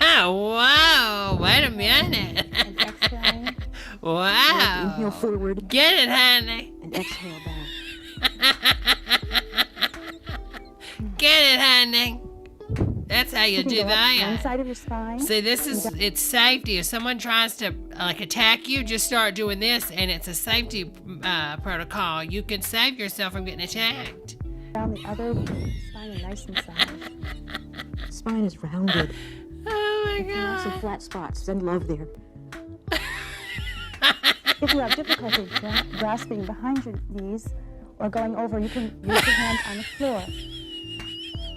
Whoa. Wait a minute. And exhaling. Wow. Inhale forward. Get it, honey. And exhale down. Get it, honey. That's how you You can do go up that. one side of your spine. See, this is, it's safety. If someone tries to attack you, just start doing this, and it's a safety protocol. You can save yourself from getting attacked. Down the other spine, a nice massage. Spine is rounded. Oh my If you have some God. flat spots, send love there. If you have difficulty grasping behind your knees or going over, you can use your hands on the floor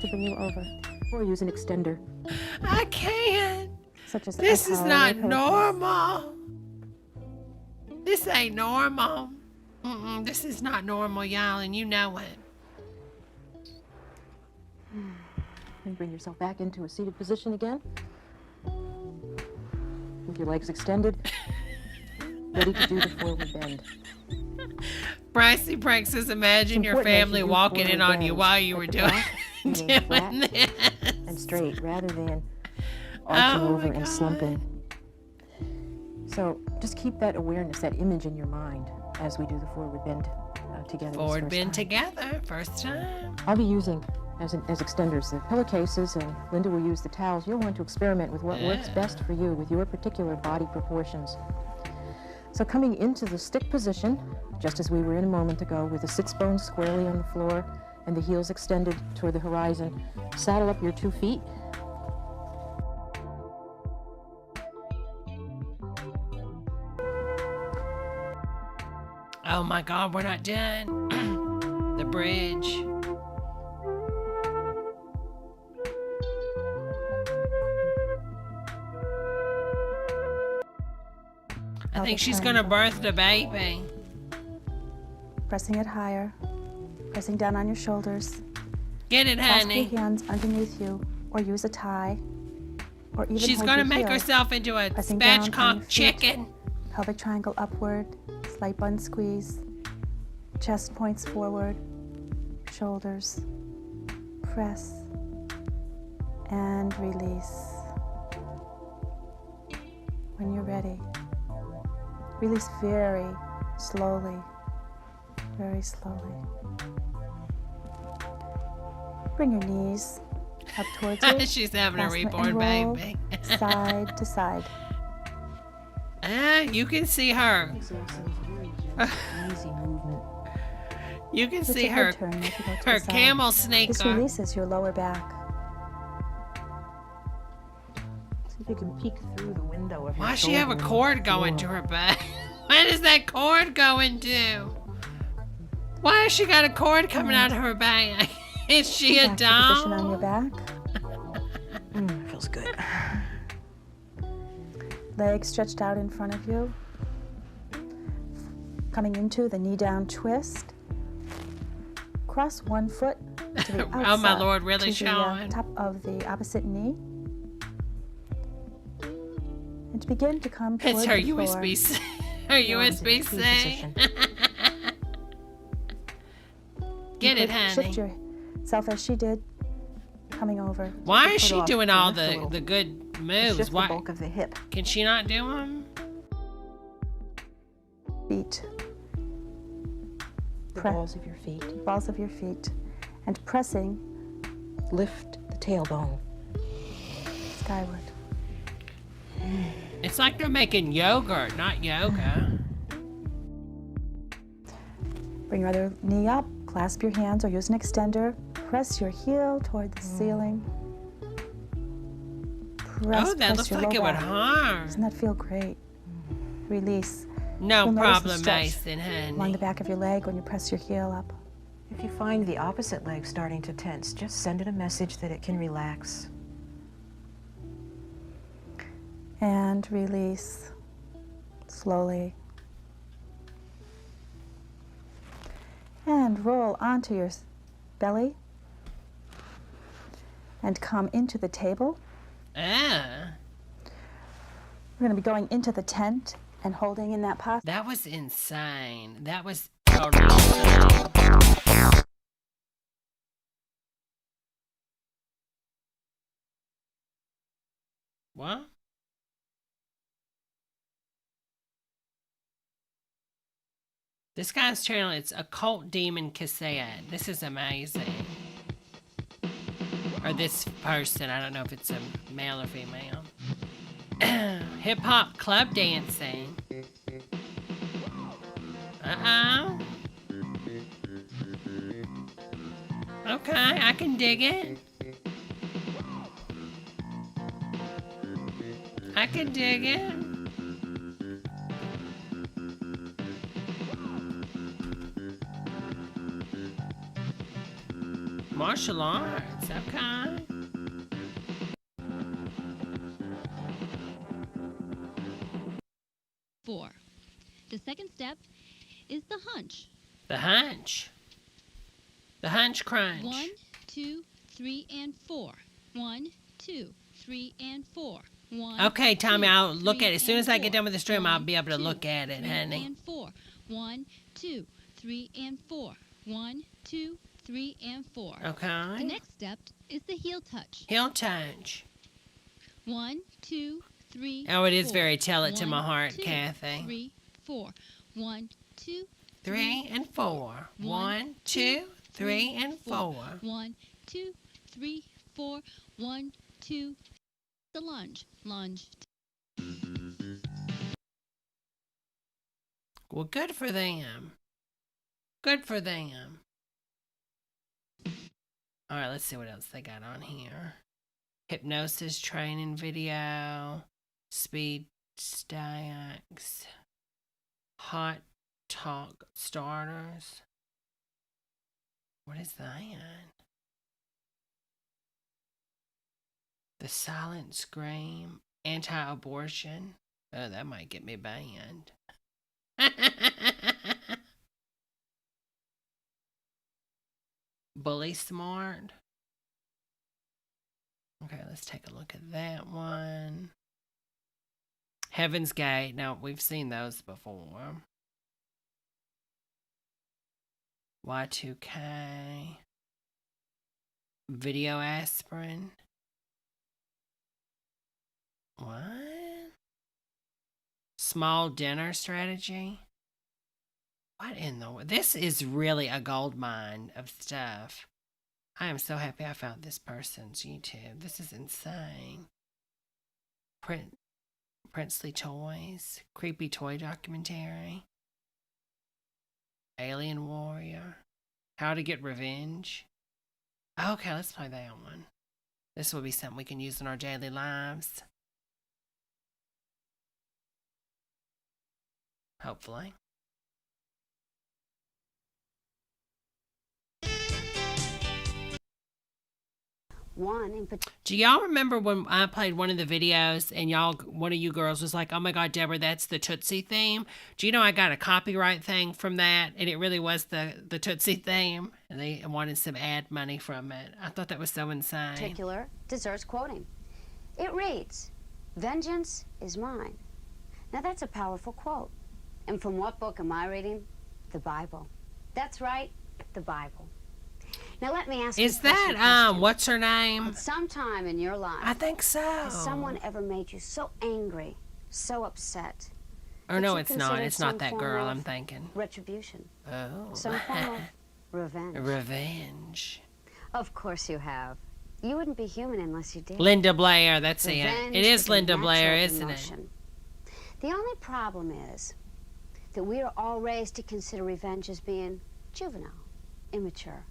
to bring you over. Or use an extender. I can't. Such as This is Occult not or Pillowcase. normal. This ain't normal. This is not normal, y'all, and you know it. And bring yourself back into a seated position again. With your legs extended. Ready to do the forward bend. Pricey Prank says, imagine your important as family you do walking in forward on you bends while you at were the doing, back, remain flat doing this. and straight rather than arching Oh over my and slumping. So just keep that awareness, that image in your mind as we do the forward bend together. this Forward first bend time. together, first time. I'll be using as extenders the pillowcases, and Linda will use the towels. You'll want to experiment with what works best for you with your particular body proportions. So coming into the stick position, just as we were in a moment ago, with the sits bones squarely on the floor and the heels extended toward the horizon, saddle up your 2 feet. Oh my God, we're not done. The bridge. I think she's gonna birth the baby. Pressing it higher. Pressing down on your shoulders. Get it, Clasp honey. your hands underneath you, or use a tie, or even She's hold gonna your make heel. herself into a Pressing down on your spatchcock feet. chicken. Pelvic triangle upward, slight bun squeeze, chest points forward, shoulders, press, and release. When you're ready, release very slowly, very slowly. Bring your knees up towards you. She's having a Plasma reborn and roll baby. side to side. You can see her. Easy movement. You can Let see your her, head turn as you go to her the side. camel This sneaker. releases your lower back. See if you can peek through the window of your Why does she have a shoulder cord going to her back? Where does that cord going to? Why has she got a cord coming out of her back? Is she a Back to position on doll? your back. Feels good. Legs stretched out in front of you. Coming into the knee down twist. Cross one foot to the outside. Oh my Lord, really, to the, Sean? top of the opposite knee. And to begin to come towards It's her the floor. USB-C. Her USB-C. Get You it, could honey. Shift yourself as she did, coming over. Why is Put she off doing and all lift a the little. good moves? Shift Why the bulk of the hip. can she not do them? Feet. The balls of your feet. Balls of your feet. And pressing Lift the tailbone. skyward. It's like they're making yogurt, not yoga. Bring your other knee up, clasp your hands or use an extender. Press your heel toward the ceiling. Press, Oh, that press looks your like low it would back. harm. Doesn't that feel great? Release. No You'll notice the problem, stretch Mason, along honey. the back of your leg when you press your heel up. If you find the opposite leg starting to tense, just send it a message that it can relax. And release. Slowly. And roll onto your belly. And come into the table. Ah, We're going to be going into the tent and holding in that posture. that was insane. That was totally insane. What? This guy's channel, it's Occult Demon Cassette. This is amazing. Or this person, I don't know if it's a male or female. Hip hop club dancing. Uh-oh. Okay, I can dig it. I can dig it. Martial arts, okay. Four. The second step is the hunch. The hunch. The hunch crunch. 1, 2, 3, and 4. 1, 2, 3, and 4. 1. Okay, Tommy, 2, I'll look 3, at it. As soon as I get and done with the stream, I'll 1, be able to 2, look at it, 3, honey. And 4. 1, 2, 3, and 4. 1, 2, 3, and 4. Okay. The next step is the heel touch. Heel touch. 1, 2, 3. Oh, it is 4. very tell it to my 1, heart, 2, Kathy. 3, 4. 1, 2, 3 and 4. 1, 2, 3, and 4. 1, 2, 3, 4. 1, 2. The lunge. Lunge. Well, good for them. Good for them. All right, let's see what else they got on here. Hypnosis training video. Speed stacks. Hot talk starters. What is that? The silent scream. Anti-abortion. Oh, that might get me banned. Bully smart. Okay, let's take a look at that one. Heaven's Gate. Now, we've seen those before. Y2K. Video aspirin. What? Small dinner strategy. What in the world? This is really a gold mine of stuff. I am so happy I found this person's YouTube. This is insane. Princely Toys. Creepy toy documentary. Alien Warrior. How to Get Revenge. Okay, let's play that one. This will be something we can use in our daily lives. Hopefully. Do y'all remember when I played one of the videos and one of you girls was like, oh my God, Deborah, that's the Tootsie theme? Do you know I got a copyright thing from that? And it really was the Tootsie theme. And they wanted some ad money from it. I thought that was so insane. Particular deserves quoting. It reads, "Vengeance is mine." Now that's a powerful quote. And from what book am I reading? The Bible. That's right, the Bible. Now let me ask you. Is that what's her name? At some time in your life, I think so. Has someone ever made you so angry, so upset? Or no, it's not. It's not that girl I'm thinking. Retribution. Oh. Some form of revenge. Revenge. Of course you have. You wouldn't be human unless you did. Linda Blair, that's Revenge it. It is a Linda Blair, natural isn't emotion. The only problem is that we are all raised to consider revenge as being juvenile, immature.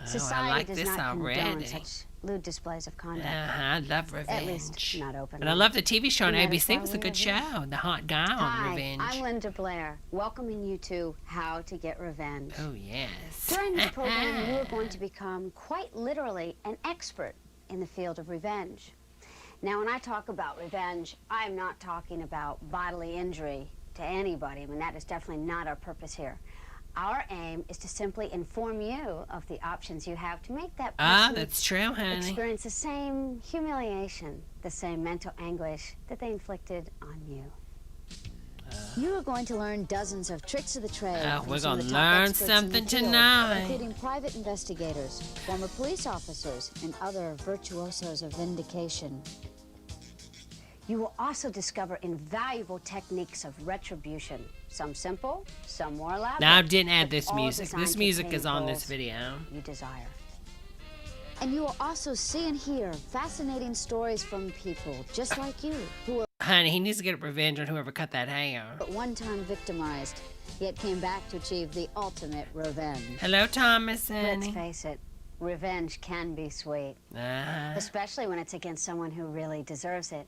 Oh, Society I like does this not already. condone such lewd displays of conduct. I love Revenge. At least not openly. And I love the TV show on And that ABC. is It why was a we good are here. show. The hot guy on Hi, Revenge. I'm Linda Blair, welcoming you to How to Get Revenge. Oh, yes. During the program, you are going to become quite literally an expert in the field of revenge. Now, when I talk about revenge, I'm not talking about bodily injury to anybody. I mean, that is definitely not our purpose here. Our aim is to simply inform you of the options you have to make that person that's true, honey. experience the same humiliation, the same mental anguish that they inflicted on you. You are going to learn dozens of tricks of the trade. Oh, from we're some gonna of the top learn experts in the something field, tonight. including private investigators, former police officers, and other virtuosos of vindication. You will also discover invaluable techniques of retribution. Some simple, some more elaborate. Now, I didn't add but this all music. designed This to music attain is on goals this video. you desire. And you will also see and hear fascinating stories from people just like you who were Honey, he needs to get revenge on whoever cut that hair. at one time victimized, yet came back to achieve the ultimate revenge. Hello, Thomas, Let's honey. face it, revenge can be sweet, especially when it's against someone who really deserves it.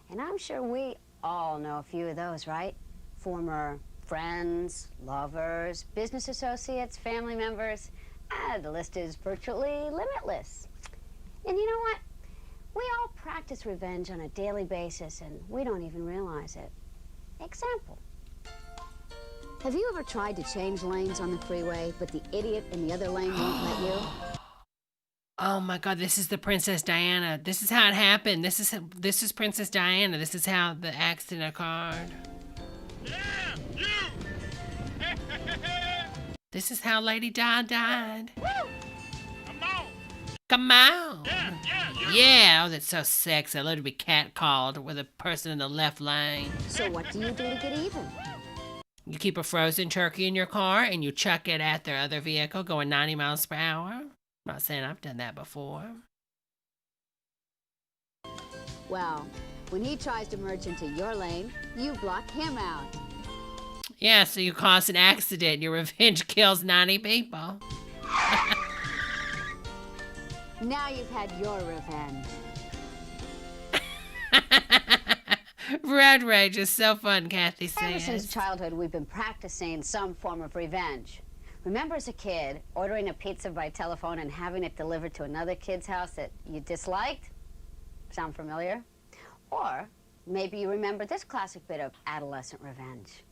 And I'm sure we all know a few of those, right? Former friends, lovers, business associates, family members. The list is virtually limitless. And you know what? We all practice revenge on a daily basis, and we don't even realize it. Example. Have you ever tried to change lanes on the freeway, but the idiot in the other lane won't let you? Oh my God, this is the Princess Diana. This is how it happened. This is Princess Diana. This is how the accident occurred. This is how Lady Di died. Come on. Yeah, oh, that's so sexy. I love to be catcalled with a person in the left lane. So what do you do to get even? You keep a frozen turkey in your car and you chuck it at their other vehicle going 90 miles per hour. I'm not saying I've done that before. Well, when he tries to merge into your lane, you block him out. Yeah, so you cause an accident. Your revenge kills 90 people. Now you've had your revenge. road rage is so fun, Kathy Ever since says. childhood, we've been practicing some form of revenge. Remember as a kid, ordering a pizza by telephone and having it delivered to another kid's house that you disliked? Sound familiar? Or maybe you remember this classic bit of adolescent revenge.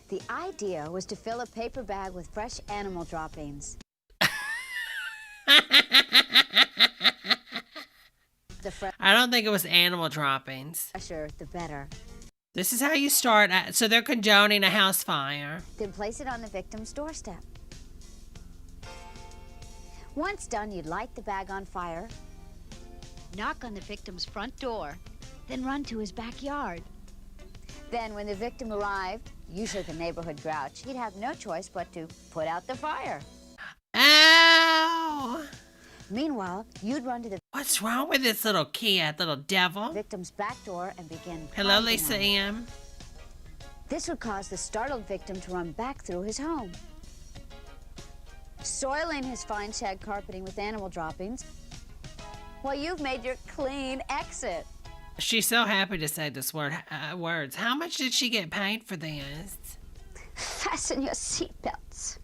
The idea was to fill a paper bag with fresh animal droppings. I don't think it was animal droppings. Fresher, the better. This is how you start. So they're condoning a house fire. Then place it on the victim's doorstep. Once done, you'd light the bag on fire, knock on the victim's front door, then run to his backyard. Then when the victim arrived, usually the neighborhood grouch, he'd have no choice but to put out the fire. Ow! Meanwhile, you'd run to the What's wrong with this little kid, little devil? victim's back door and begin Hello, pounding Lisa on it. M. This would cause the startled victim to run back through his home, soiling his fine shag carpeting with animal droppings while you've made your clean exit. She's so happy to say this words. How much did she get paid for this? Fasten your seatbelts.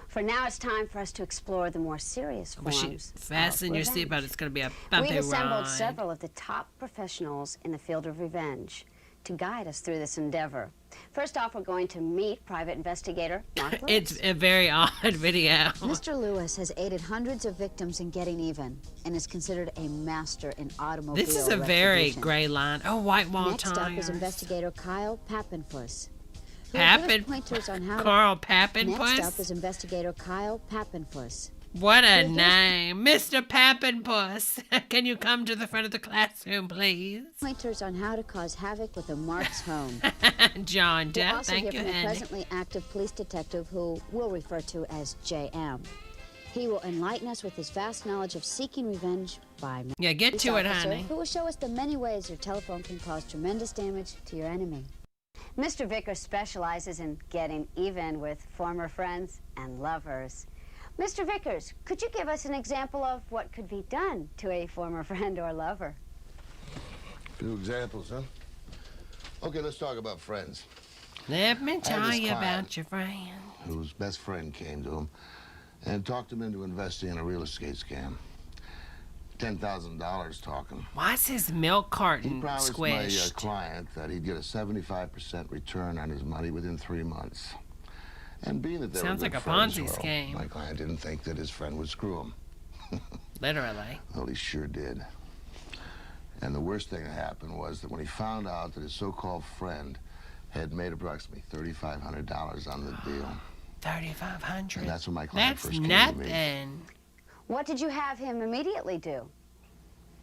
For now, it's time for us to explore the more serious forms. Fasten your revenge. seatbelt. It's going to be a bumpy We've assembled ride. several of the top professionals in the field of revenge to guide us through this endeavor. First off, we're going to meet private investigator Mark Lewis. It's a very odd video. Mr. Lewis has aided hundreds of victims in getting even and is considered a master in automobile This is a very retribution. gray line. Oh, white wall Next up tires. is investigator Kyle Pappenfuss. who will give Pappen- us pointers on how Carl to... Pappenfuss? Next up is investigator Kyle Pappenfuss. What a name. Mr. Pappenpuss. Can you come to the front of the classroom, please? Pointers on how to cause havoc with a Mark's home. John We'll Depp, also thank hear you, from the honey. presently active police detective who we'll refer to as JM. He will enlighten us with his vast knowledge of seeking revenge by Yeah, get police to it, officer, honey. who will show us the many ways your telephone can cause tremendous damage to your enemy. Mr. Vickers specializes in getting even with former friends and lovers. Mr. Vickers, could you give us an example of what could be done to a former friend or lover? Few examples, huh? Okay, let's talk about friends. Let me tell this you client about your friend. Whose best friend came to him and talked him into investing in a real estate scam. $10,000 talking. Why's his milk He carton promised squished? my client that he'd get a 75% return on his money within 3 months. And being that they Sounds were like good a friends, Ponzi well, scheme. my client didn't think that his friend would screw him. Literally. Well, he sure did. And the worst thing that happened was that when he found out that his so-called friend had made approximately $3,500 on the deal. $3,500. And that's when my client That's first came to me. nothing. What did you have him immediately do?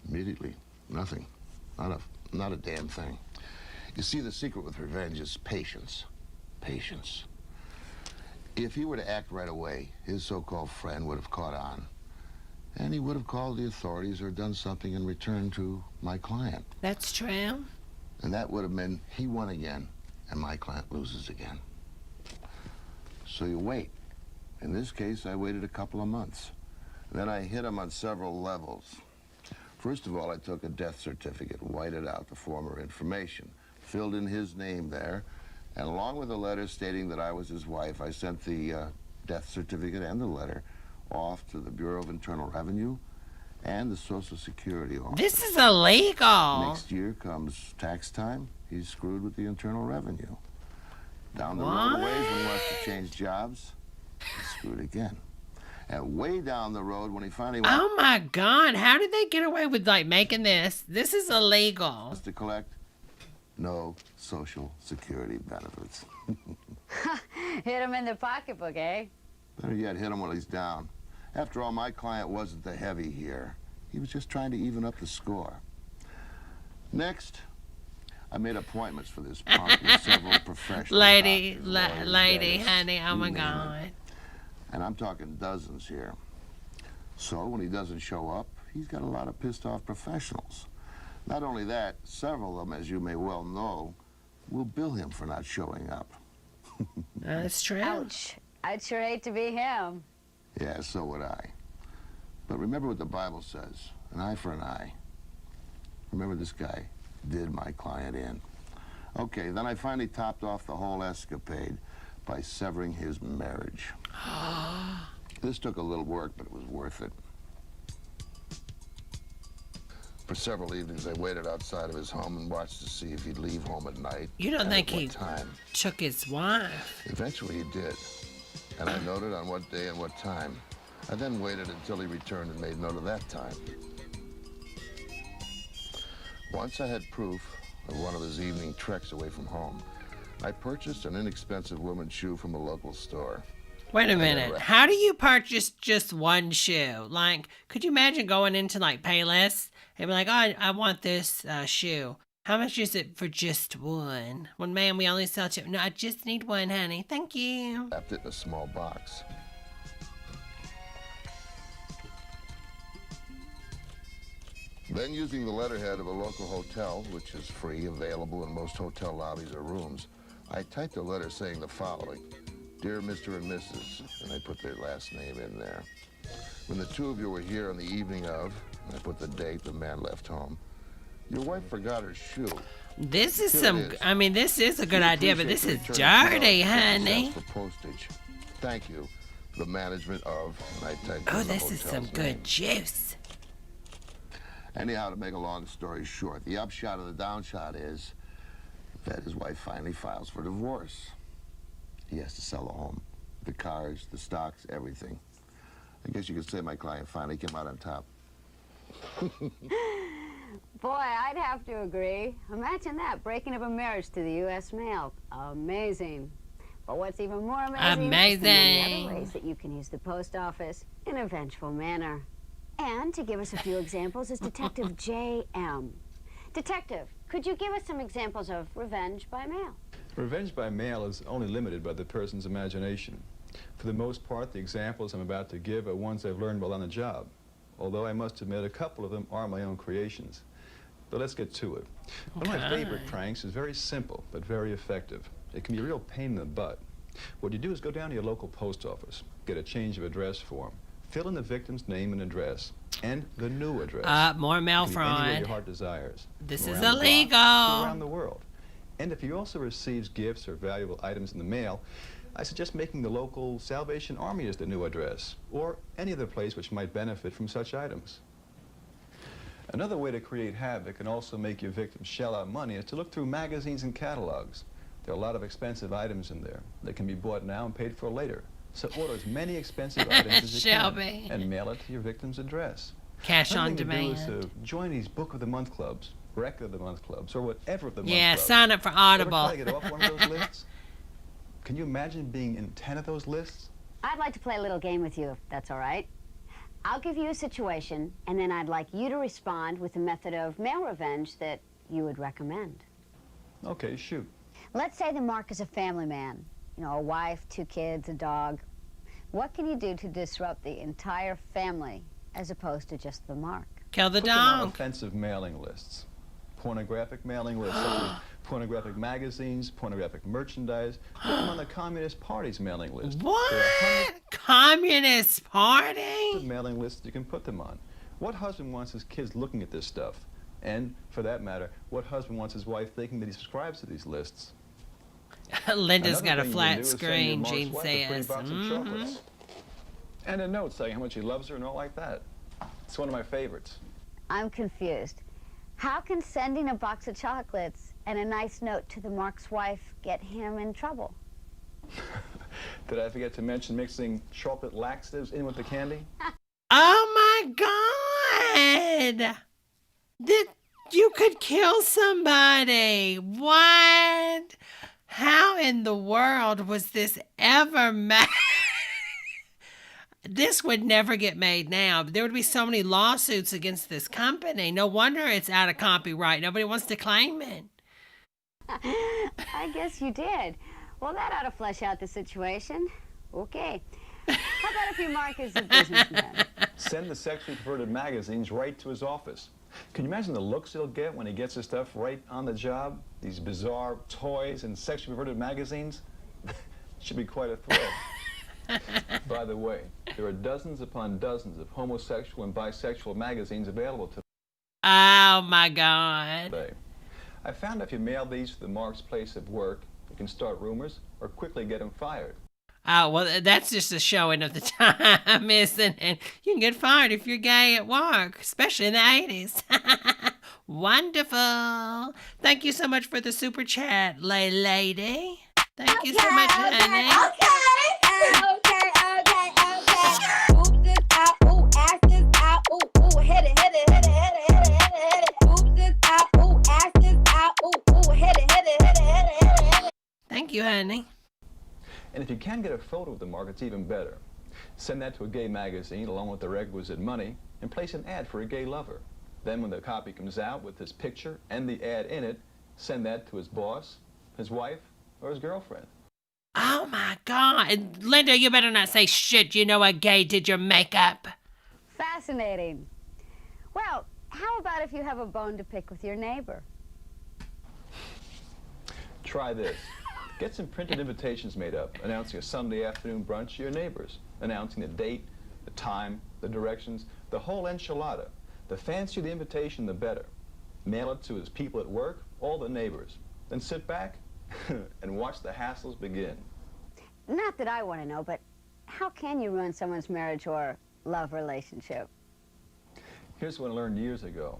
Immediately, nothing. Not a damn thing. You see, the secret with revenge is patience. Patience. If he were to act right away, his so-called friend would have caught on. And he would have called the authorities or done something in return to my client. That's true. And that would have meant he won again, and my client loses again. So you wait. In this case, I waited a couple of months. Then I hit him on several levels. First of all, I took a death certificate, whited out the former information, filled in his name there, and along with a letter stating that I was his wife, I sent the death certificate and the letter off to the Bureau of Internal Revenue and the Social Security Office. This is illegal. Next year comes tax time, he's screwed with the Internal Revenue. Down the road a ways, when he wants to change jobs, he's screwed again. And way down the road, when he finally wants Oh my God. How did they get away with making this? This is illegal. to collect, no Social Security benefits. Hit him in the pocketbook, eh? Better yet, hit him while he's down. After all, my client wasn't the heavy here. He was just trying to even up the score. Next, I made appointments for this punk with several professional Lady, doctors, lawyers, lady, dentists, honey, oh you my name it. God. And I'm talking dozens here. So when he doesn't show up, he's got a lot of pissed off professionals. Not only that, several of them, as you may well know, will bill him for not showing up. That's true. Ouch. I'd sure hate to be him. Yeah, so would I. But remember what the Bible says, an eye for an eye. Remember this guy, did my client in. Okay, then I finally topped off the whole escapade by severing his marriage. This took a little work, but it was worth it. For several evenings, I waited outside of his home and watched to see if he'd leave home at night. You don't think he time. took his wife? Eventually he did, and I noted on what day and what time. I then waited until he returned and made note of that time. Once I had proof of one of his evening treks away from home, I purchased an inexpensive woman's shoe from a local store. Wait a minute. How do you purchase just one shoe? Like, could you imagine going into like Payless and be like, oh, I want this shoe. How much is it for just one? Well, ma'am, we only sell two. No, I just need one, honey. Thank you. Wrapped it in a small box. Then, using the letterhead of a local hotel, which is free, available in most hotel lobbies or rooms, I typed a letter saying the following: Dear Mr. and Mrs., and I put their last name in there. When the two of you were here on the evening of, and I put the date the man left home, your wife forgot her shoe. This is I mean, this is a good idea, but this is dirty, honey. For postage. Thank you. The management of, and I typed Oh, in the this is some hotel's good name. juice. Anyhow, to make a long story short, the upshot of the downshot is that his wife finally files for divorce. He has to sell the home, the cars, the stocks, everything. I guess you could say my client finally came out on top. Boy, I'd have to agree. Imagine that, breaking up a marriage to the U.S. mail. Amazing. But what's even more amazing is the many other ways that you can use the post office in a vengeful manner. And to give us a few examples is Detective J.M. Detective, could you give us some examples of revenge by mail? Revenge by mail is only limited by the person's imagination. For the most part, the examples I'm about to give are ones I've learned while on the job, although I must admit a couple of them are my own creations. But let's get to it. One of my favorite pranks is very simple, but very effective. It can be a real pain in the butt. What you do is go down to your local post office, get a change of address form, fill in the victim's name and address, and the new address. More mail Anywhere fraud. your heart desires. This From is around the block illegal. to around the world. And if he also receives gifts or valuable items in the mail, I suggest making the local Salvation Army as the new address, or any other place which might benefit from such items. Another way to create havoc and also make your victims shell out money is to look through magazines and catalogs. There are a lot of expensive items in there that can be bought now and paid for later. So order as many expensive items as you can and mail it to your victim's address. Cash on Another thing demand. to do is to join these Book of the Month clubs, Record of the Month clubs, or whatever of the month Yeah, clubs. sign up for Audible. Ever try to get off one of those lists? Can you imagine being in 10 of those lists? I'd like to play a little game with you, if that's all right. I'll give you a situation, and then I'd like you to respond with a method of mail revenge that you would recommend. Okay, shoot. Let's say the Mark is a family man. You know, a wife, 2 kids, a dog. What can you do to disrupt the entire family as opposed to just the Mark? Kill the Put them on dog. offensive mailing lists. Pornographic mailing lists, such as pornographic magazines, pornographic merchandise. Put them on the Communist Party's mailing list. What? Communist Party? Mailing lists you can put them on. What husband wants his kids looking at this stuff? And, for that matter, what husband wants his wife thinking that he subscribes to these lists? Linda's got a Another thing you can flat do is send your screen, Mark's Gene wife a free says. box of chocolates. And a note saying how much he loves her and all like that. It's one of my favorites. I'm confused. How can sending a box of chocolates and a nice note to the Mark's wife get him in trouble? Did I forget to mention mixing chocolate laxatives in with the candy? Oh my God! You could kill somebody. What? How in the world was this ever made? This would never get made now. There would be so many lawsuits against this company. No wonder it's out of copyright. Nobody wants to claim it. I guess you did. Well, that ought to flesh out the situation. Okay. How about if your Mark is a businessman? Send the sexually perverted magazines right to his office. Can you imagine the looks he'll get when he gets his stuff right on the job? These bizarre toys and sexually perverted magazines? Should be quite a thrill. By the way, there are dozens upon dozens of homosexual and bisexual magazines available today. Oh my God. I found if you mail these to the Mark's place of work, you can start rumors or quickly get him fired. Oh, well, that's just a showing of the time, isn't it? You can get fired if you're gay at work, especially in the 80s. Wonderful. Thank you so much for the super chat, lady. Thank you so much, honey. Okay. Boobs is out, ooh, ass is out, ooh, hit it. Boobs is out, ooh, ass is out, ooh, hit it. Thank you, honey. And if you can get a photo of the Mark, it's even better. Send that to a gay magazine along with the requisite money and place an ad for a gay lover. Then when the copy comes out with his picture and the ad in it, send that to his boss, his wife, or his girlfriend. Oh my God. Linda, you better not say shit. You know a gay did your makeup. Fascinating. Well, how about if you have a bone to pick with your neighbor? Try this. Get some printed invitations made up, announcing a Sunday afternoon brunch to your neighbors, announcing the date, the time, the directions, the whole enchilada. The fancier the invitation, the better. Mail it to his people at work, all the neighbors. Then sit back and watch the hassles begin. Not that I want to know, but how can you ruin someone's marriage or love relationship? Here's what I learned years ago.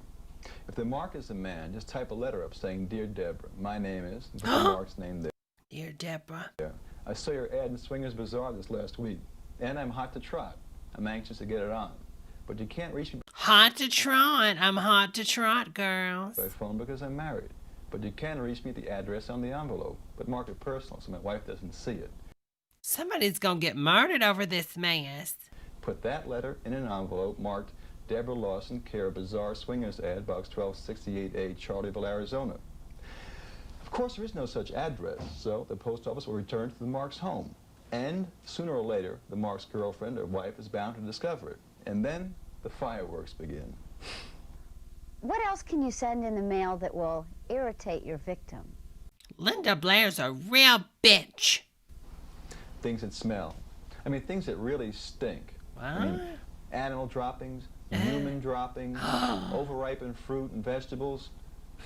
If the Mark is a man, just type a letter up saying, Dear Debra, my name is, and put the Mark's name there. Dear Debra. I saw your ad in Swingers Bazaar this last week, and I'm hot to trot. I'm anxious to get it on. But you can't reach me Hot to trot. I'm hot to trot, girls. by phone because I'm married. But you can reach me at the address on the envelope, but mark it personal so my wife doesn't see it. Somebody's gonna get murdered over this mess. Put that letter in an envelope marked Debra Lawson, care of Bazaar Swingers ad, box 1268A, Charleville, Arizona. Of course, there is no such address, so the post office will return to the Mark's home. And sooner or later, the Mark's girlfriend or wife is bound to discover it. And then the fireworks begin. What else can you send in the mail that will irritate your victim? Linda Blair's a real bitch. Things that smell. I mean, things that really stink. I mean, animal droppings, human droppings, overripened fruit and vegetables,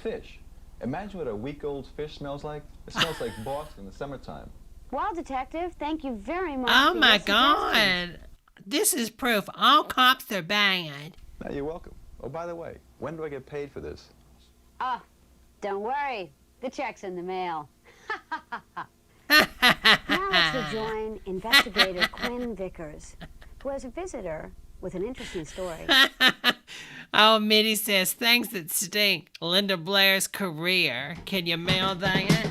fish. Imagine what a week-old fish smells like. It smells like Boston in the summertime. Well, Detective, thank you very much. Oh for my your suggestions. God. This is proof all cops are bad. Now, you're welcome. Oh, by the way, when do I get paid for this? Oh, don't worry. The check's in the mail. Now let's rejoin investigator Quinn Vickers, who has a visitor with an interesting story. Oh, Mitty says, things that stink. Linda Blair's career. Can you mail that?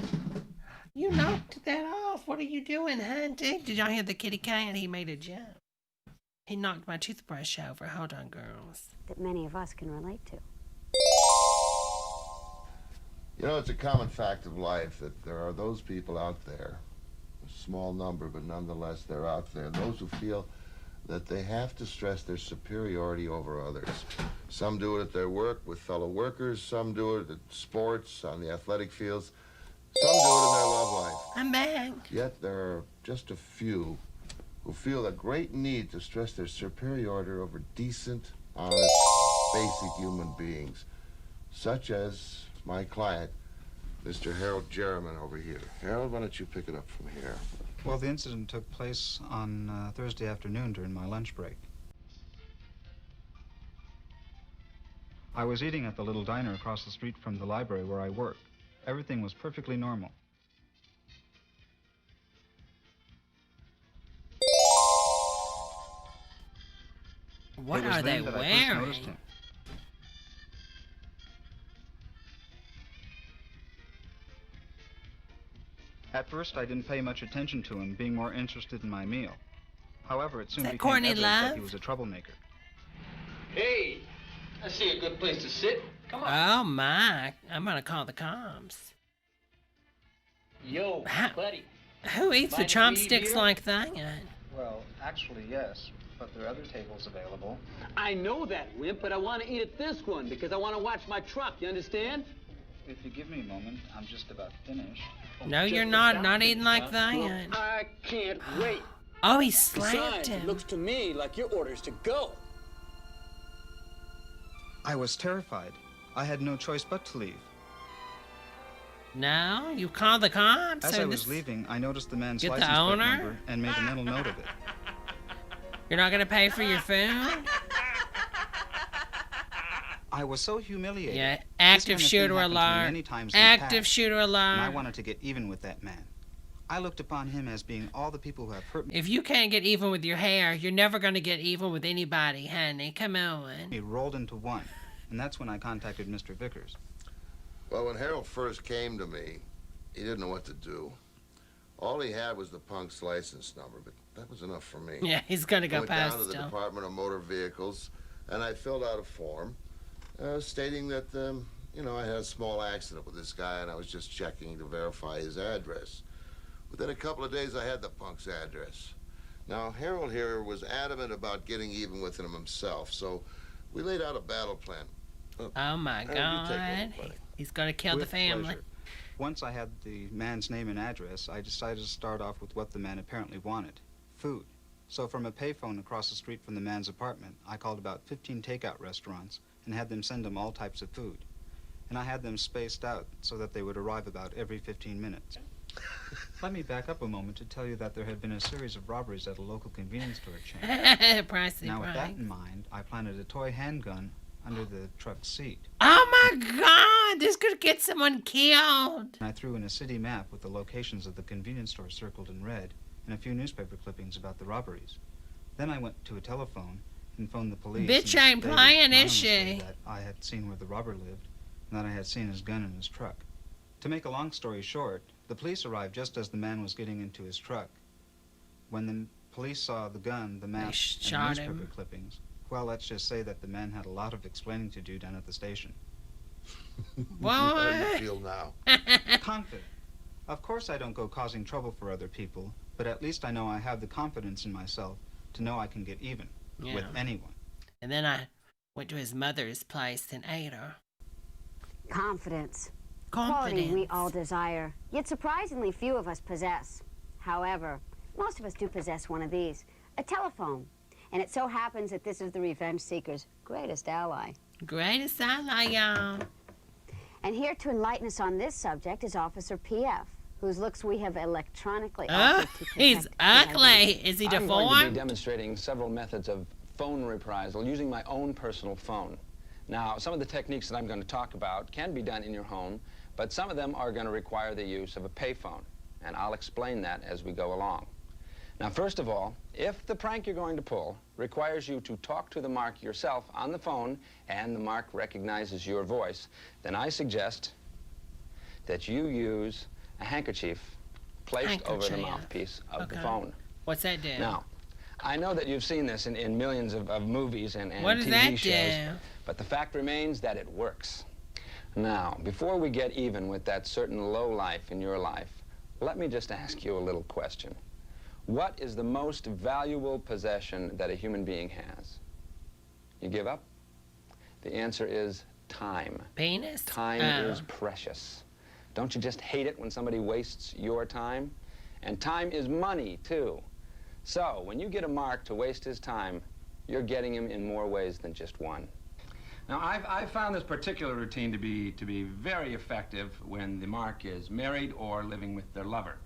You knocked that off. What are you doing, hunty? Did y'all hear the kitty cat? He made a jump. He knocked my toothbrush over. Hold on, girls. That many of us can relate to. You know, it's a common fact of life that there are those people out there, a small number, but nonetheless they're out there, those who feel that they have to stress their superiority over others. Some do it at their work with fellow workers, some do it at sports, on the athletic fields, some do it in their love life. I'm back. Yet there are just a few who feel a great need to stress their superiority over decent, honest, basic human beings, such as my client, Mr. Harold Judgement over here. Harold, why don't you pick it up from here? Well, the incident took place on Thursday afternoon during my lunch break. I was eating at the little diner across the street from the library where I work. Everything was perfectly normal. What are they wearing? At first, I didn't pay much attention to him, being more interested in my meal. However, it soon that became Courtney evident Love? that he was a troublemaker. Hey, I see a good place to sit. Come on. Oh my. I'm gonna call the comms. Yo, buddy. Who eats the Mind chopsticks here? like that? Well, actually, yes, but there are other tables available. I know that, Wimp, but I want to eat at this one because I want to watch my truck, you understand? If you give me a moment, I'm just about finished. No, you're not eating like that. I can't wait. Oh, he slapped Besides, him. it looks to me like your orders to go. I was terrified. I had no choice but to leave. No, you called the cops. As So I was this- leaving, I noticed the man's Get the license plate owner? number and made a mental note of it. You're not gonna pay for your food? I was so humiliated. Yeah, This active kind of thing shooter happened to me alert. many times in the Active past, shooter And I alert. wanted to get even with that man. I looked upon him as being all the people who have hurt If you can't get even with your hair, you're never gonna get even with anybody, honey. Come on. me rolled into one. And that's when I contacted Mr. Vickers. Well, when Harold first came to me, he didn't know what to do. All he had was the punk's license number, but that was enough for me. Yeah, he's gonna go I went down to past the him. Department of Motor Vehicles, and I filled out a form stating that, I had a small accident with this guy, and I was just checking to verify his address. Within a couple of days, I had the punk's address. Now, Harold here was adamant about getting even with him himself, so we laid out a battle plan. Oh my you take God. over, buddy. He's gonna kill the With family. pleasure. Once I had the man's name and address, I decided to start off with what the man apparently wanted: food. So from a payphone across the street from the man's apartment, I called about 15 takeout restaurants and had them send him all types of food. And I had them spaced out so that they would arrive about every 15 minutes. Let me back up a moment to tell you that there had been a series of robberies at a local convenience store chain. Pricey Now, with that price. in mind, I planted a toy handgun under the truck's seat. Oh my God! This could get someone killed. I threw in a city map with the locations of the convenience stores circled in red and a few newspaper clippings about the robberies. Then I went to a telephone and phoned the police. Bitch and ain't stated playing, is anonymously she? That I had seen where the robber lived and that I had seen his gun in his truck. To make a long story short, the police arrived just as the man was getting into his truck. When the police saw the gun, the map, and shot the newspaper him. clippings, well, let's just say that the man had a lot of explaining to do down at the station. How do you feel now? Confident. Of course I don't go causing trouble for other people, but at least I know I have the confidence in myself to know I can get even with Yeah. anyone. And then I went to his mother's place and ate her. Confidence. Confidence. Quality we all desire, yet surprisingly few of us possess. However, most of us do possess one of these, a telephone. And it so happens that this is the revenge seeker's greatest ally. Greatest ally, y'all. And here to enlighten us on this subject is Officer P.F., whose looks we have electronically Oh, altered to he's protect his ugly. identity. Is he I'm going to be deformed? demonstrating several methods of phone reprisal using my own personal phone. Now, some of the techniques that I'm going to talk about can be done in your home, but some of them are going to require the use of a payphone, and I'll explain that as we go along. Now, first of all, if the prank you're going to pull requires you to talk to the mark yourself on the phone and the mark recognizes your voice, then I suggest that you use a handkerchief placed over the Handkerchief. mouthpiece of the Okay. phone. What's that do? Now, I know that you've seen this in millions of movies and What does TV that shows, do? but the fact remains that it works. Now, before we get even with that certain low life in your life, let me just ask you a little question. What is the most valuable possession that a human being has? You give up? The answer is time. Penis? Time Oh. is precious. Don't you just hate it when somebody wastes your time? And time is money, too. So, when you get a mark to waste his time, you're getting him in more ways than just one. Now, I've found this particular routine to be very effective when the mark is married or living with their lover.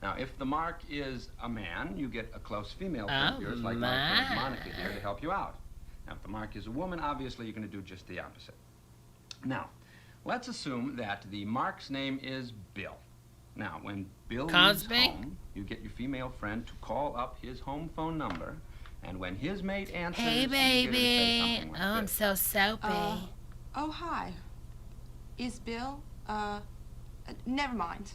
Now, if the mark is a man, you get a close female friend of yours, like my friend Monica here, to help you out. Now, if the mark is a woman, obviously you're going to do just the opposite. Now, let's assume that the mark's name is Bill. Now, when Bill leaves home, you get your female friend to call up his home phone number, and when his mate answers, Hey, you get her to say baby. something like Oh, I'm this. so soapy. Oh, hi. Is Bill, never mind.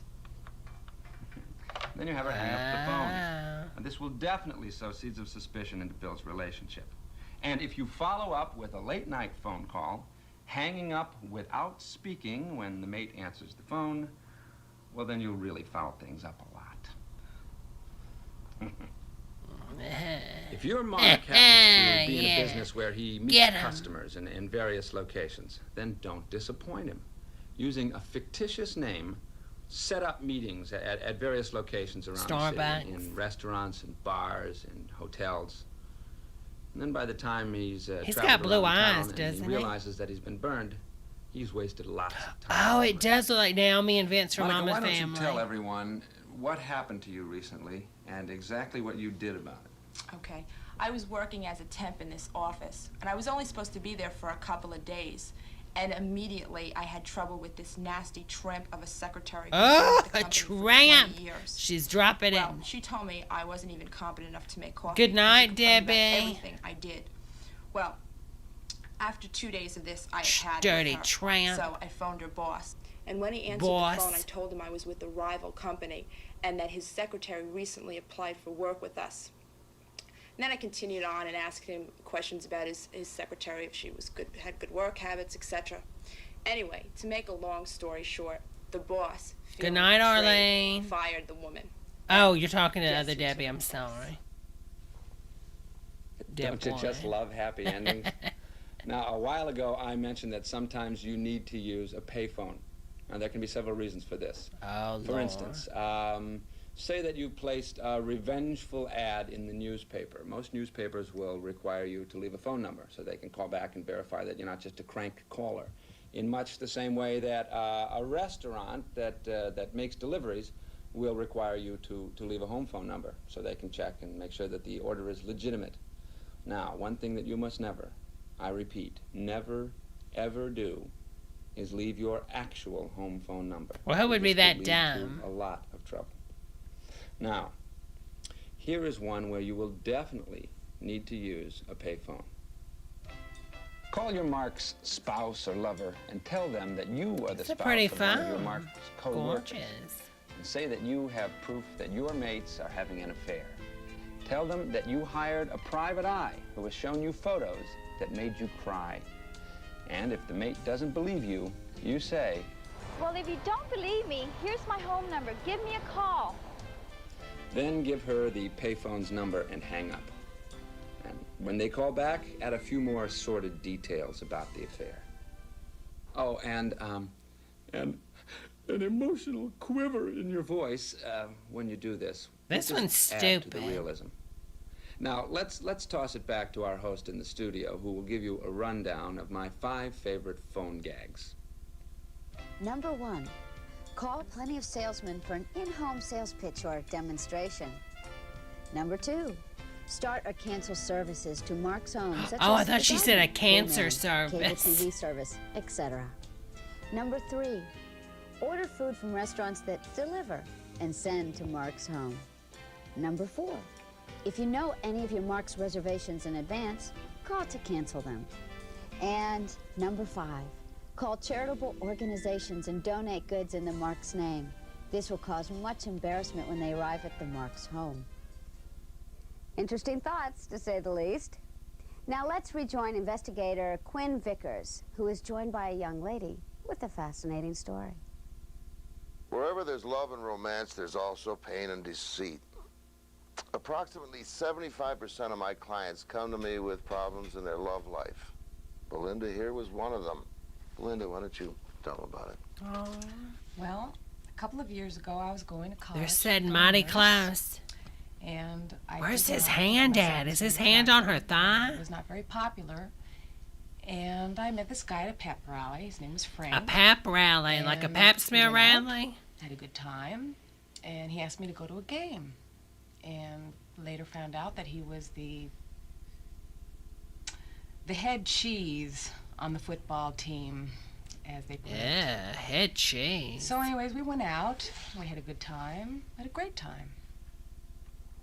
Then you have her hang up the phone. And this will definitely sow seeds of suspicion into Bill's relationship. And if you follow up with a late-night phone call, hanging up without speaking when the mate answers the phone, well, then you'll really foul things up a lot. If your mark happens to be in a business where he meets Get 'em. customers in various locations, then don't disappoint him. Using a fictitious name, set up meetings at various locations around the Starbucks. city, in restaurants and bars and hotels. And then by the time he's He's traveled got blue around town eyes, and doesn't he he? realizes that he's been burned, He's wasted lots of time. Oh, it does look like Naomi and Vince from Monica, Mama's why don't Family. you tell everyone what happened to you recently and exactly what you did about it? Okay. I was working as a temp in this office, and I was only supposed to be there for a couple of days. And immediately, I had trouble with this nasty tramp of a secretary. Oh, a tramp! She's dropping it. She told me I wasn't even competent enough to make coffee. Good night, She complained about Debbie. everything I did. Well, after 2 days of this, I had Dirty with her. tramp. So I phoned her boss. And when he answered the phone, I told him I was with a rival company and that his secretary recently applied for work with us. And then I continued on and asked him questions about his secretary, if she was good, had good work habits, etc. Anyway, to make a long story short, the boss, Good night, Arlene. fired the woman. Oh, you're talking to the other Debbie. I'm sorry. Don't you just love happy endings? Now, a while ago, I mentioned that sometimes you need to use a payphone. Now, there can be several reasons for this. Oh, For Lord. instance, say that you placed a revengeful ad in the newspaper. Most newspapers will require you to leave a phone number so they can call back and verify that you're not just a crank caller. In much the same way that a restaurant that makes deliveries will require you to leave a home phone number so they can check and make sure that the order is legitimate. Now, one thing that you must never, I repeat, never, ever do is leave your actual home phone number. Well, who would be This that could lead to dumb? a lot of trouble. Now, here is one where you will definitely need to use a payphone. Call your Mark's spouse or lover and tell them that you are the It's a spouse pretty of one of your phone. Mark's co-workers. Gorgeous. And say that you have proof that your mates are having an affair. Tell them that you hired a private eye who has shown you photos that made you cry. And if the mate doesn't believe you, you say, Well, if you don't believe me, here's my home number. Give me a call. then give her the payphone's number and hang up. And when they call back, add a few more sordid details about the affair. Oh, and an emotional quiver in your voice when you do this. This Just one's add to the stupid. realism. Now, let's toss it back to our host in the studio, who will give you a rundown of my 5 favorite phone gags. Number 1, call plenty of salesmen for an in-home sales pitch or demonstration. Number 2, start or cancel services to Mark's Home, such Oh, as I thought she said a phone cancer man, service. cable TV service, etc. Number 3, order food from restaurants that deliver and send to Mark's Home. Number 4, if you know any of your Mark's reservations in advance, call to cancel them. And number 5, call charitable organizations and donate goods in the Mark's name. This will cause much embarrassment when they arrive at the Mark's home. Interesting thoughts, to say the least. Now let's rejoin investigator Quinn Vickers, who is joined by a young lady with a fascinating story. Wherever there's love and romance, there's also pain and deceit. Approximately 75% of my clients come to me with problems in their love life. Belinda here was one of them. Belinda, why don't you tell them about it? Well, a couple of years ago, I was going to college. They're sitting mighty close. And I Where's did his not hand myself at? Is to his the hand fact on her that thigh? It was not very popular. And I met this guy at a pep rally. His name was Frank. A pap rally, like a And, pap smear you know, rally? Had a good time. And he asked me to go to a game. And later found out that he was the head cheese on the football team, as they put it. Yeah, head cheese. So anyways, we went out. We had a good time. Had a great time.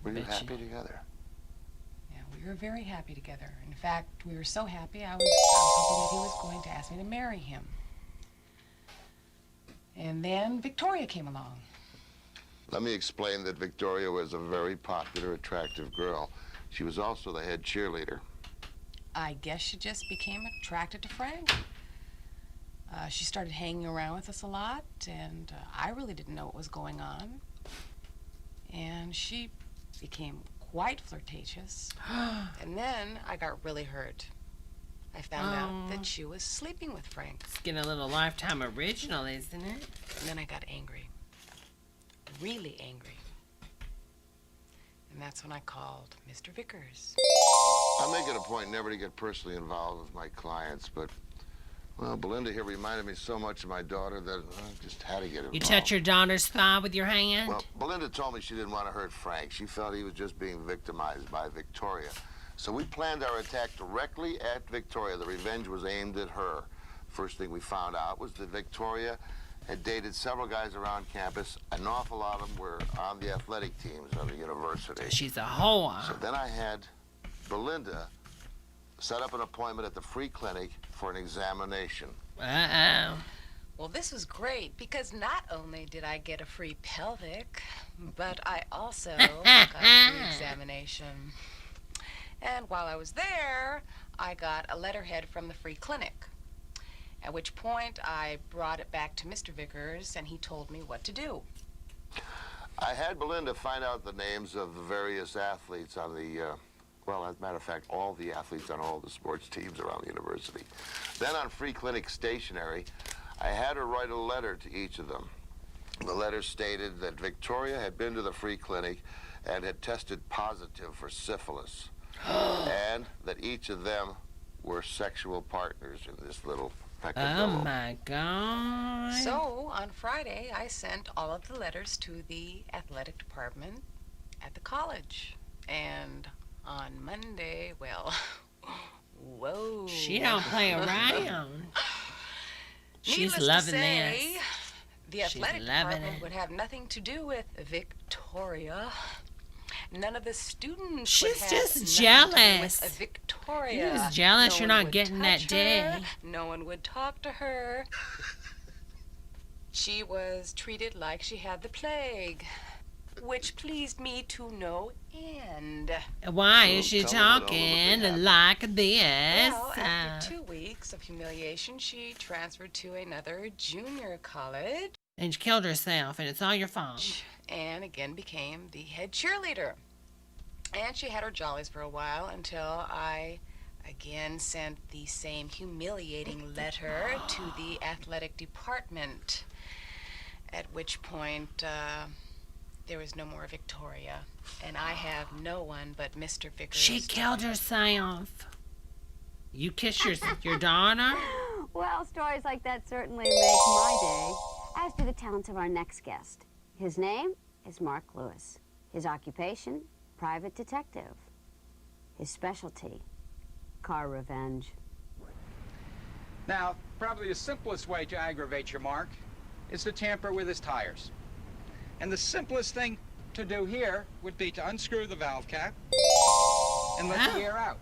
Were you Bet you. happy together? Yeah, we were very happy together. In fact, we were so happy, I was hoping that he was going to ask me to marry him. And then Victoria came along. Let me explain that Victoria was a very popular, attractive girl. She was also the head cheerleader. I guess she just became attracted to Frank. She started hanging around with us a lot, and I really didn't know what was going on. And she became quite flirtatious. And then I got really hurt. I found out that she was sleeping with Frank. It's getting a little Lifetime original, isn't it? And then I got angry. Really angry. And that's when I called Mr. Vickers. I make it a point never to get personally involved with my clients, but Well, Belinda here reminded me so much of my daughter that I just had to get involved. You touch your daughter's thigh with your hand? Well, Belinda told me she didn't want to hurt Frank. She felt he was just being victimized by Victoria. So we planned our attack directly at Victoria. The revenge was aimed at her. First thing we found out was that Victoria had dated several guys around campus. An awful lot of them were on the athletic teams of the university. She's a whore. So then I had Belinda set up an appointment at the free clinic for an examination. Uh-oh. Well, this was great because not only did I get a free pelvic, but I also got a free examination. And while I was there, I got a letterhead from the free clinic, at which point I brought it back to Mr. Vickers, and he told me what to do. I had Belinda find out the names of the various athletes on the, well, as a matter of fact, all the athletes on all the sports teams around the university. Then on free clinic stationery, I had her write a letter to each of them. The letter stated that Victoria had been to the free clinic and had tested positive for syphilis, and that each of them were sexual partners in this little peccadillo. Oh my God. So on Friday, I sent all of the letters to the athletic department at the college. And on Monday, well, whoa. She don't play around. She's Needless loving to say, this. The athletic department would have nothing to do with Victoria. None of the students She's would have just nothing jealous. to do with Victoria. You're just jealous No you're one not would getting that touch day. her. No one would talk to her. She was treated like she had the plague, which pleased me to no end. Why is she talking like this? Well, after 2 weeks of humiliation, she transferred to another junior college. And she killed herself, and it's all your fault. And again became the head cheerleader. And she had her jollies for a while until I again sent the same humiliating letter to the athletic department, at which point there was no more Victoria, and I have no one but Mr. Vickers. She killed herself. You kiss your daughter? Well, stories like that certainly make my day, as do the talents of our next guest. His name is Mark Lewis. His occupation, private detective. His specialty, car revenge. Now, probably the simplest way to aggravate your Mark is to tamper with his tires. And the simplest thing to do here would be to unscrew the valve cap and let the air out.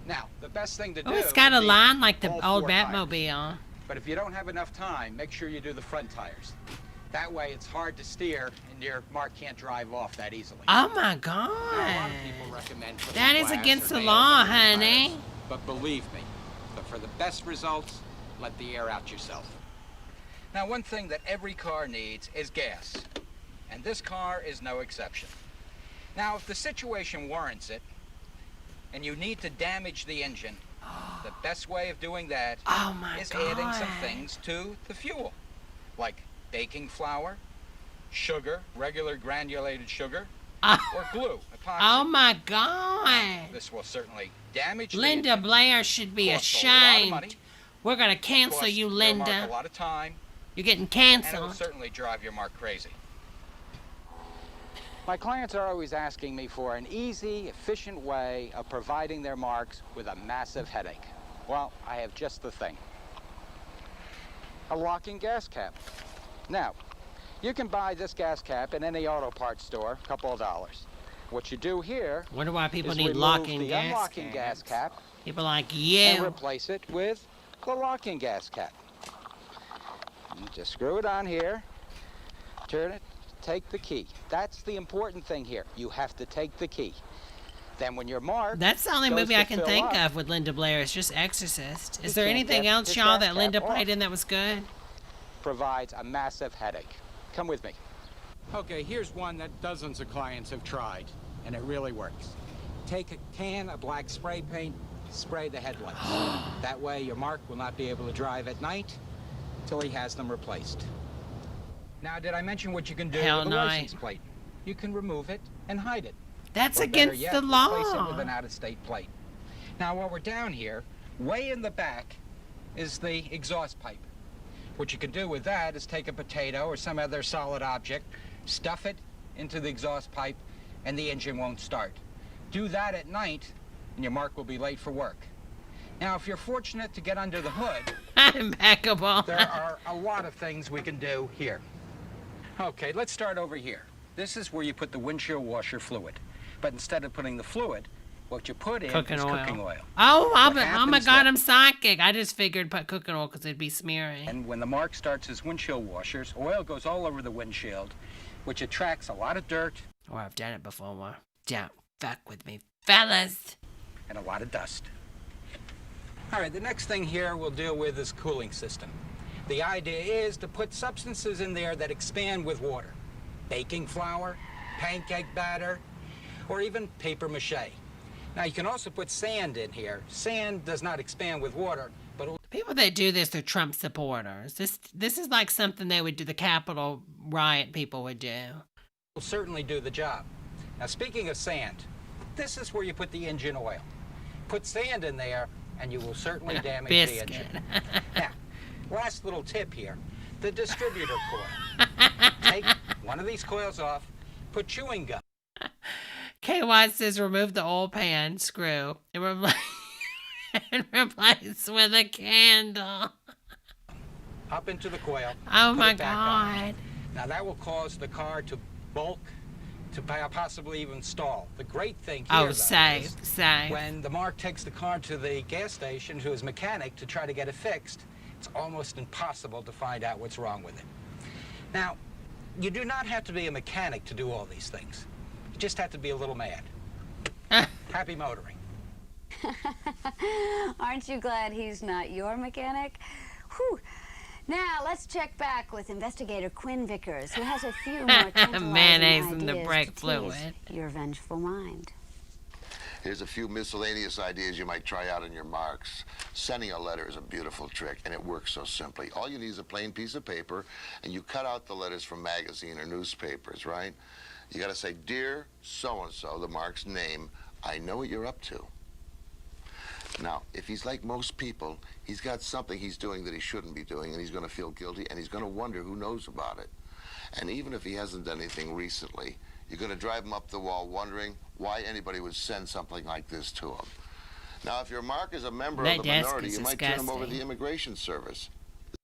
Now, the best thing to do... Oh, it's got a line like the all old four tires. Batmobile. But if you don't have enough time, make sure you do the front tires. That way it's hard to steer and your Mark can't drive off that easily. Oh my Now, a God. lot of people recommend putting That is glass against or the nails law, under the honey. tires. But believe me, for the best results, let the air out yourself. Now, one thing that every car needs is gas. And this car is no exception. Now, if the situation warrants it, and you need to damage the engine, the best way of doing that is adding some things to the fuel, like baking flour, sugar, regular granulated sugar, or glue, epoxy. Oh my God. This will certainly damage the Linda engine, Blair should be cost a lot of ashamed. money, We're going to cancel cost you, your Linda. Mark a lot of time, You're getting and it will canceled. certainly drive your Mark crazy. My clients are always asking me for an easy, efficient way of providing their Marks with a massive headache. Well, I have just the thing. A locking gas cap. Now, you can buy this gas cap in any auto parts store, a couple of dollars. What you do here Wonder why people is need remove locking the gas unlocking gas cap People like and you. replace it with the locking gas cap. You just screw it on here, turn it, take the key. That's the important thing here. You have to take the key. Then when your Mark That's the only goes movie to I can fill think up, of with Linda Blair. It's just Exorcist. Is You there can't anything get else, this y'all, gas that cap Linda off. played in that was good? provides a massive headache. Come with me. Okay, here's one that dozens of clients have tried, and it really works. Take a can of black spray paint, spray the headlights. That way your Mark will not be able to drive at night till he has them replaced. Now, did I mention what you can do Hell with a no. license plate? You can remove it and hide it. That's Or better against yet, the law. replace it with an out-of-state plate. Now, while we're down here, way in the back is the exhaust pipe. What you can do with that is take a potato or some other solid object, stuff it into the exhaust pipe, and the engine won't start. Do that at night, and your mark will be late for work. Now, if you're fortunate to get under the hood, impeccable. There are a lot of things we can do here. Okay, let's start over here. This is where you put the windshield washer fluid. But instead of putting the fluid, what you put in is cooking oil. Oh, my God, I'm psychic. I just figured put cooking oil because it'd be smearing. And when the Mark starts his windshield washers, oil goes all over the windshield, which attracts a lot of dirt. Or I've done it before. Don't fuck with me, fellas. And a lot of dust. All right, the next thing here we'll deal with is cooling system. The idea is to put substances in there that expand with water. Baking flour, pancake batter, or even paper mache. Now, you can also put sand in here. Sand does not expand with water, but people that do this are Trump supporters. This is like something they would do, the Capitol riot people would do. Will certainly do the job. Now, speaking of sand, this is where you put the engine oil. Put sand in there, and you will certainly damage the engine. Now, last little tip here, the distributor coil. Take one of these coils off, put chewing gum. KY says remove the oil pan screw and replace with a candle. Up into the coil. Oh my God. Now that will cause the car to bulk, to possibly even stall. The great thing here is when the Mark takes the car to the gas station to his mechanic to try to get it fixed, it's almost impossible to find out what's wrong with it. Now, you do not have to be a mechanic to do all these things. You just have to be a little mad. Happy motoring. Aren't you glad he's not your mechanic? Whew. Now, let's check back with investigator Quinn Vickers, who has a few more tantalizing mayonnaise in the ideas brake to fluid. tease your vengeful mind. Here's a few miscellaneous ideas you might try out in your marks. Sending a letter is a beautiful trick, and it works so simply. All you need is a plain piece of paper, and you cut out the letters from magazine or newspapers, right? You got to say, "Dear so-and-so," the Mark's name, "I know what you're up to." Now, if he's like most people, he's got something he's doing that he shouldn't be doing, and he's going to feel guilty, and he's going to wonder who knows about it. And even if he hasn't done anything recently, you're going to drive him up the wall wondering why anybody would send something like this to him. Now, if your Mark is a member of the minority, you might turn him over to the Immigration Service.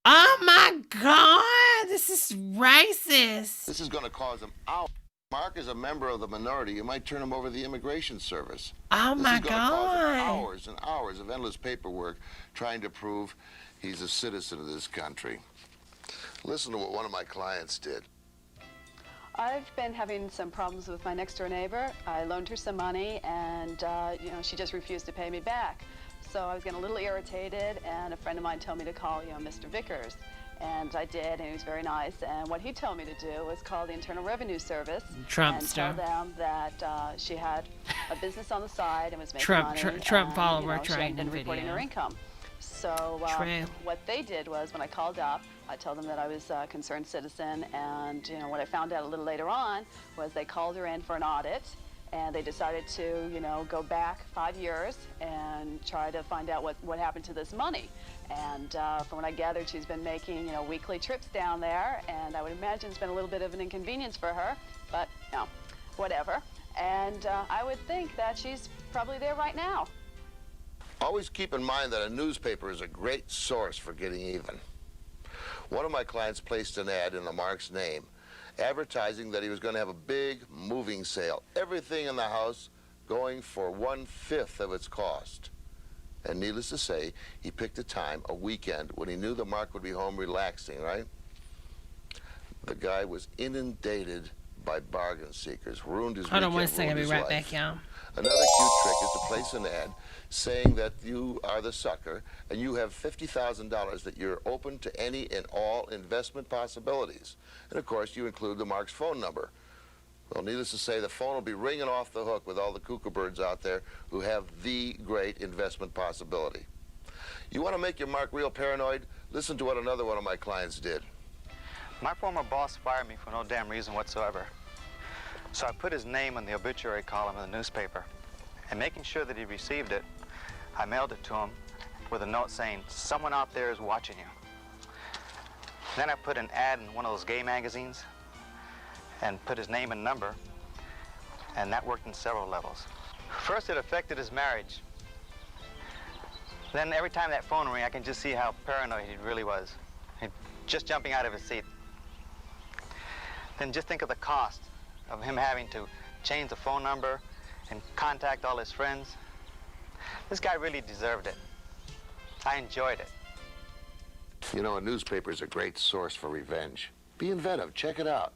Oh my God, this is racist. This is going to cause him hours. Mark is a member of the minority, you might turn him over to the Immigration Service. Oh my This is going to cause him God. hours and hours of endless paperwork trying to prove he's a citizen of this country. Listen to what one of my clients did. I've been having some problems with my next door neighbor. I loaned her some money and, she just refused to pay me back. So I was getting a little irritated, and a friend of mine told me to call, Mr. Vickers. And I did, and he was very nice. And what he told me to do was call the Internal Revenue Service and tell them that she had a business on the side and was making money. Trump follower she hadn't been training reporting video. her income. So what they did was, when I called up, I told them that I was a concerned citizen, and what I found out a little later on was they called her in for an audit, and they decided to, go back 5 years and try to find out what happened to this money. And from what I gathered, she's been making, weekly trips down there, and I would imagine it's been a little bit of an inconvenience for her, but, whatever. And I would think that she's probably there right now. Always keep in mind that a newspaper is a great source for getting even. One of my clients placed an ad in the Mark's name, advertising that he was going to have a big moving sale. Everything in the house going for 1/5 of its cost. And needless to say, he picked a time, a weekend, when he knew the Mark would be home relaxing, right? The guy was inundated by bargain seekers, ruined his weekend, Hold on one second, I'll be right life. back, y'all. Another cute trick is to place an ad saying that you are the sucker and you have $50,000 that you're open to any and all investment possibilities. And of course, you include the Mark's phone number. Well, needless to say, the phone will be ringing off the hook with all the cuckoo birds out there who have the great investment possibility. You want to make your Mark real paranoid? Listen to what another one of my clients did. My former boss fired me for no damn reason whatsoever. So I put his name in the obituary column in the newspaper. And making sure that he received it, I mailed it to him with a note saying, someone out there is watching you. Then I put an ad in one of those gay magazines and put his name and number, and that worked in several levels. First, it affected his marriage. Then every time that phone rang, I can just see how paranoid he really was. He'd just jumping out of his seat. Then just think of the cost of him having to change the phone number and contact all his friends. This guy really deserved it. I enjoyed it. You know, a newspaper is a great source for revenge. Be inventive. Check it out.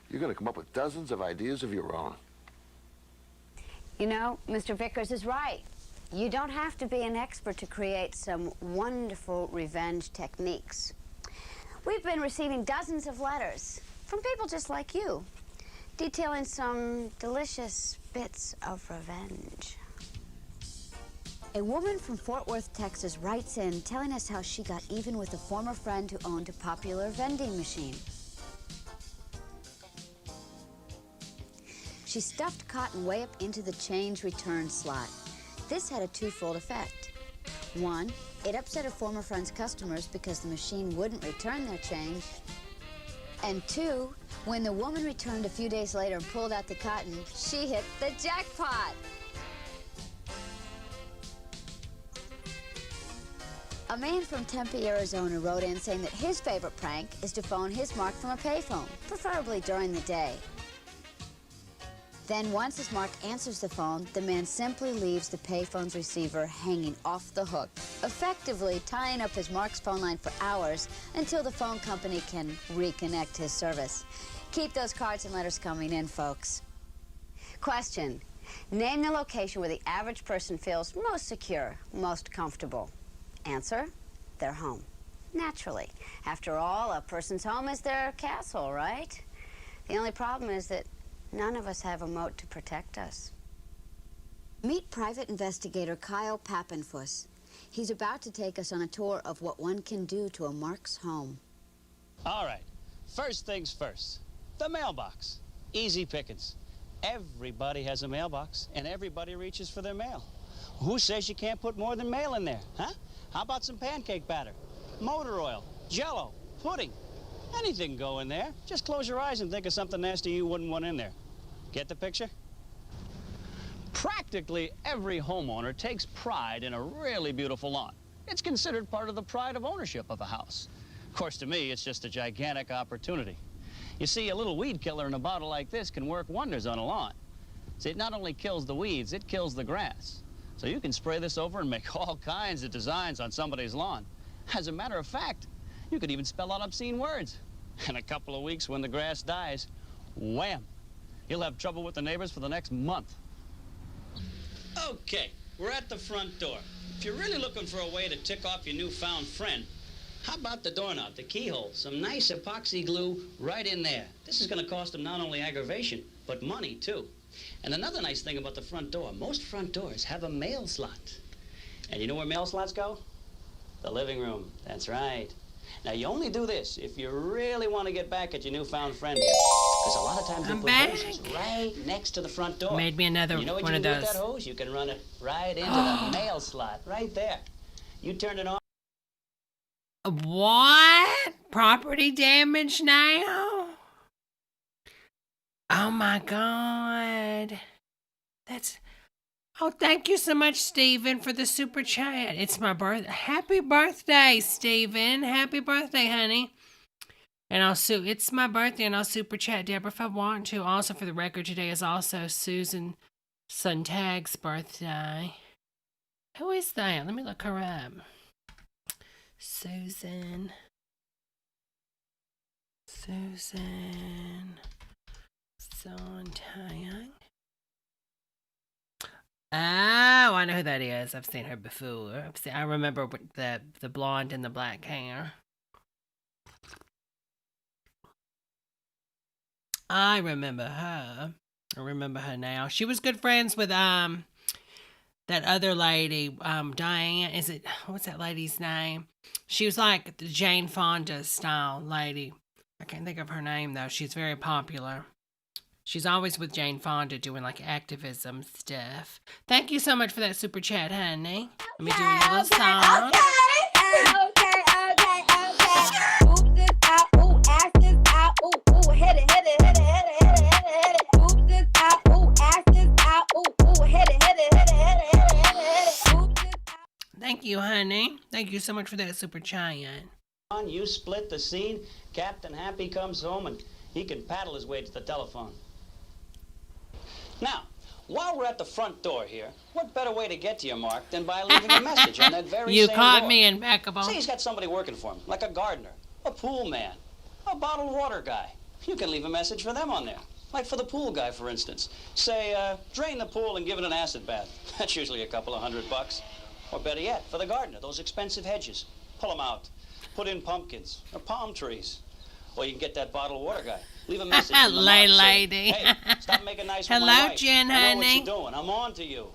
You're going to come up with dozens of ideas of your own. You know, Mr. Vickers is right. You don't have to be an expert to create some wonderful revenge techniques. We've been receiving dozens of letters from people just like you, detailing some delicious bits of revenge. A woman from Fort Worth, Texas writes in telling us how she got even with a former friend who owned a popular vending machine. She stuffed cotton way up into the change return slot. This had a twofold effect. One, it upset her former friend's customers because the machine wouldn't return their change. And two, when the woman returned a few days later and pulled out the cotton, she hit the jackpot. A man from Tempe, Arizona wrote in saying that his favorite prank is to phone his mark from a payphone, preferably during the day. Then once his mark answers the phone, the man simply leaves the payphone's receiver hanging off the hook, effectively tying up his mark's phone line for hours until the phone company can reconnect his service. Keep those cards and letters coming in, folks. Question: name the location where the average person feels most secure, most comfortable. Answer: their home. Naturally. After all, a person's home is their castle, right? The only problem is that none of us have a moat to protect us. Meet private investigator Kyle Pappenfuss. He's about to take us on a tour of what one can do to a mark's home. All right, first things first, the mailbox. Easy pickings. Everybody has a mailbox, and everybody reaches for their mail. Who says you can't put more than mail in there, huh? How about some pancake batter, motor oil, Jell-O, pudding? Anything can go in there. Just close your eyes and think of something nasty you wouldn't want in there. Get the picture? Practically every homeowner takes pride in a really beautiful lawn. It's considered part of the pride of ownership of a house. Of course, to me, it's just a gigantic opportunity. You see, a little weed killer in a bottle like this can work wonders on a lawn. See, it not only kills the weeds, it kills the grass. So you can spray this over and make all kinds of designs on somebody's lawn. As a matter of fact, you could even spell out obscene words. In a couple of weeks, when the grass dies, wham! You'll have trouble with the neighbors for the next month. Okay, we're at the front door. If you're really looking for a way to tick off your newfound friend, how about the doorknob, the keyhole? Some nice epoxy glue right in there. This is going to cost them not only aggravation, but money, too. And another nice thing about the front door, most front doors have a mail slot. And you know where mail slots go? The living room. That's right. Now, you only do this if you really want to get back at your newfound friend here. Because a lot of times they put hoses right next to the front door. Made me another you know what one you of can those. do with that hose? You can run it right into the mail slot, right there. You turn it on. What? Property damage now? Oh my God. That's... Oh, thank you so much, Stephen, for the super chat. It's my birthday. Happy birthday, Stephen. Happy birthday, honey. And it's my birthday, and I'll super chat Debra if I want to. Also, for the record, today is also Susan Sontag's birthday. Who is that? Let me look her up. Susan Sontag. Oh, I know who that is. I've seen her before. I remember the blonde and the black hair. I remember her. I remember her now. She was good friends with that other lady, Diane. What's that lady's name? She was like the Jane Fonda style lady. I can't think of her name though. She's very popular. She's always with Jane Fonda doing like activism stuff. Thank you so much for that super chat, honey. Let me do you a little song. Move this out, ooh, ass this out, ooh, ooh, hit it, hit it, hit it, hit it, hit it, hit it, hit it. Move this out, ooh, ass this out, ooh, ooh, hit it, hit it, hit it, hit it, hit it, hit it, hit it. Move this out. Thank you, honey. Thank you so much for that super chat. You split the scene, Captain Happy comes home and he can paddle his way to the telephone. Now, while we're at the front door here, what better way to get to your mark than by leaving a message on that very You same caught door? me impeccable. Say he's got somebody working for him, like a gardener, a pool man, a bottled water guy. You can leave a message for them on there. Like for the pool guy, for instance. Say, drain the pool and give it an acid bath. That's usually a couple of $100. Or better yet, for the gardener, those expensive hedges. Pull them out. Put in pumpkins or palm trees. Or you can get that bottled water guy. Leave a message from the mark saying, hey, stop making nice with my Hello, wife. Jen, I know what honey. you're doing. I'm on to you.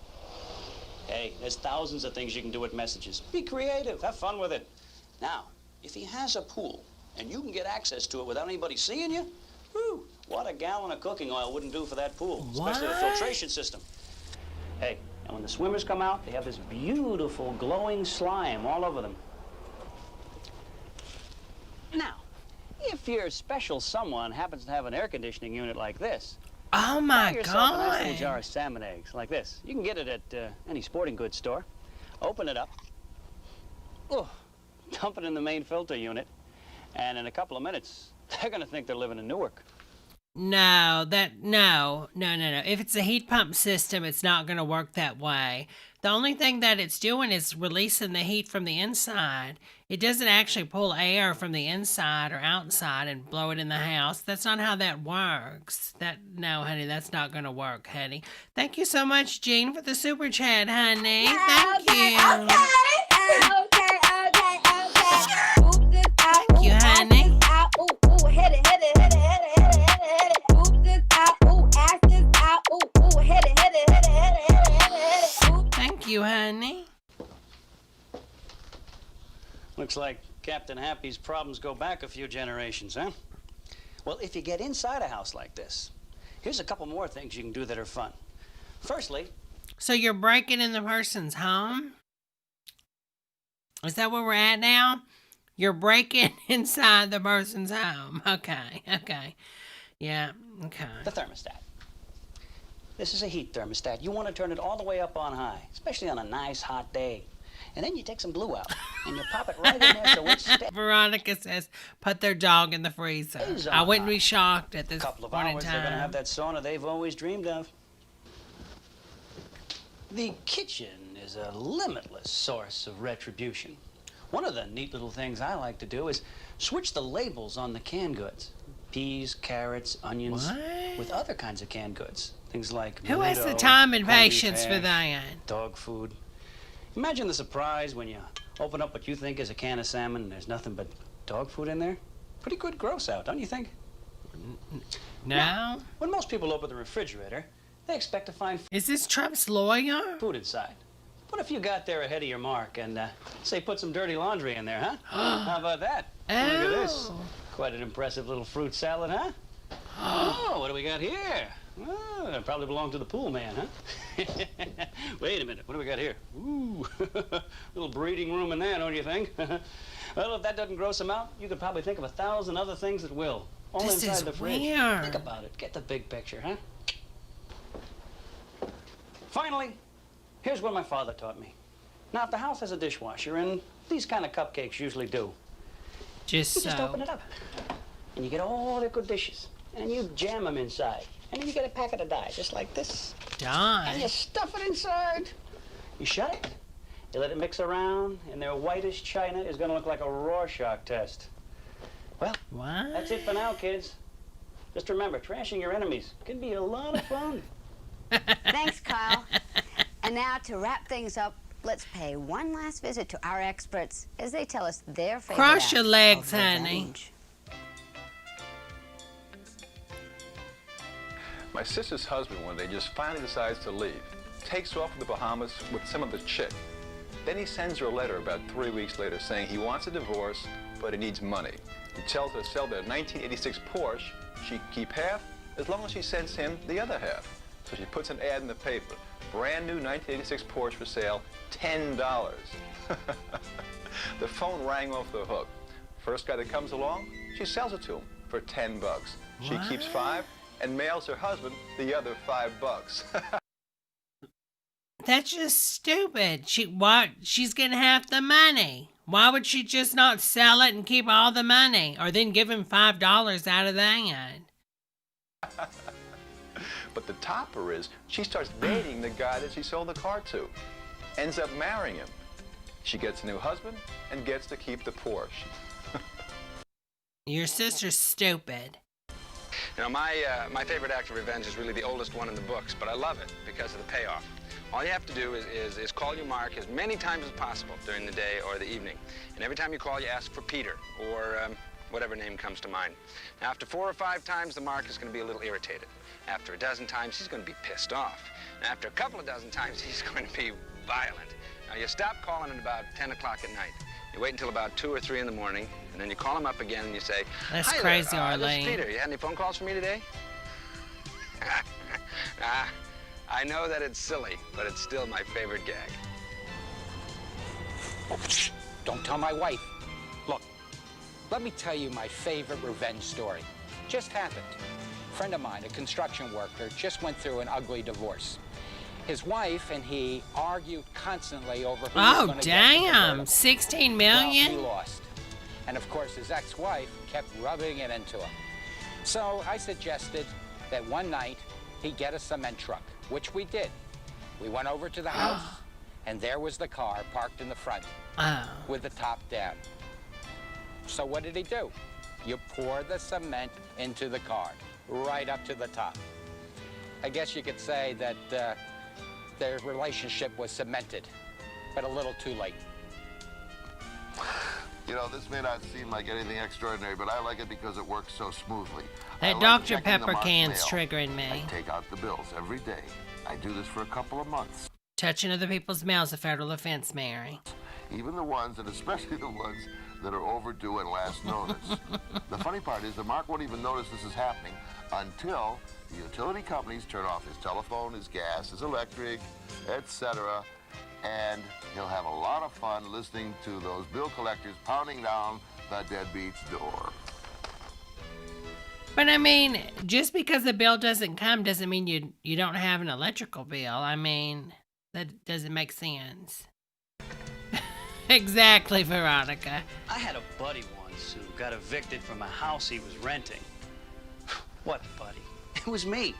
Hey, there's thousands of things you can do with messages. Be creative. Have fun with it. Now, if he has a pool and you can get access to it without anybody seeing you, whew, what a gallon of cooking oil wouldn't do for that pool, especially the filtration system. Hey, and when the swimmers come out, they have this beautiful glowing slime all over them. Now, if your special someone happens to have an air conditioning unit like this, oh my buy yourself a nice little God. jar of salmon eggs like this. You can get it at any sporting goods store. Open it up. Oh, dump it in the main filter unit, and in a couple of minutes, they're going to think they're living in Newark. No. If it's a heat pump system, it's not going to work that way. The only thing that it's doing is releasing the heat from the inside. It doesn't actually pull air from the inside or outside and blow it in the house. That's not how that works. No, honey, that's not going to work, honey. Thank you so much, Jean, for the super chat, honey. Thank you. Move this out, Thank you, ooh, ass honey. this out, ooh, ooh, hit it, hit it, hit it, hit it, hit it, hit it, hit it. Move this out, ooh, ass this out, ooh, ooh, hit it, hit it, hit it, hit it, hit it, hit it, hit it. Thank you, honey. Looks like Captain Happy's problems go back a few generations, huh? Well, if you get inside a house like this, here's a couple more things you can do that are fun. Firstly, So you're breaking in the person's home? Is that where we're at now? You're breaking inside the person's home. Okay. Yeah, okay. the thermostat. This is a heat thermostat. You want to turn it all the way up on high, especially on a nice hot day. And then you take some glue out, and you pop it right in there so it's steady. Veronica says, put their dog in the freezer. I wouldn't be shocked at this Couple of point in hours, they're going to have time. that sauna they've always dreamed of. The kitchen is a limitless source of retribution. One of the neat little things I like to do is switch the labels on the canned goods. Peas, carrots, onions, with other kinds of canned goods. Things like Who has the menudo, time and corned beef patience for hash, that? dog food. Imagine the surprise when you open up what you think is a can of salmon and there's nothing but dog food in there. Pretty good gross out, don't you think? No? When most people open the refrigerator, they expect to find Is this Trump's lawyer? food inside. What if you got there ahead of your mark and, say, put some dirty laundry in there, huh? How about that? Look at this. Quite an impressive little fruit salad, huh? Oh, what do we got here? Oh, it probably belonged to the pool man, huh? Wait a minute, what do we got here? Ooh, little breeding room in there, don't you think? Well, if that doesn't gross them out, you could probably think of 1,000 other things that will. All This inside is the fridge. weird. Think about it. Get the big picture, huh? Finally, here's what my father taught me. Now, if the house has a dishwasher, and these kind of cupcakes usually do, you just open it up, and you get all the good dishes, and you jam them inside, and then you get a packet of dye, just like this. Dye? And you stuff it inside. You shut it, you let it mix around, and their whitest china is going to look like a Rorschach test. Well, that's it for now, kids. Just remember, trashing your enemies can be a lot of fun. Thanks, Kyle. And now, to wrap things up, let's pay one last visit to our experts as they tell us their favorite Cross act your legs, of honey. revenge. My sister's husband, one day, just finally decides to leave. Takes off to the Bahamas with some other chick. Then he sends her a letter about 3 weeks later saying he wants a divorce, but he needs money. He tells her to sell their 1986 Porsche. She can keep half, as long as she sends him the other half. So she puts an ad in the paper. Brand new 1986 Porsche for sale, $10. The phone rang off the hook. First guy that comes along, she sells it to him for $10. She keeps 5 and mails her husband the other $5. That's just stupid. She's getting half the money. Why would she just not sell it and keep all the money? Or then give him $5 out of that? But the topper is, she starts dating the guy that she sold the car to. Ends up marrying him. She gets a new husband and gets to keep the Porsche. Your sister's stupid. You know, my favorite act of revenge is really the oldest one in the books, but I love it because of the payoff. All you have to do is call your mark as many times as possible during the day or the evening. And every time you call, you ask for Peter or whatever name comes to mind. Now, after 4 or 5 times, the mark is going to be a little irritated. After a dozen times, he's going to be pissed off. And after a couple of dozen times, he's going to be violent. Now, you stop calling at about 10 o'clock at night. You wait until about 2 or 3 in the morning, and then you call him up again and you say, That's "Hi crazy, there, Arlene. this is Peter. You had any phone calls for me today?" I know that it's silly, but it's still my favorite gag. Don't tell my wife. Look, let me tell you my favorite revenge story. Just happened. A friend of mine, a construction worker, just went through an ugly divorce. His wife and he argued constantly over who was going to get the convertible. 16 million? Well, he lost. And of course, his ex-wife kept rubbing it into him. So I suggested that one night he get a cement truck, which we did. We went over to the house, and there was the car parked in the front with the top down. So what did he do? You pour the cement into the car, right up to the top. I guess you could say that their relationship was cemented, but a little too late. You know, this may not seem like anything extraordinary, but I like it because it works so smoothly. That I like Dr. checking the Pepper marked can's mail. triggering me. I take out the bills every day. I do this for a couple of months. Touching other people's mail is a federal offense, Mary. Even the ones, and especially the ones that are overdue and last notice. The funny part is the Mark won't even notice this is happening until the utility companies turn off his telephone, his gas, his electric, etc. And he'll have a lot of fun listening to those bill collectors pounding down the deadbeat's door. But I mean, just because the bill doesn't come doesn't mean you don't have an electrical bill. I mean, that doesn't make sense. Exactly, Veronica. I had a buddy once who got evicted from a house he was renting. What buddy? It was me.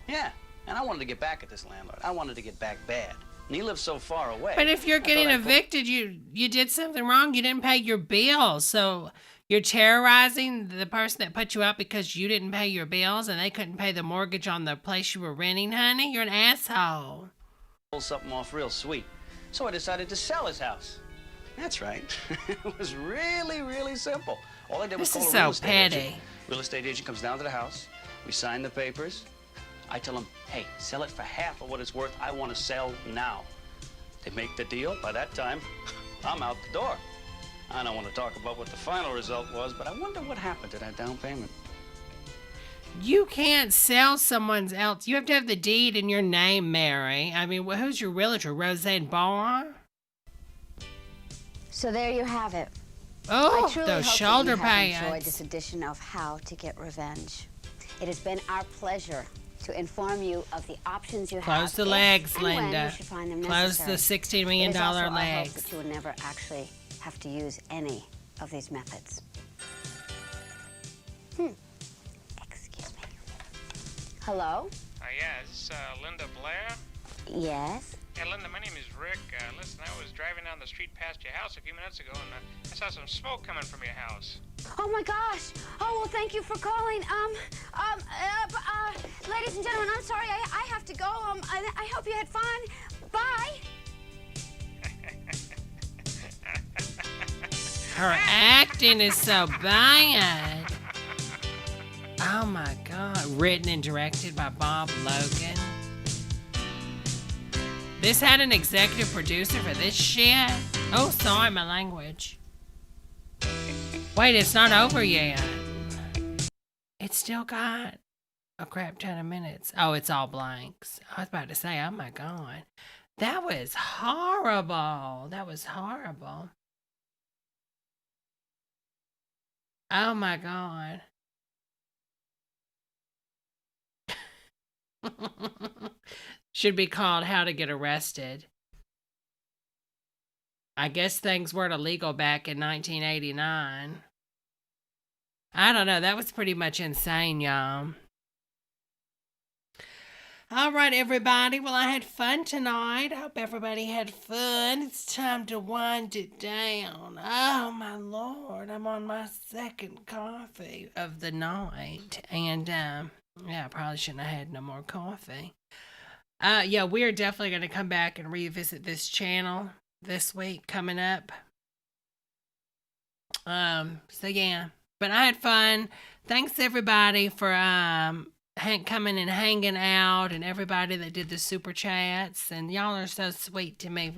Yeah, and I wanted to get back at this landlord. I wanted to get back bad. And he lived so far away. But if you're getting evicted, you did something wrong. You didn't pay your bills. So you're terrorizing the person that put you out because you didn't pay your bills and they couldn't pay the mortgage on the place you were renting, honey? You're an asshole. Pull something off real sweet. So I decided to sell his house. That's right. It was really, really simple. All I did was call a real estate agent. Real estate agent comes down to the house. We sign the papers. I tell them, hey, sell it for half of what it's worth. I want to sell now. They make the deal. By that time, I'm out the door. I don't want to talk about what the final result was, but I wonder what happened to that down payment. You can't sell someone's else. You have to have the deed in your name, Mary. I mean, who's your realtor, Roseanne Barr? So there you have it. Oh, I truly those hope shoulder that you have enjoyed pads. this edition of How to Get Revenge. It has been our pleasure to inform you of the options you have. Close the if legs, and when Linda. you should find them Close necessary. the $16 million It is also our hope legs. that you will never actually have to use any of these methods. Excuse me. Hello? Yeah, is this Linda Blair? Yes? Yeah, Linda, my name is Rick. Listen, I was driving down the street past your house a few minutes ago, and I saw some smoke coming from your house. Oh my gosh! Oh, well, thank you for calling. Ladies and gentlemen, I'm sorry, I have to go. I hope you had fun. Bye! Her acting is so bad. Oh my God. Written and directed by Bob Logan. This had an executive producer for this shit? Oh, sorry, my language. Wait, it's not over yet. It's still got a crap ton of minutes. Oh, it's all blanks. I was about to say, oh my God. That was horrible. That was horrible. Oh my God. Should be called How to Get Arrested. I guess things weren't illegal back in 1989. I don't know. That was pretty much insane, y'all. All right, everybody. Well, I had fun tonight. I hope everybody had fun. It's time to wind it down. Oh, my Lord. I'm on my second coffee of the night. And, yeah, I probably shouldn't have had no more coffee. Yeah, we're definitely going to come back and revisit this channel this week coming up. So, yeah. But I had fun. Thanks, everybody, for coming and hanging out, and everybody that did the super chats. And y'all are so sweet to me.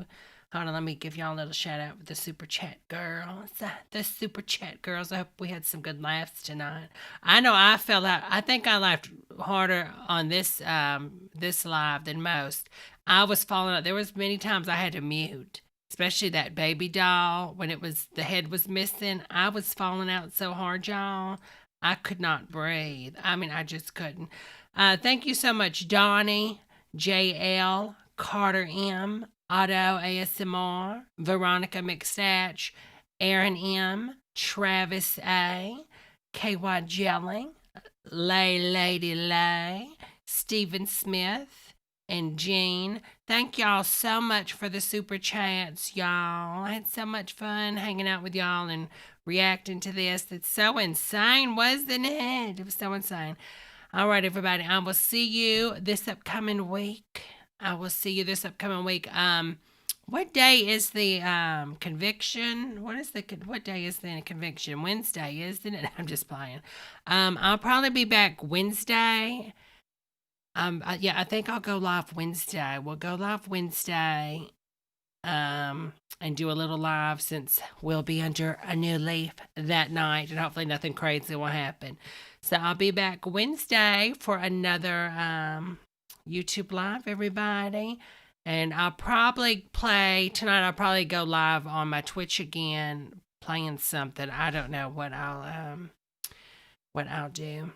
Hold on, let me give y'all a little shout out with the super chat girls. The super chat girls. I hope we had some good laughs tonight. I know I fell out. I think I laughed harder on this live than most. I was falling out. There was many times I had to mute. Especially that baby doll, when the head was missing. I was falling out so hard, y'all. I could not breathe. I mean, I just couldn't. Thank you so much, Donnie, JL, Carter M, Otto ASMR, Veronica McStatch, Aaron M, Travis A, KY Jelly, Lady Lay, Stephen Smith, and Jean. Thank y'all so much for the super chats, y'all. I had so much fun hanging out with y'all and reacting to this. It's so insane, wasn't it? It was so insane. All right, everybody. I will see you this upcoming week. What day is the conviction? What day is the conviction? Wednesday, isn't it? I'm just playing. I'll probably be back Wednesday. Yeah, I think I'll go live Wednesday. We'll go live Wednesday, and do a little live since we'll be under a new leaf that night, and hopefully nothing crazy will happen. So I'll be back Wednesday for another YouTube live, everybody. And I'll probably tonight. I'll probably go live on my Twitch again, playing something. I don't know what I'll do.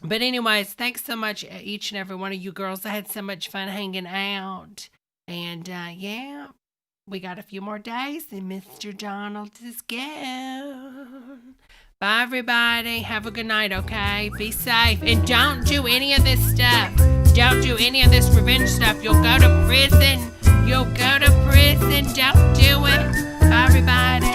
But anyways, thanks so much, each and every one of you girls. I had so much fun hanging out. And, yeah, we got a few more days, and Mr. Donald is gone. Bye, everybody. Have a good night, okay? Be safe. And don't do any of this stuff. Don't do any of this revenge stuff. You'll go to prison. Don't do it. Bye, everybody.